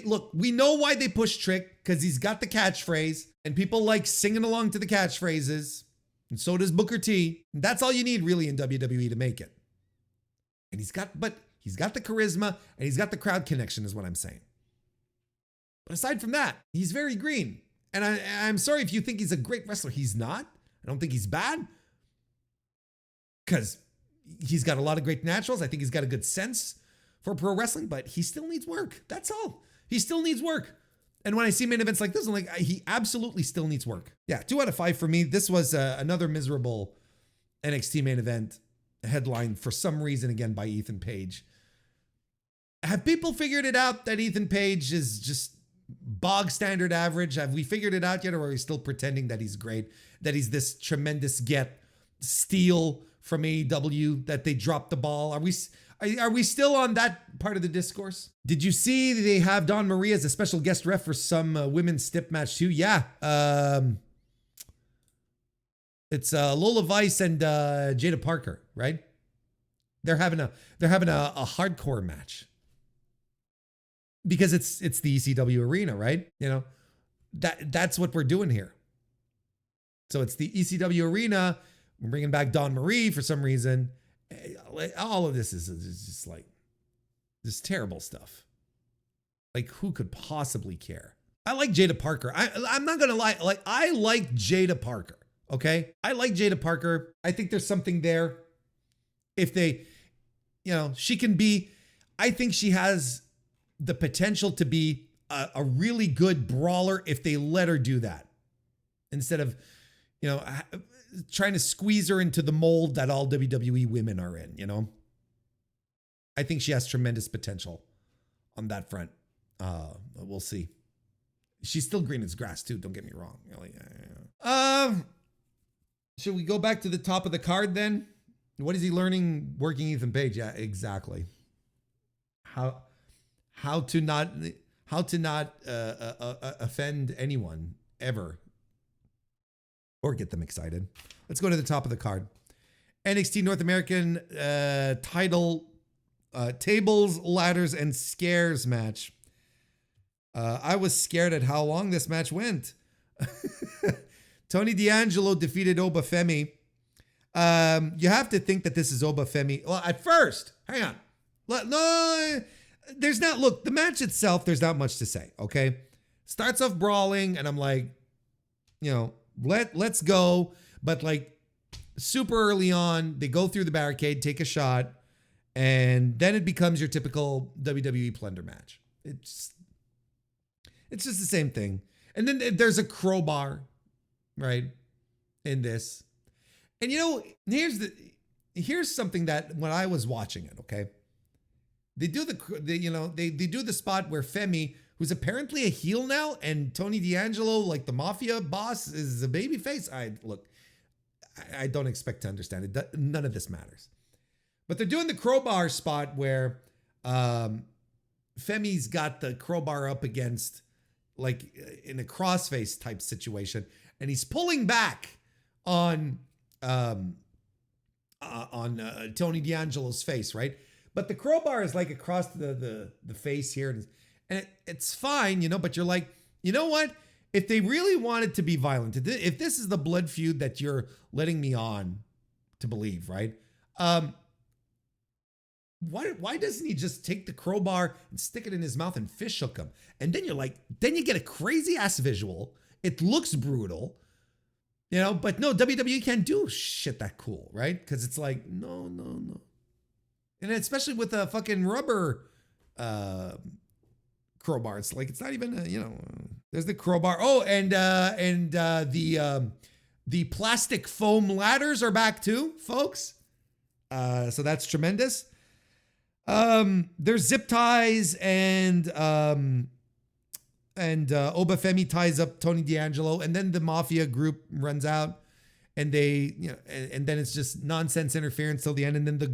look, we know why they push Trick, because he's got the catchphrase and people like singing along to the catchphrases. And so does Booker T. And that's all you need really in WWE to make it. And he's got the charisma and he's got the crowd connection is what I'm saying. But aside from that, he's very green. And I'm sorry if you think he's a great wrestler. He's not. I don't think he's bad. Because he's got a lot of great naturals. I think he's got a good sense for pro wrestling, but he still needs work. That's all. He still needs work. And when I see main events like this, I'm like, he absolutely still needs work. Yeah, 2 out of 5 for me. This was another miserable NXT main event headlined for some reason, again, by Ethan Page. Have people figured it out that Ethan Page is just bog standard average? Have we figured it out yet, or are we still pretending that he's great, that he's this tremendous steal from AEW, that they dropped the ball? Are we still on that part of the discourse? Did you see they have Dawn Marie as a special guest ref for some women's stip match too? Yeah. It's Lola Vice and Jada Parker, right? They're having a hardcore match. Because it's the ECW arena, right? You know, that's what we're doing here. So it's the ECW arena. We're bringing back Dawn Marie for some reason. All of this is just like this terrible stuff. Like, who could possibly care? I like Jada Parker. I'm not gonna lie. Like, I like Jada Parker. Okay, I like Jada Parker. I think there's something there. If they, she can be. I think she has the potential to be a really good brawler if they let her do that, instead of, trying to squeeze her into the mold that all WWE women are in. I think she has tremendous potential on that front. We'll see. She's still green as grass too. Don't get me wrong. Should we go back to the top of the card then? What is he learning working Ethan Page? Yeah, exactly. How to not offend anyone ever or get them excited. Let's go to the top of the card. NXT North American title tables, ladders, and scares match. I was scared at how long this match went. Tony D'Angelo defeated Oba Femi. You have to think that this is Oba Femi. Well, at first, hang on. No, there's not, look, the match itself, there's not much to say, okay? Starts off brawling, and I'm like, let's go. But like super early on, they go through the barricade, take a shot, and then it becomes your typical WWE plunder match. It's just the same thing. And then there's a crowbar, right, in this. And here's something that when I was watching it, okay, they do they do the spot where Femi, who's apparently a heel now, and Tony D'Angelo, like the mafia boss, is a babyface. I don't expect to understand it. None of this matters. But they're doing the crowbar spot where Femi's got the crowbar up against, like, in a crossface type situation, and he's pulling back on Tony D'Angelo's face, right? But the crowbar is like across the face here, and it's fine, but you're like, you know what? If they really wanted to be violent, if this is the blood feud that you're letting me on to believe, right? Why doesn't he just take the crowbar and stick it in his mouth and fish hook him? And then then you get a crazy ass visual. It looks brutal, but no, WWE can't do shit that cool, right? Because it's like, no. And especially with a fucking rubber crowbar, it's like, it's not even there's the crowbar. Oh, and the plastic foam ladders are back too, folks. So that's tremendous. There's zip ties, and Oba Femi ties up Tony D'Angelo, and then the mafia group runs out, and they, and then it's just nonsense interference till the end, and then the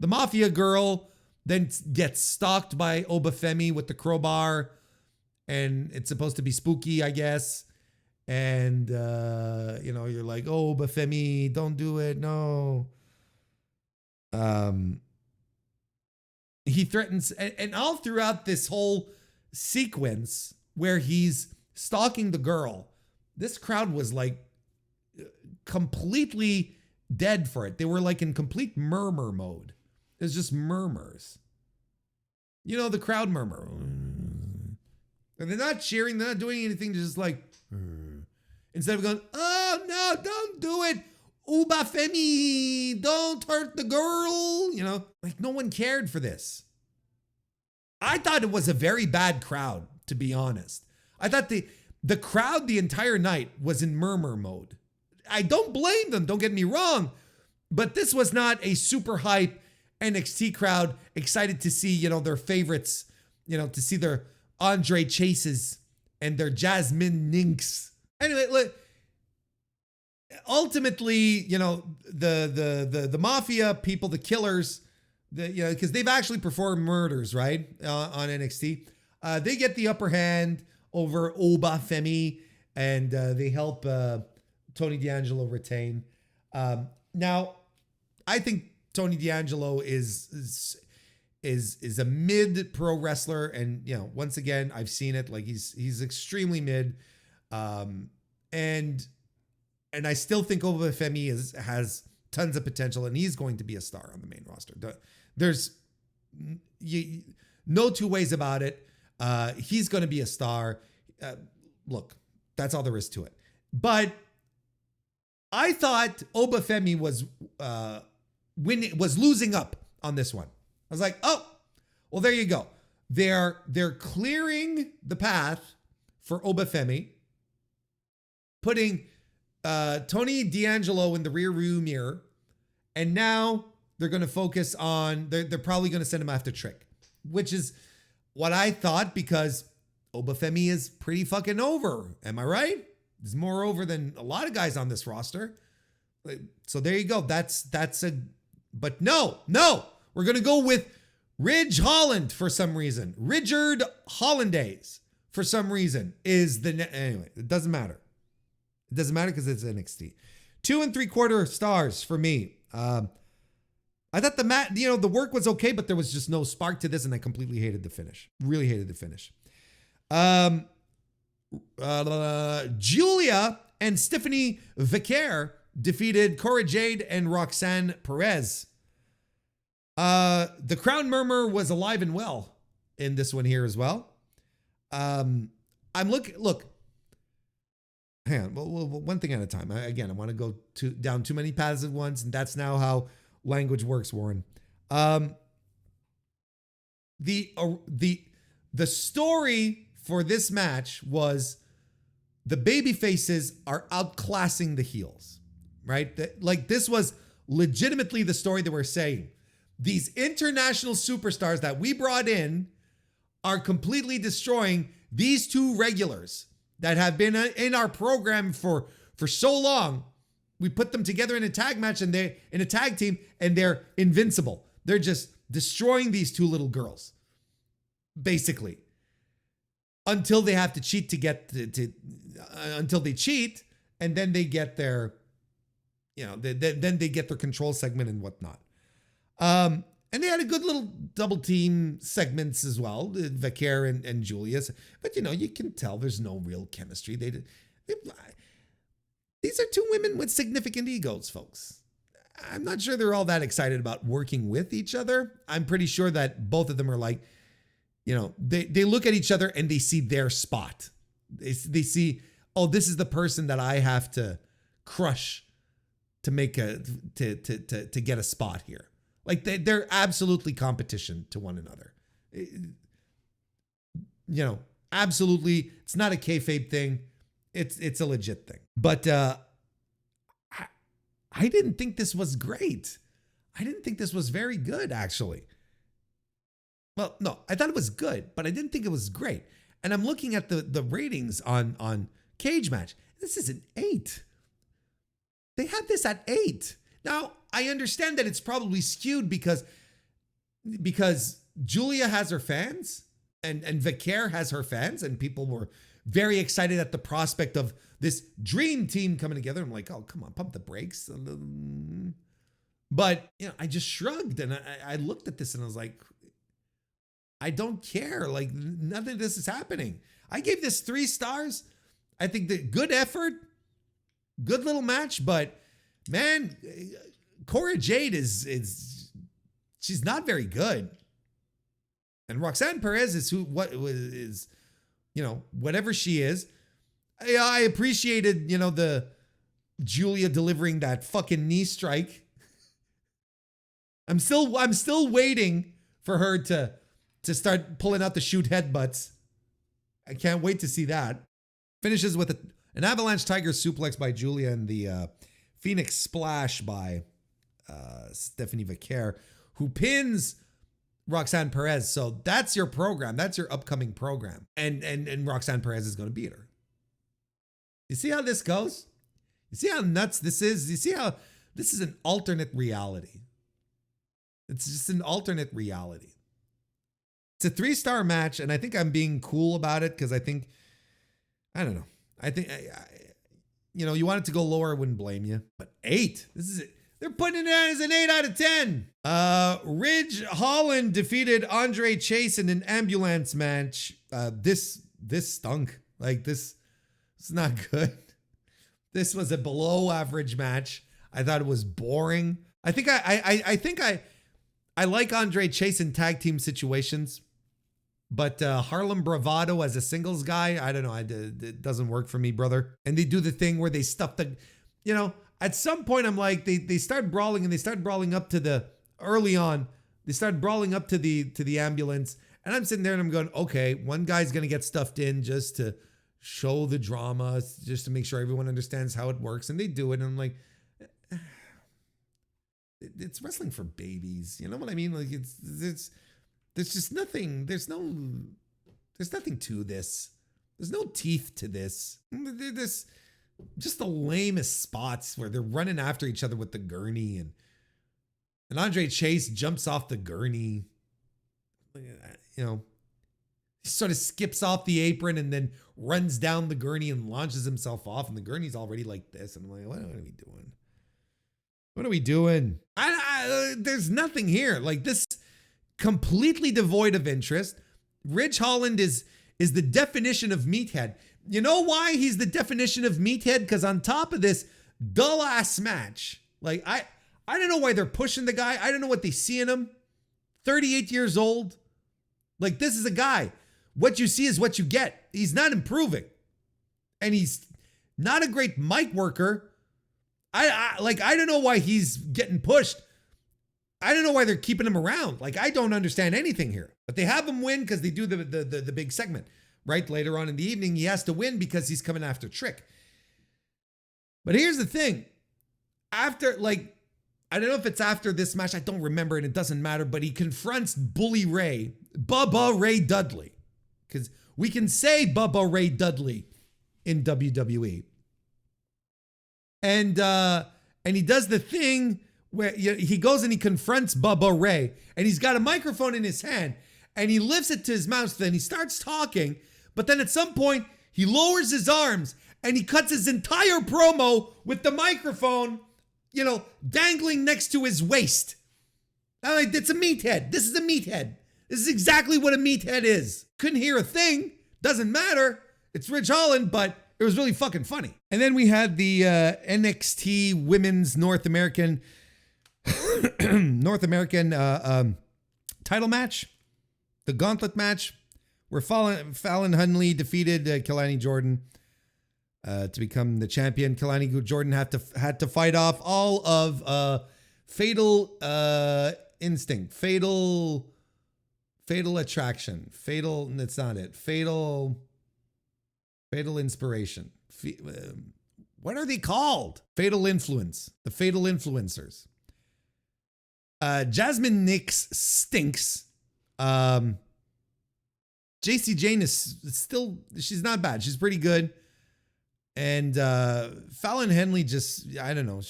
mafia girl then gets stalked by Oba Femi with the crowbar, and it's supposed to be spooky, I guess. And, you're like, oh, Bafemi, don't do it. No. He threatens, and all throughout this whole sequence where he's stalking the girl, this crowd was like completely dead for it. They were like in complete murmur mode. It's just murmurs. The crowd murmur. And they're not cheering, they're not doing anything, just like, instead of going, oh no, don't do it. Ubafemi, don't hurt the girl. Like no one cared for this. I thought it was a very bad crowd, to be honest. I thought the crowd the entire night was in murmur mode. I don't blame them, don't get me wrong, but this was not a super hype NXT crowd excited to see, their favorites, to see their Andre Chases and their Jasmine Ninks. Anyway, look, ultimately, the mafia people, the killers, because they've actually performed murders, right, on NXT. They get the upper hand over Obafemi, and they help Tony D'Angelo retain. Now, I think Tony D'Angelo is a mid pro wrestler, and once again, I've seen it. Like he's extremely mid, and I still think Obafemi has tons of potential, and he's going to be a star on the main roster. There's no two ways about it. He's going to be a star. Look, that's all there is to it. But I thought Obafemi was losing up on this one. I was like, oh, well, there you go. They're clearing the path for Obafemi, putting Tony D'Angelo in the rear view mirror, and now they're going to focus on, they're probably going to send him after Trick, which is what I thought, because Obafemi is pretty fucking over. Am I right? He's more over than a lot of guys on this roster. So there you go. But no, we're going to go with Ridge Holland for some reason. Richard Hollandaise for some reason anyway, it doesn't matter. It doesn't matter because it's NXT. 2 3/4 stars for me. I thought the work was okay, but there was just no spark to this, and I completely hated the finish. Really hated the finish. Julia and Stephanie Vicaire defeated Cora Jade and Roxanne Perez. The crowd murmur was alive and well in this one here as well. Look. Hang on, well, one thing at a time. I want to go down too many paths at once, and that's now how language works, Warren. The story for this match was the baby faces are outclassing the heels, right? This was legitimately the story that we're saying. These international superstars that we brought in are completely destroying these two regulars that have been in our program for so long. We put them together in a tag match, and they're in a tag team, and they're invincible. They're just destroying these two little girls, basically, until they have to cheat to get until they cheat, and then they get their, then they get their control segment and whatnot. And they had a good little double team segments as well, Vicaire and Julius. But, you can tell there's no real chemistry. These are two women with significant egos, folks. I'm not sure they're all that excited about working with each other. I'm pretty sure that both of them are like, they look at each other and they see their spot. They see, oh, this is the person that I have to crush to make to get a spot here. Like they're absolutely competition to one another. Absolutely. It's not a kayfabe thing. It's a legit thing. But I didn't think this was great. I didn't think this was very good, actually. Well, no, I thought it was good, but I didn't think it was great. And I'm looking at the ratings on Cage Match. This is an 8. They have this at 8. Now, I understand that it's probably skewed because Julia has her fans and Vicaire has her fans, and people were very excited at the prospect of this dream team coming together. I'm like, oh, come on, pump the brakes. But, I just shrugged and I looked at this and I was like, I don't care. Like, nothing of this is happening. I gave this 3 stars. I think that good effort, good little match, but man, Cora Jade she's not very good. And Roxanne Perez is whatever she is. I appreciated, the Julia delivering that fucking knee strike. I'm still waiting for her to start pulling out the shoot headbutts. I can't wait to see that. Finishes with an avalanche tiger suplex by Julia and the Phoenix splash by Stephanie Vaquer, who pins Roxanne Perez. So that's your program. That's your upcoming program. And Roxanne Perez is going to beat her. You see how this goes? You see how nuts this is? You see how this is an alternate reality? It's just an alternate reality. It's a 3-star match, and I think I'm being cool about it because I think, I don't know. I think, you want it to go lower, I wouldn't blame you. But 8, this is it. They're putting it as an 8 out of 10. Ridge Holland defeated Andre Chase in an ambulance match. This stunk. Like this is not good. This was a below average match. I thought it was boring. I think I like Andre Chase in tag team situations, but Harlem Bravado as a singles guy, I don't know. It doesn't work for me, brother. And they do the thing where they stuff at some point I'm like, they start brawling and they start brawling up to the early on. They start brawling up to the ambulance. And I'm sitting there and I'm going, okay, one guy's going to get stuffed in just to show the drama, just to make sure everyone understands how it works. And they do it. And I'm like, it's wrestling for babies. You know what I mean? Like there's just nothing. There's nothing to this. There's no teeth to this. There's just the lamest spots where they're running after each other with the gurney and Andre Chase jumps off the gurney. He sort of skips off the apron and then runs down the gurney and launches himself off. And the gurney's already like this. And I'm like, what are we doing? What are we doing? There's nothing here. Like this, completely devoid of interest. Ridge Holland is the definition of meathead. You know why he's the definition of meathead? Because on top of this dull ass match, like I don't know why they're pushing the guy. I don't know what they see in him. 38 years old. Like this is a guy. What you see is what you get. He's not improving, and he's not a great mic worker. I don't know why he's getting pushed. I don't know why they're keeping him around. Like, I don't understand anything here. But they have him win because they do the big segment, right? Later on in the evening, he has to win because he's coming after Trick. But here's the thing. After, like, I don't know if it's after this match. I don't remember, and it doesn't matter. But he confronts Bully Ray, Bubba Ray Dudley. Because we can say Bubba Ray Dudley in WWE. And he does the thing where he goes and he confronts Bubba Ray, and he's got a microphone in his hand, and he lifts it to his mouth, and he starts talking, but then at some point, he lowers his arms, and he cuts his entire promo with the microphone, dangling next to his waist. I'm like, it's a meathead. This is a meathead. This is exactly what a meathead is. Couldn't hear a thing. Doesn't matter. It's Ridge Holland, but it was really fucking funny. And then we had the NXT Women's North American title match, the gauntlet match, where Fallon Henley defeated Kelani Jordan to become the champion. Kelani Jordan had to fight off all of Fatal Instinct, Fatal Attraction, That's not it. Fatal Inspiration. What are they called? Fatal Influence. The Fatal Influencers. Jasmine Nix stinks. JC Jane is still, she's not bad. She's pretty good. And Fallon Henley just, I don't know.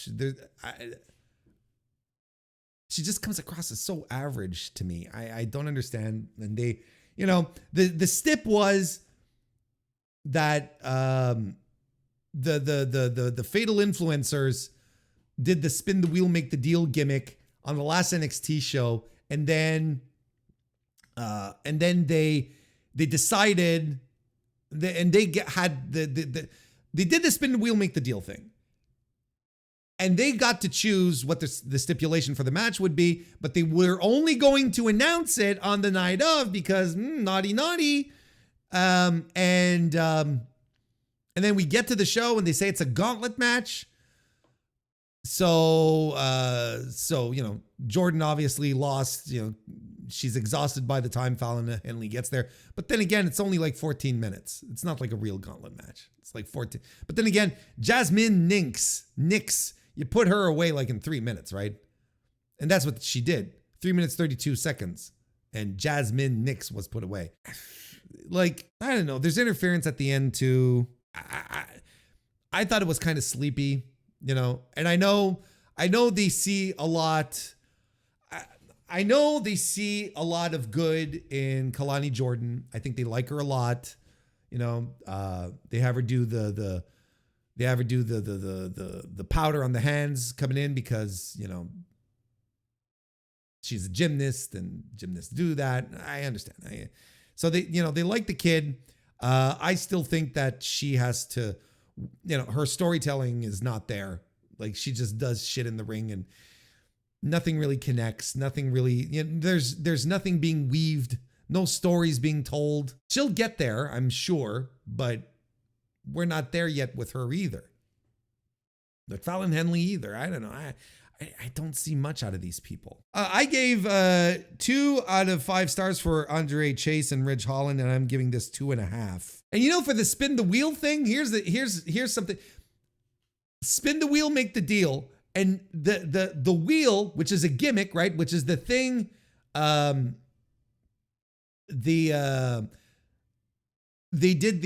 She just comes across as so average to me. I don't understand. And they, the stip was that the fatal influencers did the spin the wheel, make the deal gimmick on the last NXT show, and then they decided that, and they they did the spin the wheel, make the deal thing. And they got to choose what the stipulation for the match would be, but they were only going to announce it on the night of because naughty. And then we get to the show and they say it's a gauntlet match. So Jordan obviously lost. She's exhausted by the time Fallon Henley gets there. But then again, it's only like 14 minutes. It's not like a real gauntlet match. It's like 14. But then again, Jasmine Nix, you put her away like in 3 minutes, right? And that's what she did. 3 minutes, 32 seconds. And Jasmine Nix was put away. Like, I don't know. There's interference at the end too. I thought it was kind of sleepy, and I know they see a lot. I know they see a lot of good in Kalani Jordan. I think they like her a lot. They have her do the powder on the hands coming in because, she's a gymnast and gymnasts do that. I understand. So they like the kid. I still think that she has to, her storytelling is not there. Like she just does shit in the ring and nothing really connects. Nothing really, there's nothing being weaved. No stories being told. She'll get there, I'm sure, but we're not there yet with her either. But Fallon Henley either. I don't know. I don't see much out of these people. I gave 2 out of 5 stars for Andre Chase and Ridge Holland, and I'm giving this 2.5. And for the spin the wheel thing, here's something. Spin the wheel, make the deal, and the wheel, which is a gimmick, right? Which is the thing. They did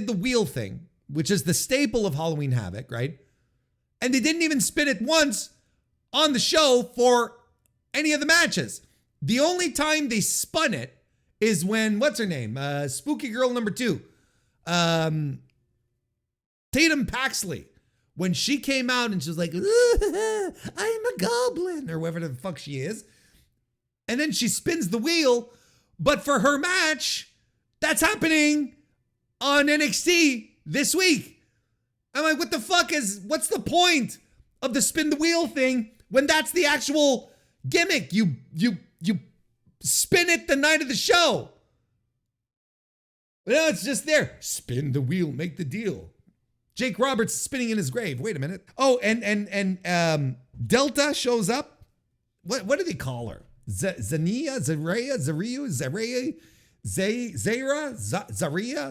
the wheel thing, which is the staple of Halloween Havoc, right? And they didn't even spin it once on the show for any of the matches. The only time they spun it is when, what's her name? Spooky Girl number 2. Tatum Paxley. When she came out and she was like, I'm a goblin, or whatever the fuck she is. And then she spins the wheel. But for her match, that's happening on NXT this week. I'm like, what's the point of the spin the wheel thing when that's the actual gimmick? You spin it the night of the show. Well, it's just there. Spin the wheel, make the deal. Jake Roberts spinning in his grave. Wait a minute. Oh, and Delta shows up. What do they call her? Zania, Zaria, Zariu, Zaria,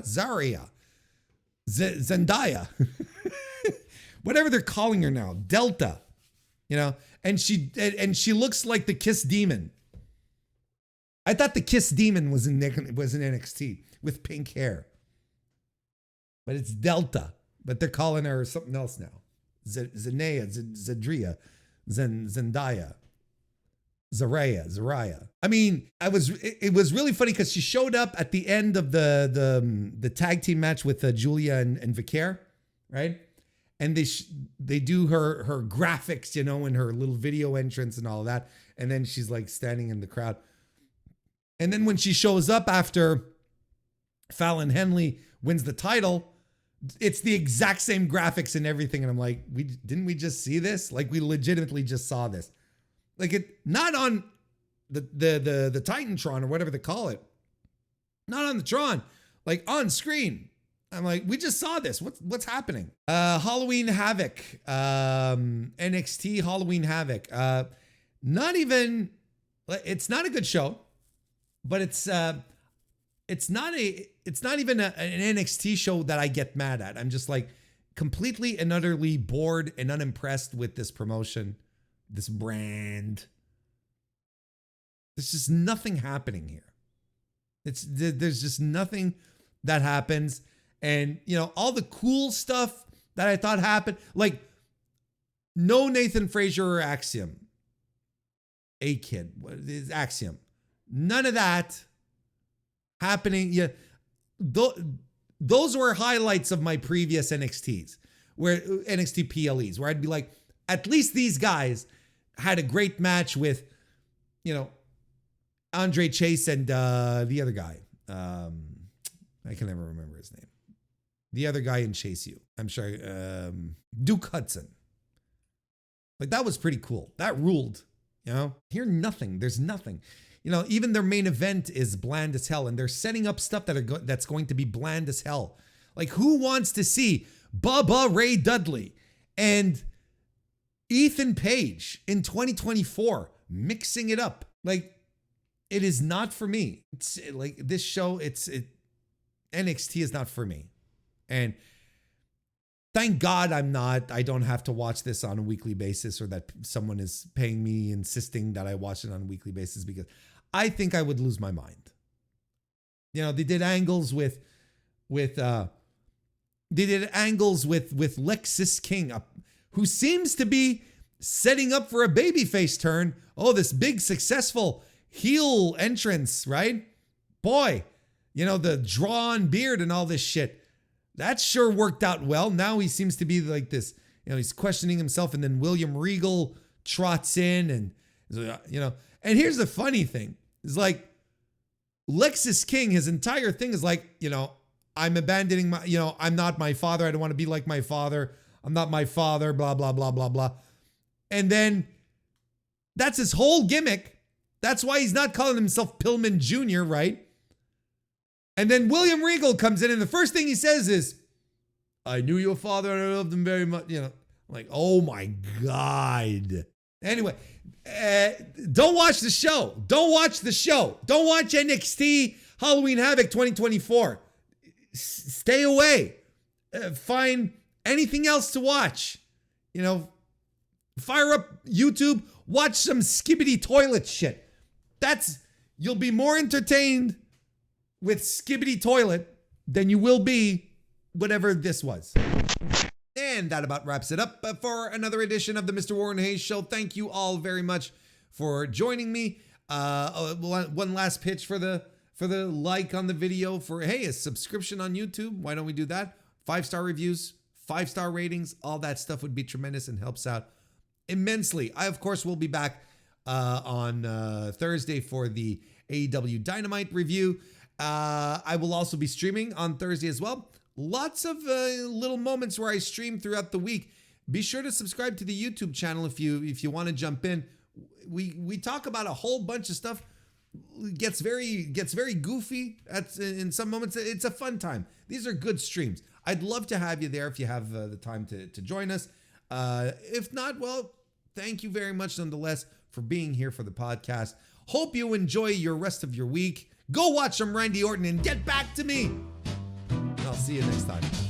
Zaria. Zendaya, whatever they're calling her now, Delta, and she looks like the Kiss Demon. I thought the Kiss Demon was in NXT with pink hair, but it's Delta. But they're calling her something else now. Zanea, Zadria, Zendaya, Zariah. I mean, it was really funny because she showed up at the end of the tag team match with Julia and Vicaire, right? And they do her graphics, and her little video entrance and all of that. And then she's like standing in the crowd. And then when she shows up after Fallon Henley wins the title, it's the exact same graphics and everything. And I'm like, didn't we just see this? Like we legitimately just saw this. Like it, not on the Titantron or whatever they call it. Not on the Tron, like on screen. I'm like, we just saw this. What's happening? Halloween Havoc, NXT Halloween Havoc. Not even, it's not a good show, but it's not even an NXT show that I get mad at. I'm just like completely and utterly bored and unimpressed with this promotion. This brand. There's just nothing happening here. There's just nothing that happens. And, all the cool stuff that I thought happened, like no Nathan Frazier or Axiom. A-Kid, what is Axiom? None of that. happening. Yeah, those were highlights of my previous NXTs, where NXT PLEs, where I'd be like, at least these guys had a great match with, Andre Chase and the other guy. I can never remember his name. The other guy in Chase U. I'm sure. Duke Hudson. Like, that was pretty cool. That ruled. Here, nothing. There's nothing. Even their main event is bland as hell, and they're setting up stuff that's going to be bland as hell. Like, who wants to see Bubba Ray Dudley and Ethan Page in 2024 mixing it up? Like, it is not for me. It's like this show. NXT is not for me, and thank God I don't have to watch this on a weekly basis, or that someone is paying me, insisting that I watch it on a weekly basis, because I think I would lose my mind. They did angles with Lexis King, who seems to be setting up for a babyface turn. Oh, this big successful heel entrance, right? Boy, the drawn beard and all this shit. That sure worked out well. Now he seems to be like this, he's questioning himself, and then William Regal trots in, and, and here's the funny thing. It's like, Lexis King, his entire thing is like, I'm abandoning my, I'm not my father. I don't want to be like my father. I'm not my father, blah, blah, blah, blah, blah. And then that's his whole gimmick. That's why he's not calling himself Pillman Jr., right? And then William Regal comes in, and the first thing he says is, I knew your father and I loved him very much. Like, oh my God. Anyway, don't watch the show. Don't watch the show. Don't watch NXT Halloween Havoc 2024. Stay away. Find anything else to watch. Fire up YouTube. Watch some skibbity toilet shit. You'll be more entertained with skibbity toilet than you will be whatever this was. And that about wraps it up for another edition of the Mr. Warren Hayes Show. Thank you all very much for joining me. One last pitch for the like on the video, for, hey, a subscription on YouTube. Why don't we do that? 5-star reviews, 5-star ratings, all that stuff would be tremendous and helps out immensely. I, of course, will be back on Thursday for the AEW Dynamite review. I will also be streaming on Thursday as well. Lots of little moments where I stream throughout the week. Be sure to subscribe to the YouTube channel if you want to jump in. We talk about a whole bunch of stuff. Gets very goofy in some moments. It's a fun time. These are good streams. I'd love to have you there if you have the time to join us. If not, well, thank you very much nonetheless for being here for the podcast. Hope you enjoy your rest of your week. Go watch some Randy Orton and get back to me. I'll see you next time.